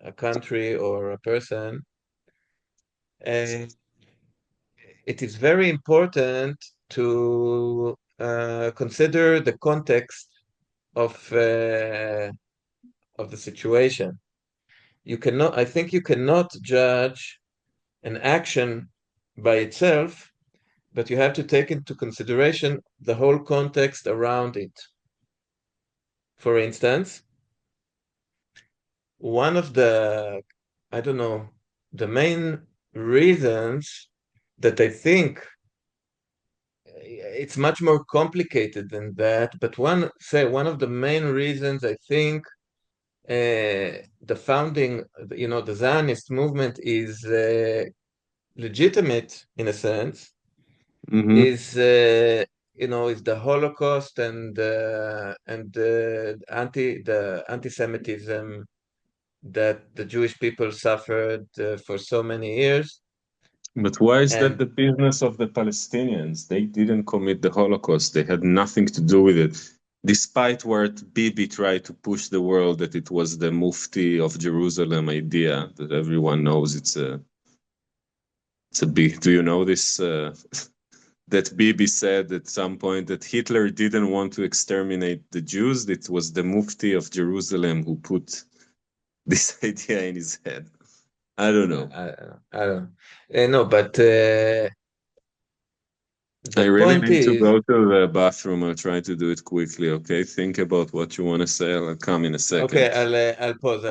a country, or a person, uh, it is very important to consider the context of the situation. You cannot, I think you cannot judge an action by itself but you have to take into consideration the whole context around it. For instance, one of the, I don't know, the main reasons that I think it's much more complicated than that, but one of the main reasons I think the founding, the Zionist movement is legitimate in a sense, Mm-hmm. is the Holocaust and the anti-Semitism that the Jewish people suffered for so many years. But why is that And the business of the Palestinians? They didn't commit the Holocaust. They had nothing to do with it. Despite what Bibi tried to push the world that it was the Mufti of Jerusalem idea that everyone knows it's a big. Do you know this? That Bibi said at some point that Hitler didn't want to exterminate the Jews. It was the Mufti of Jerusalem who put this idea in his head. I don't know. I don't no, but I the really point need to is, go to the bathroom. I'll try to do it quickly, okay? Think about what you want to say. I'll come in a okay, second. I'll pause.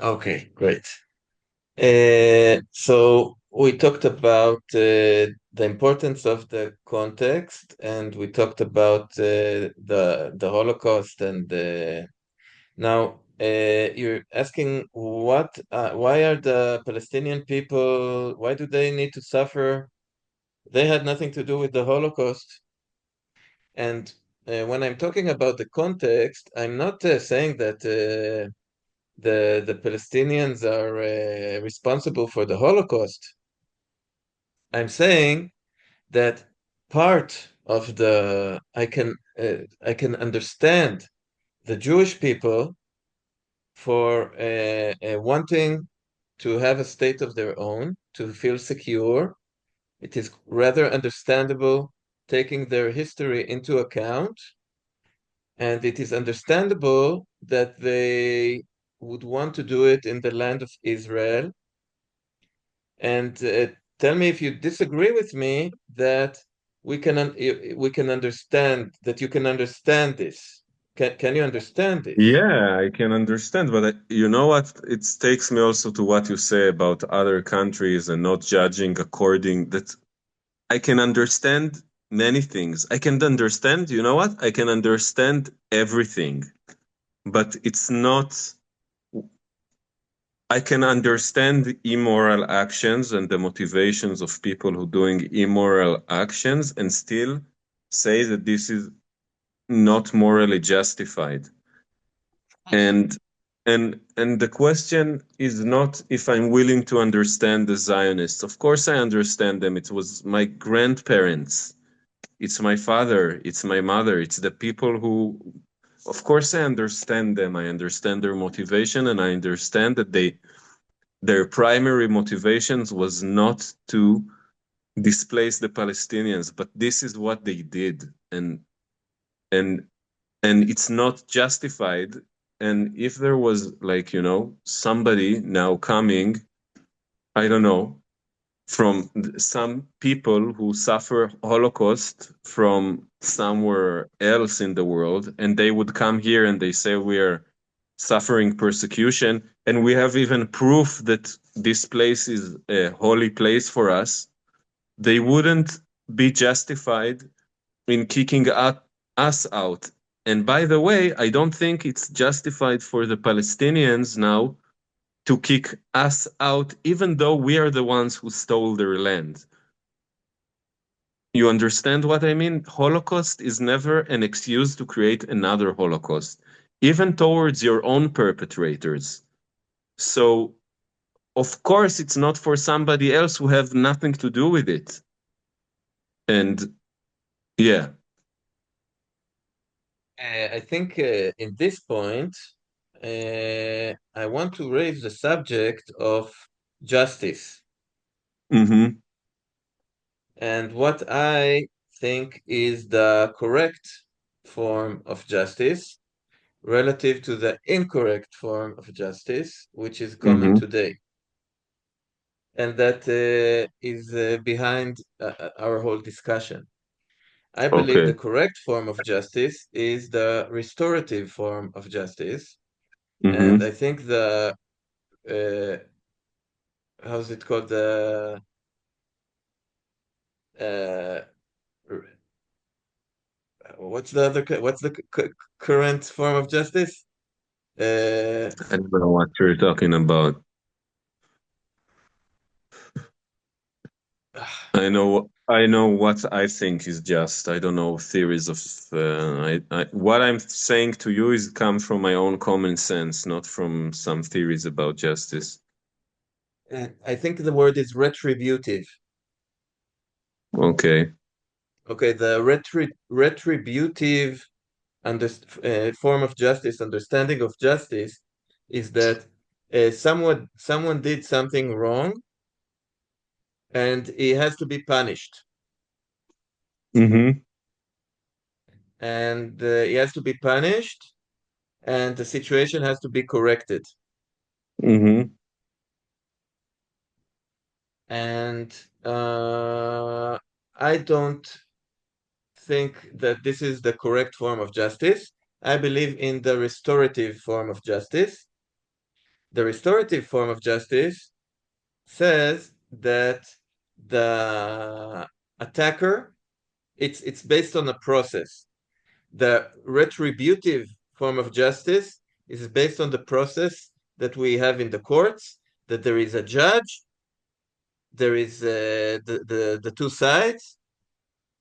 Okay, great. So we talked about the importance of the context, and we talked about the Holocaust, and now you're asking why are the Palestinian people, why do they need to suffer? They had nothing to do with the Holocaust. And when I'm talking about the context, I'm not saying that the Palestinians are responsible for the Holocaust. I'm saying that part of the I can understand the Jewish people for wanting to have a state of their own, to feel secure. It is rather understandable taking their history into account, and it is understandable that they would want to do it in the land of Israel. And tell me if you disagree with me that we can understand that you can understand this. Can you understand this? Yeah, I can understand, but you know what? It takes me also to what you say about other countries and not judging according that I can understand many things. I can understand, you know what? I can understand everything, but it's not. I can understand immoral actions and the motivations of people who doing immoral actions and still say that this is not morally justified. And and the question is not if I'm willing to understand the Zionists. Of course I understand them. It was my grandparents. It's my father, it's my mother, it's the people who of course I understand them. I understand their motivation and I understand that their primary motivations was not to displace the Palestinians, but this is what they did, and and it's not justified. And if there was like somebody now coming, I don't know, from some people who suffer Holocaust from somewhere else in the world, and they would come here and they say we are suffering persecution, and we have even proof that this place is a holy place for us, they wouldn't be justified in kicking us out. And by the way, I don't think it's justified for the Palestinians now to kick us out, even though we are the ones who stole their land. You understand what I mean? Holocaust is never an excuse to create another Holocaust, even towards your own perpetrators. So, of course, it's not for somebody else who have nothing to do with it. And yeah. I think in this point, I want to raise the subject of justice Mm-hmm. and what I think is the correct form of justice relative to the incorrect form of justice, which is common Mm-hmm. today. and that is behind our whole discussion. I believe the Okay. correct form of justice is the restorative form of justice, and Mm-hmm. I think the uh, how's it called, the uh, what's the current form of justice? Uh, I don't know what you're talking about. I know what I think is just. I don't know theories of. What I'm saying to you is come from my own common sense, not from some theories about justice. I think the word is retributive. Okay. Okay, the retributive form of justice, understanding of justice, is that someone did something wrong and he has to be punished, Mm-hmm. and he has to be punished, and the situation has to be corrected. Mm-hmm. And I don't think that this is the correct form of justice. I believe in the restorative form of justice. The restorative form of justice says that the attacker, it's based on a process. The retributive form of justice is based on the process that we have in the courts, that there is a judge, there is the two sides,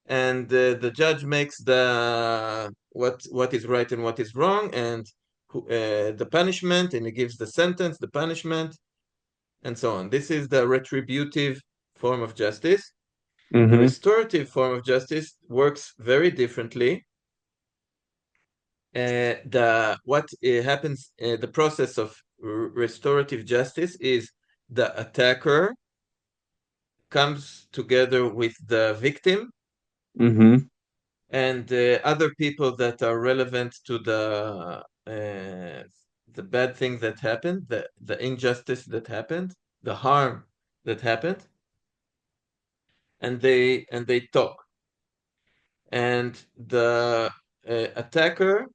and the judge makes the what is right and what is wrong, and the punishment, and he gives the sentence, the punishment, and so on. This is the retributive form of justice. The Mm-hmm. restorative form of justice works very differently. The what happens, the process of restorative justice is the attacker comes together with the victim Mm-hmm. and other people that are relevant to the bad thing that happened, the injustice that happened, the harm that happened, and they talk. And the attacker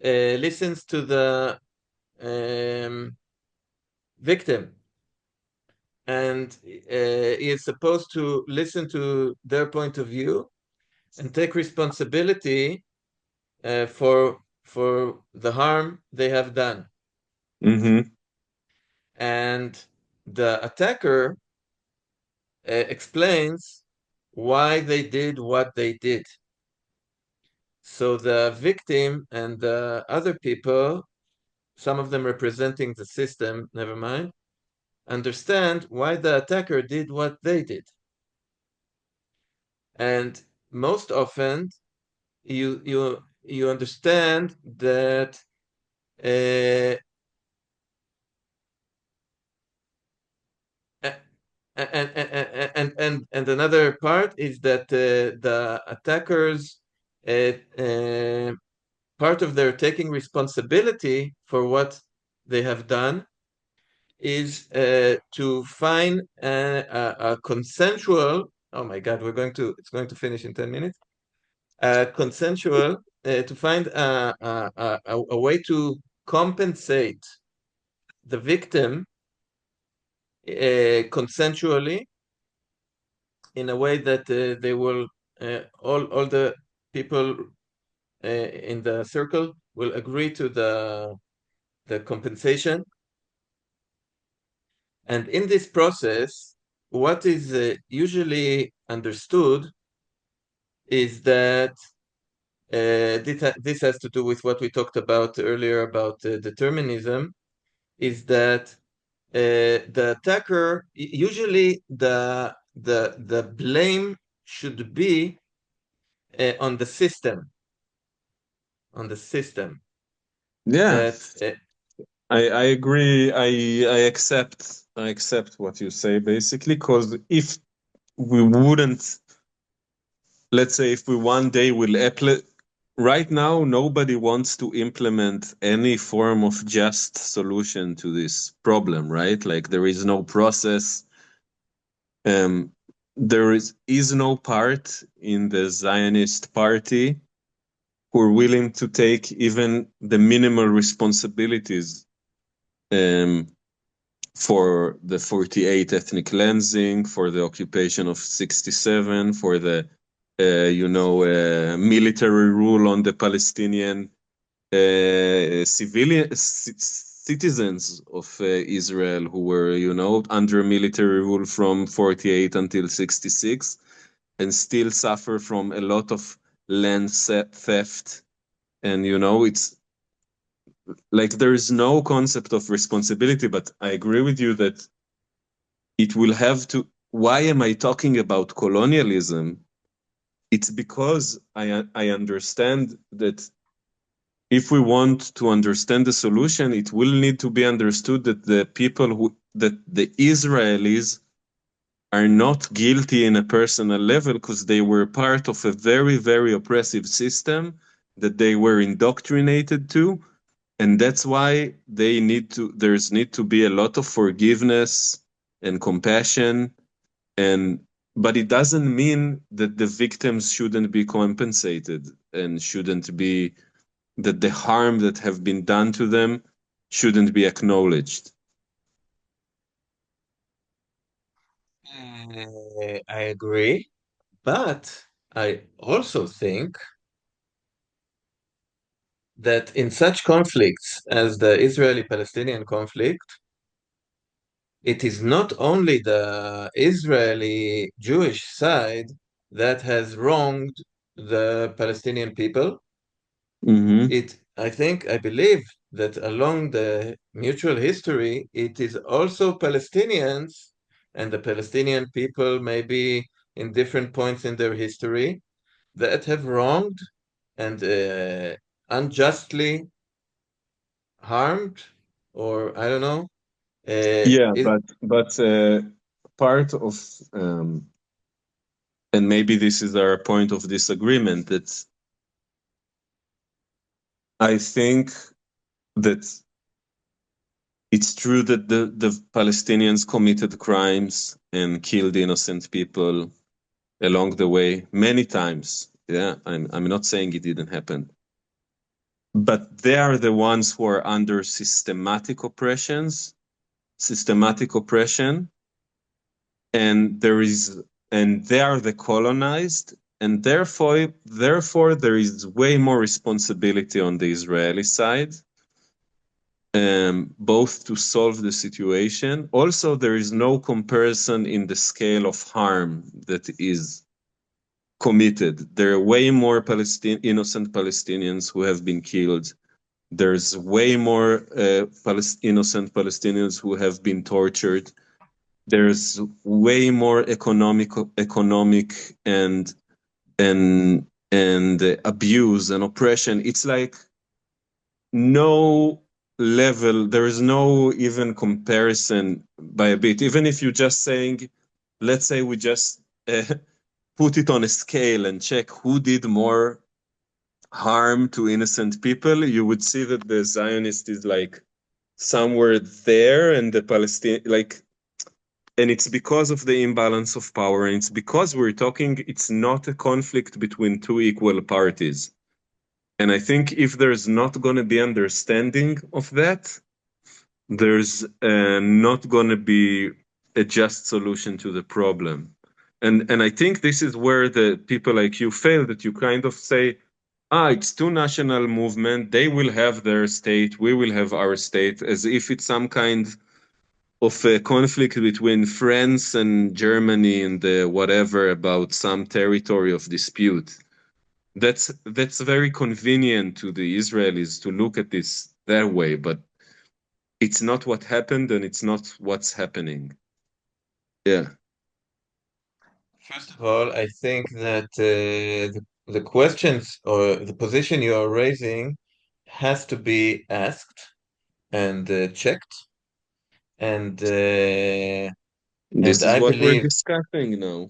listens to the victim, and he is supposed to listen to their point of view and take responsibility for the harm they have done. Mm-hmm. And the attacker explains why they did what they did. So the victim and the other people, some of them representing the system, never mind, understand why the attacker did what they did. And most often, you understand that uh, and another part is that the attackers part of their taking responsibility for what they have done is to find a consensual. Oh my God, it's going to finish in 10 minutes. Consensual to find a way to compensate the victim consensually in a way that they will all the people in the circle will agree to the compensation. And in this process, what is usually understood is that this has to do with what we talked about earlier about determinism, is that the attacker, usually the blame should be on the system, on the system Yeah, that I agree. I accept what you say basically, because if we wouldn't, let's say, if we one day will apply, right now nobody wants to implement any form of just solution to this problem, right? Like there is no process. Um, there is no part in the Zionist party who are willing to take even the minimal responsibilities um, for the 48 ethnic cleansing, for the occupation of 67, for the military rule on the Palestinian citizens of Israel who were, under military rule from 48 until 66 and still suffer from a lot of land theft. And, it's like there is no concept of responsibility, but I agree with you that it will have to. Why am I talking about colonialism? It's because I understand that if we want to understand the solution, it will need to be understood that that the Israelis are not guilty in a personal level because they were part of a very, very oppressive system that they were indoctrinated to. And that's why there's need to be a lot of forgiveness and compassion. But it doesn't mean that the victims shouldn't be compensated and shouldn't be that the harm that have been done to them shouldn't be acknowledged. I agree, but I also think that in such conflicts as the Israeli-Palestinian conflict, it is not only the Israeli Jewish side that has wronged the Palestinian people. Mm-hmm. I believe that along the mutual history, it is also Palestinians and the Palestinian people, maybe in different points in their history, that have wronged and unjustly harmed, or I don't know, Yeah, is but part of and maybe this is our point of disagreement that I think that it's true that the Palestinians committed crimes and killed innocent people along the way many times. Yeah, I'm not saying it didn't happen. But they are the ones who are under systematic oppression, and they are the colonized, and therefore there is way more responsibility on the Israeli side, both to solve the situation. Also, there is no comparison in the scale of harm that is committed. There are way more innocent Palestinians who have been killed. There's way more innocent Palestinians who have been tortured. There's way more economic and abuse and oppression. It's like no level. There is no even comparison by a bit. Even if you're just saying, let's say we just put it on a scale and check who did more harm to innocent people, you would see that the Zionist is like somewhere there, and the Palestinian and it's because of the imbalance of power, and it's because it's not a conflict between two equal parties. And I think if there's not going to be understanding of that, there's not going to be a just solution to the problem. And I think this is where the people like you fail, that you kind of say, it's two national movement, they will have their state, we will have our state, as if it's some kind of a conflict between France and Germany and whatever about some territory of dispute. That's very convenient to the Israelis to look at this that way, but it's not what happened and it's not what's happening. Yeah. first of all, I think that the questions or the position you are raising has to be asked and checked, and uh, and This is I what we're believe, discussing now.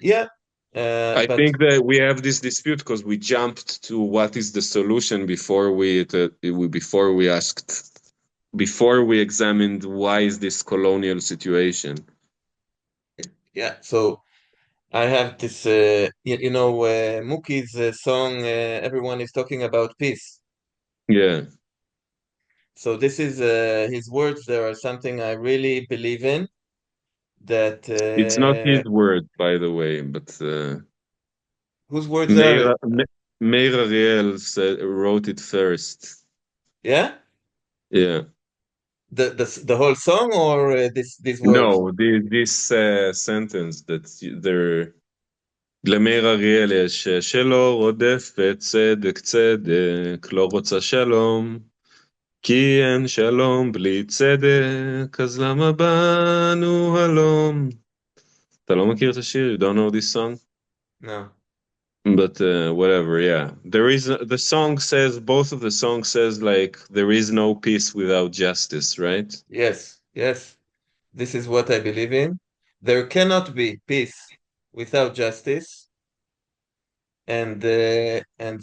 yeah, I but think that we have this dispute because we jumped to what is the solution before we asked. before we examined why is this colonial situation. Yeah, so I have this, Mookie's song, Everyone is Talking About Peace. Yeah, So this is his words. There are something I really believe in. That it's not his word, by the way, but whose words are Meir, it? Meir Ariel wrote it first. Yeah, Yeah. the whole song or these words? No, this sentence that there למאיר אריאל יש שלא רודפת צדק צדק, לא רוצה שלום, כי אין שלום בלי צדק, אז למה באנו הלום? אתה לא מכיר את השיר? You don't know this song? No. But whatever, yeah. There is the song says both of the songs says like there is no peace without justice, right? Yes, yes. This is what I believe in. There cannot be peace without justice, and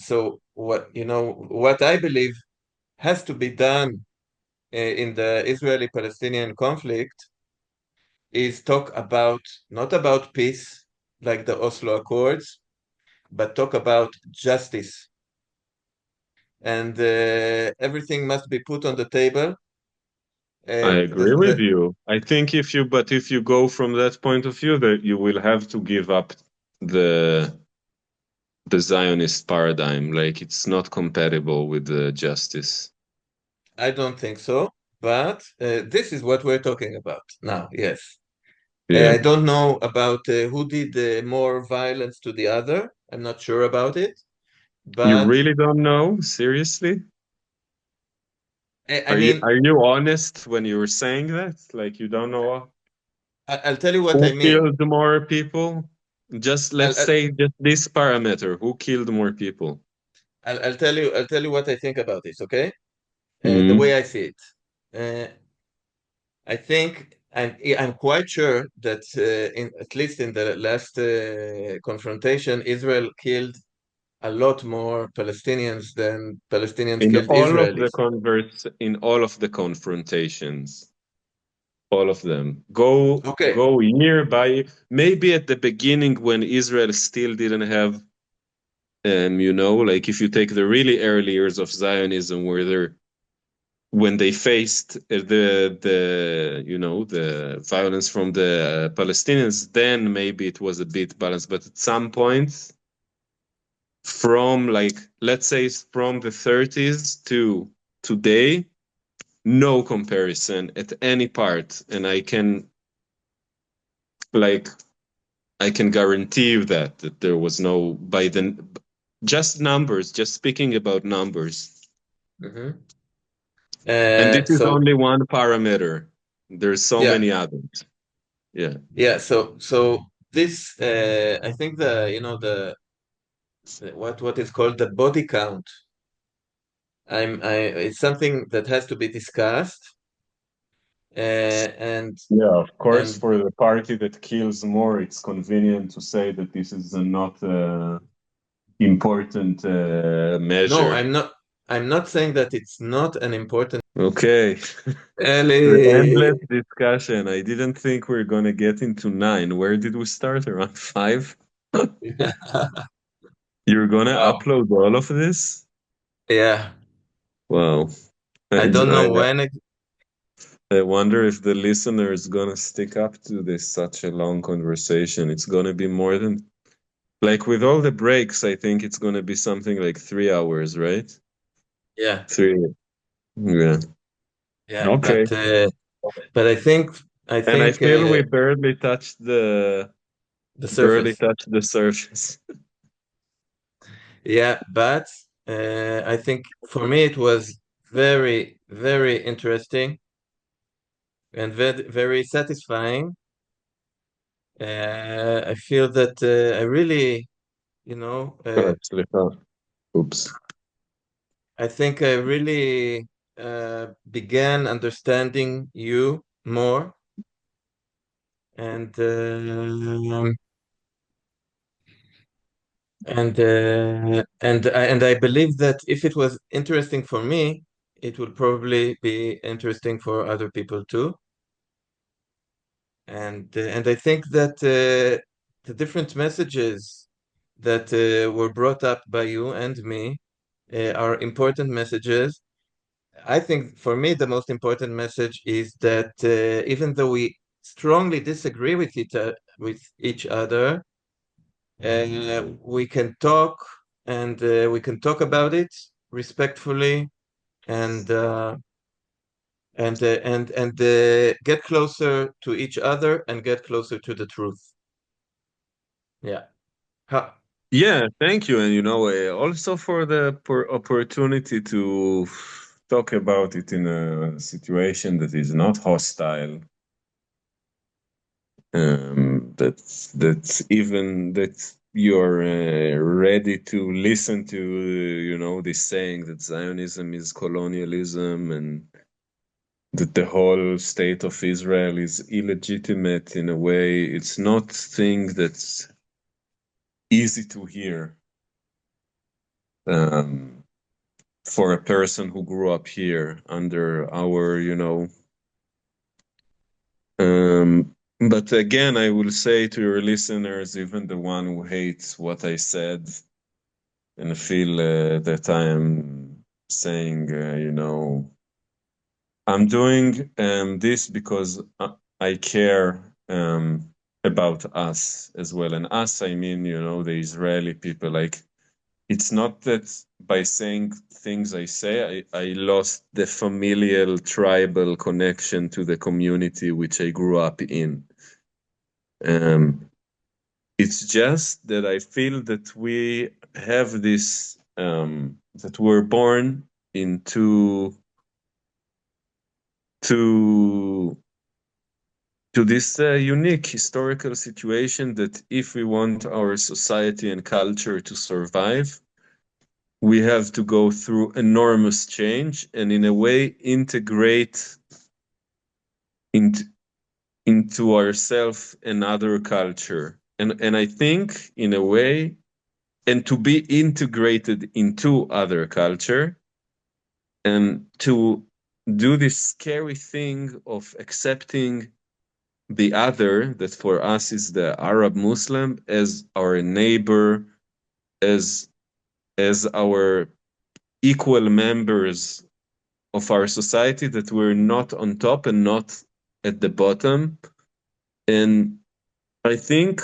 so what I believe has to be done in the Israeli-Palestinian conflict is talk about not about peace like the Oslo Accords, but talk about justice. And everything must be put on the table. I agree with The you. I think if you go from that point of view, that you will have to give up the the Zionist paradigm. Like it's not compatible with the justice. I don't think so, but this is what we're talking about now. Yes. Yeah. I don't know about who did more violence to the other. I'm not sure about it, You but really don't know? Seriously? I mean, Are you honest when you're saying that? Like you don't know I'll tell you what I who mean. killed more people? Just I'll, let's I'll, say just this parameter. Who killed more people? I'll tell you what I think about this. Okay, the Mm. way I see it. I think I'm quite sure that at least in the last confrontation, Israel killed a lot more Palestinians than Palestinians In killed all of the Israelis. converts, in all of the confrontations, all of them. Okay. Go year by maybe at the beginning when Israel still didn't have like if you take the really early years of Zionism where they're when they faced the violence from the Palestinians, then maybe it was a bit balanced. But at some point, from like let's say from the 30s to today, no comparison at any part, and like I can guarantee you that there was no by the just numbers, just speaking about numbers. Mhm. And this is So only one parameter. There's so yeah, many others. Yeah. yeah. So this I think what is called the body count. It's something that has to be discussed, and Yeah, of course, and for the party that kills more, it's convenient to say that this is a not important no, measure. I'm not saying that it's not an important. Okay. The endless Really. discussion. I didn't think we are gonna get into nine. Where did we start? Around five? You're gonna Wow. upload all of this? Yeah. Wow. I I, don't I, know when I wonder if the listener is gonna stick up to this such a long conversation. It's gonna be more than like with all the breaks, I think it's gonna be something like 3 hours, right? yeah. Three. Yeah. Yeah, Okay. but I And I think feel we the barely surface. touched the surface. Yeah, but I think for me it was very, very interesting and very satisfying. I feel that I really, you know, Slicha. Oops. I think I really began understanding you more, and and I believe that if it was interesting for me, it will probably be interesting for other people too. And I think that the different messages that were brought up by you and me are important messages. I think for me, the most important message is that even though we strongly disagree with each other, we can talk and we can talk about it respectfully and get closer to each other and get closer to the truth. Yeah. Ha. Yeah, thank you, and also for the opportunity to talk about it in a situation that is not hostile. That you're ready to listen to, this saying that Zionism is colonialism and that the whole state of Israel is illegitimate in a way. It's not thing that's easy to hear for a person who grew up here under our, but again, I will say to your listeners, even the one who hates what I said and feel that I am saying, I'm doing this because I care about us as well. And us, I mean, the Israeli people. Like, it's not that by saying things I say, I lost the familial tribal connection to the community which I grew up in. It's just that I feel that we have this, that we're born into to this unique historical situation that if we want our society and culture to survive, we have to go through enormous change and in a way integrate into ourselves another culture. And I think in a way, and to be integrated into other culture and to do this scary thing of accepting the other, that for us is the Arab Muslim, as our neighbor, as our equal members of our society, that we're not on top and not at the bottom. And I think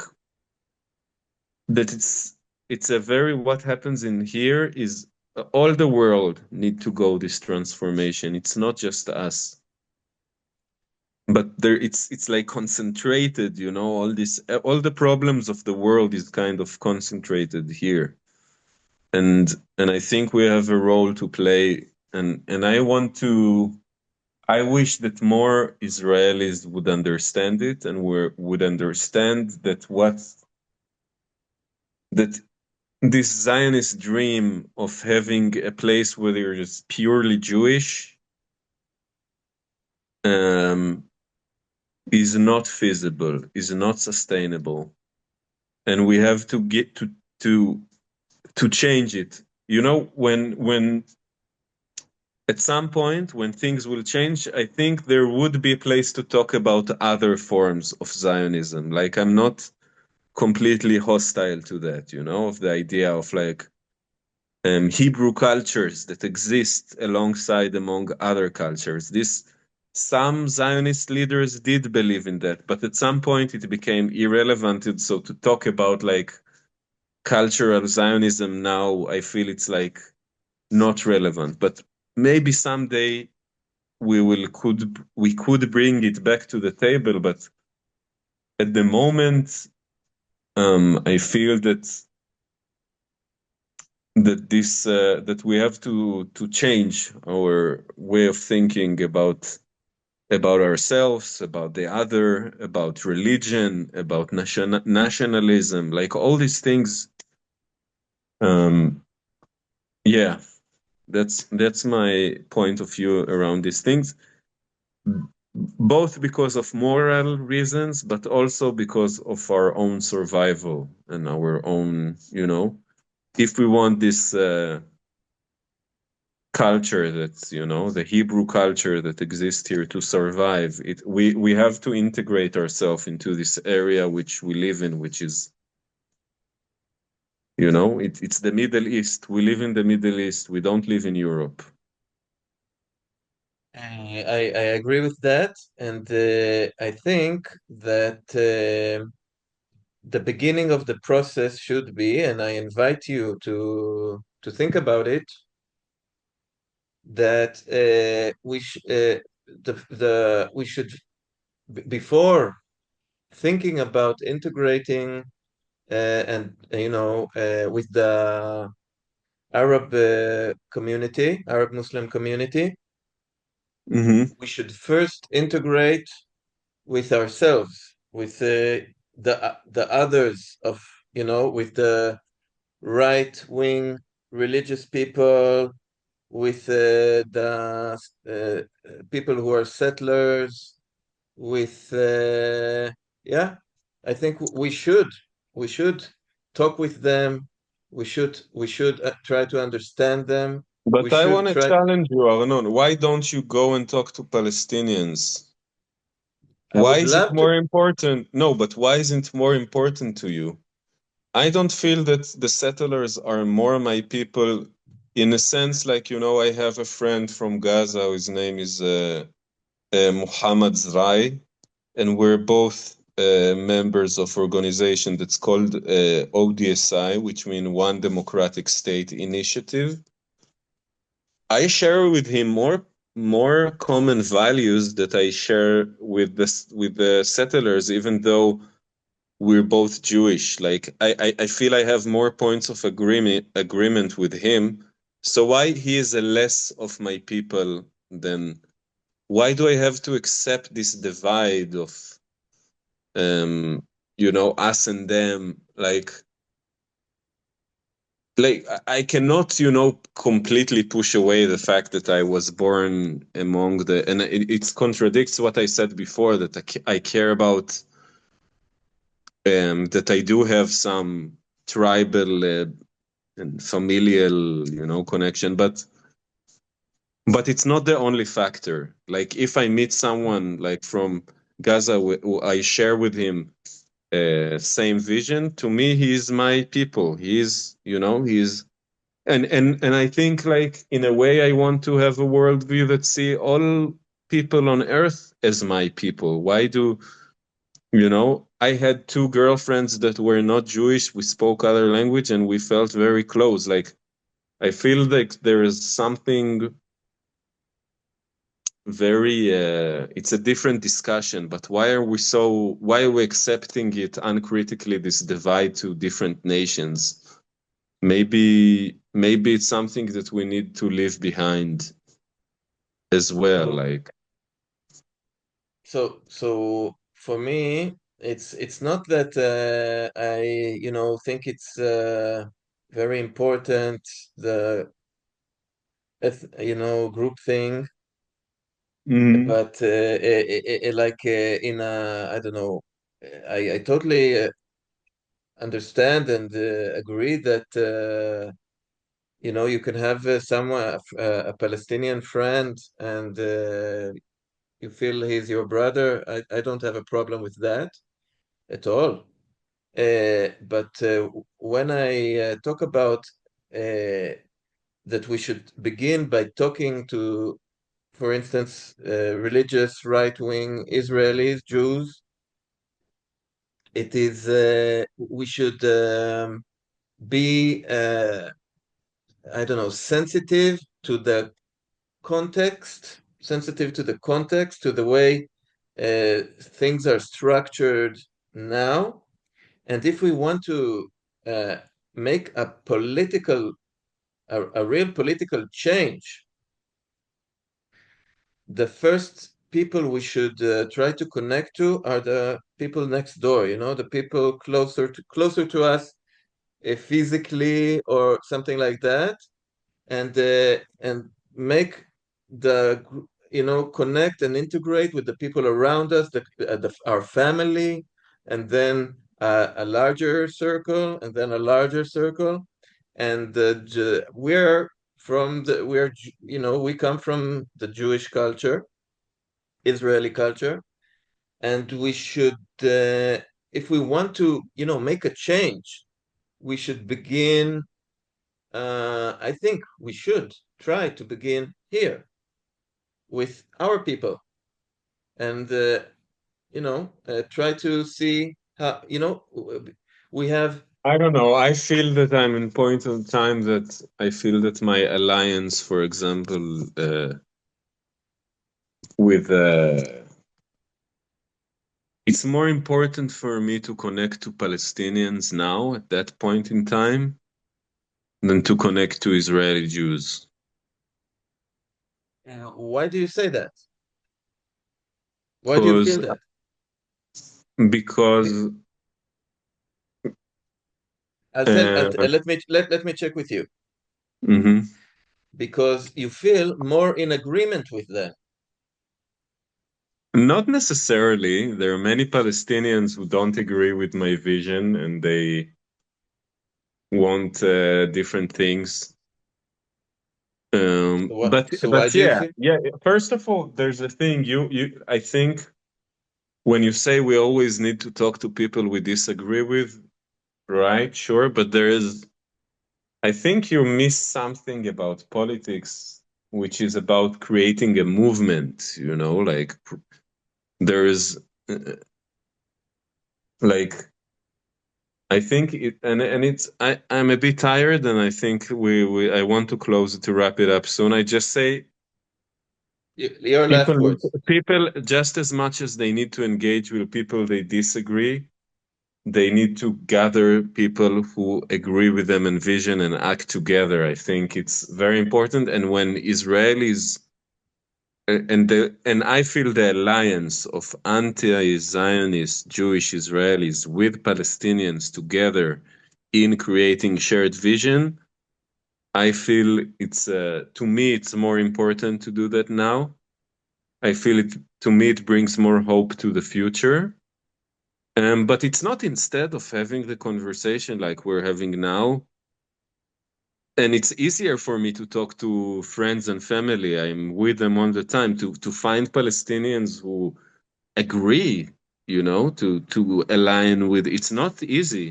that it's a very, what happens in here is all the world need to go this transformation. It's not just us, but there it's like concentrated, all the problems of the world is kind of concentrated here. And I think we have a role to play, and I wish that more Israelis would understand it and would understand that this Zionist dream of having a place where there is purely Jewish is not feasible, is not sustainable, and we have to get to change it. When at some point when things will change, I think there would be a place to talk about other forms of Zionism. Like, I'm not completely hostile to that, of the idea of like Hebrew cultures that exist alongside among other cultures. Some Zionist leaders did believe in that, but at some point it became irrelevant. And so to talk about like cultural Zionism now, I feel it's like not relevant. But maybe someday we could bring it back to the table. But at the moment, I feel that we have to change our way of thinking about ourselves, about the other, about religion, about nationalism, like all these things. Yeah, that's my point of view around these things, both because of moral reasons, but also because of our own survival and our own, if we want this culture that's, the Hebrew culture that exists here to survive. We have to integrate ourselves into this area which we live in, which is, it's the Middle East. We live in the Middle East. We don't live in Europe. I agree with that, and I think that the beginning of the process should be, and I invite you to think about it, that we should before thinking about integrating and with the Arab community, Arab Muslim community, Mm-hmm. we should first integrate with ourselves, with the others of with the right wing religious people, with the people who are settlers, with yeah, I think we should talk with them. We should try to understand them. We But I should want to try. challenge you, Arnon. Why don't you go and talk to Palestinians? I Why would is it love to. more important? No, but why isn't it more important to you? I don't feel that the settlers are more my people in a sense, like, I have a friend from Gaza. His name is Muhammad Zrai, and we're both members of organization that's called ODSI, which means One Democratic State Initiative. I share with him more common values that I share with the settlers, even though we're both Jewish. Like I feel I have more points of agreement with him. So why he is a less of my people than why do I have to accept this divide of us and them? Like I cannot completely push away the fact that I was born among the, and it contradicts what I said before, that I care about, that I do have some tribal and familial connection, but it's not the only factor. Like if I meet someone like from Gaza, who I share with him same vision, to me he's my people. He's and I think, like, in a way, I want to have a worldview that see all people on earth as my people. Why do I had two girlfriends that were not Jewish. We spoke other language and we felt very close. Like I feel like there is something very it's a different discussion, but why are we accepting it uncritically, this divide to different nations? Maybe it's something that we need to leave behind as well. So Like, so for me, it's not that I think it's very important, the group thing, mm, but like in a, I don't know, I totally understand and agree that you can have someone, a Palestinian friend, and you feel he's your brother. I don't have a problem with that at all. But when I talk about that we should begin by talking to, for instance, religious right-wing Israelis, Jews, it is we should be, I don't know, sensitive to the context, to the way things are structured now. And if we want to uh, make a real political change, the first people we should try to connect to are the people next door, the people closer to us, physically or something like that, and make connect and integrate with the people around us, our family, and then a larger circle, and then a larger circle, and we're we come from the Jewish culture, Israeli culture, and we should, if we want to, make a change, we should begin. I think we should try to begin here with our people, and try to see how, we have. I don't know. I feel that I'm in point of time that I feel that my alliance, for example, with it's more important for me to connect to Palestinians now at that point in time than to connect to Israeli Jews. Why do you say that? Why do you Because feel that? because Let me check with you, mhm. because you feel more in agreement with them. Not necessarily. There are many Palestinians who don't agree with my vision and they want different things. But So why but do you yeah, feel? yeah. First of all, there's a thing you I think when you say we always need to talk to people we disagree with, right? Sure, but there is I think you miss something about politics, which is about creating a movement. Like there is like I think it and it's I'm a bit tired and I think we I want to close it to wrap it up soon. I just say Your last words. people just as much as they need to engage with people they disagree, they need to gather people who agree with them in vision and act together. I think it's very important. And when Israelis and I feel the alliance of anti-Zionist Jewish Israelis with Palestinians together in creating shared vision, I feel it's to me it's more important to do that now. I feel it to me it brings more hope to the future. But it's not instead of having the conversation like we're having now. And it's easier for me to talk to friends and family. I'm with them all the time to find Palestinians who agree, to align with. It's not easy.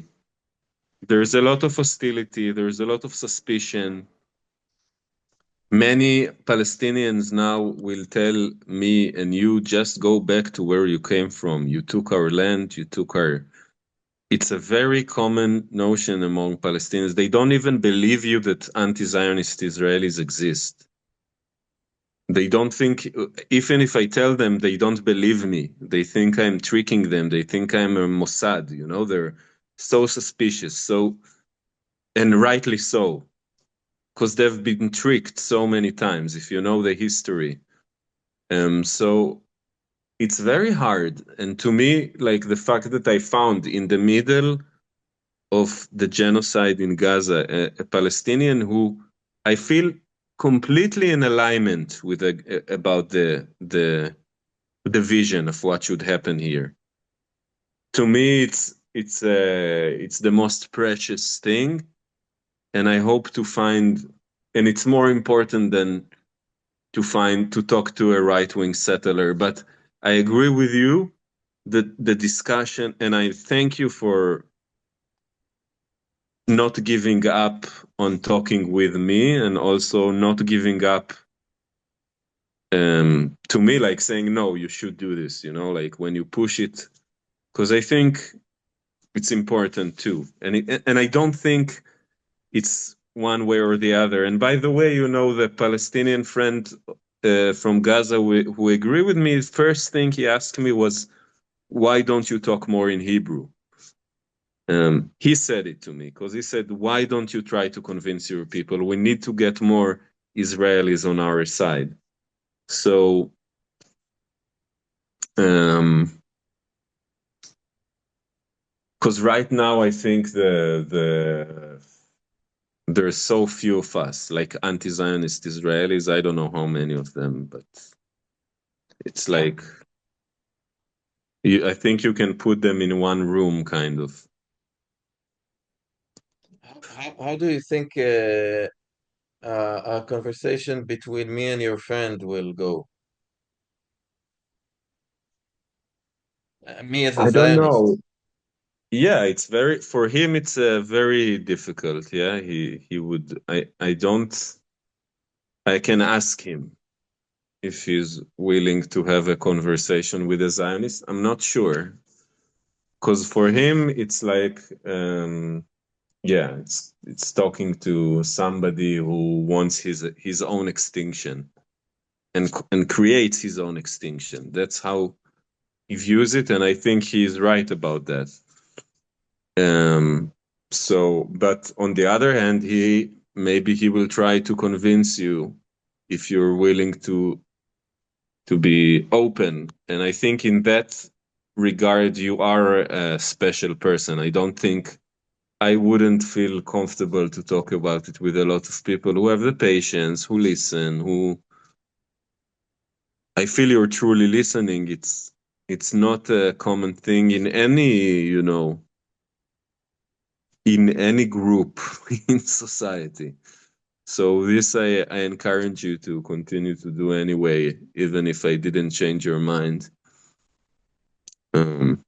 There's a lot of hostility. There's a lot of suspicion. Many Palestinians now will tell me and you just go back to where you came from. You took our land. You took our. It's a very common notion among Palestinians. They don't even believe you that anti-Zionist Israelis exist. They don't think, even if I tell them, they don't believe me. They think I'm tricking them. They think I'm a Mossad. They're so suspicious. So, and rightly so, because they've been tricked so many times. If you know the history, so it's very hard. And to me, like the fact that I found in the middle of the genocide in Gaza, a Palestinian who I feel completely in alignment with about the vision of what should happen here. To me, it's the most precious thing, and I hope to find, and it's more important than to talk to a right wing settler. But I agree with you that the discussion, and I thank you for not giving up on talking with me and also not giving up to me, like saying no you should do this, like when you push it, because I think it's important too, and I don't think it's one way or the other. And by the way, the Palestinian friend from Gaza who agree with me, the first thing he asked me was, why don't you talk more in Hebrew? He said it to me because he said, why don't you try to convince your people? We need to get more Israelis on our side. So, because right now I think there's so few of us, like anti-Zionist Israelis. I don't know how many of them, but it's like I think you can put them in one room, kind of. How do you think? a conversation between me and your friend will go. Me as a I don't know. Zionist. Yeah, it's very for him. It's very difficult. Yeah, he would. I don't. I can ask him if he's willing to have a conversation with a Zionist. I'm not sure because for him it's like yeah, it's talking to somebody who wants his own extinction and creates his own extinction. That's how he views it, and I think he's right about that. So, but on the other hand, he will try to convince you if you're willing to be open. And I think in that regard, you are a special person. I don't think I wouldn't feel comfortable to talk about it with a lot of people who have the patience, who listen, who I feel you're truly listening. It's not a common thing in any, in any group in society. So this I encourage you to continue to do anyway, even if I didn't change your mind. Um,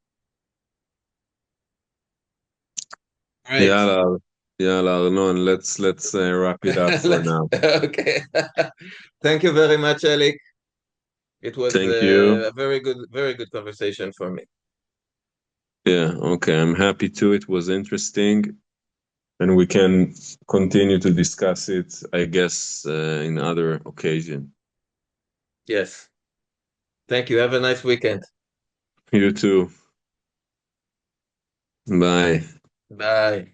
Great. Yalla, yalla, Arnon, let's wrap it up for now. Okay. Thank you very much, Elik. It was Thank you. a very good conversation for me. Yeah, okay, I'm happy too. It was interesting, and we can continue to discuss it, I guess, in other occasion. Yes. Thank you. Have a nice weekend. You too. Bye. Bye.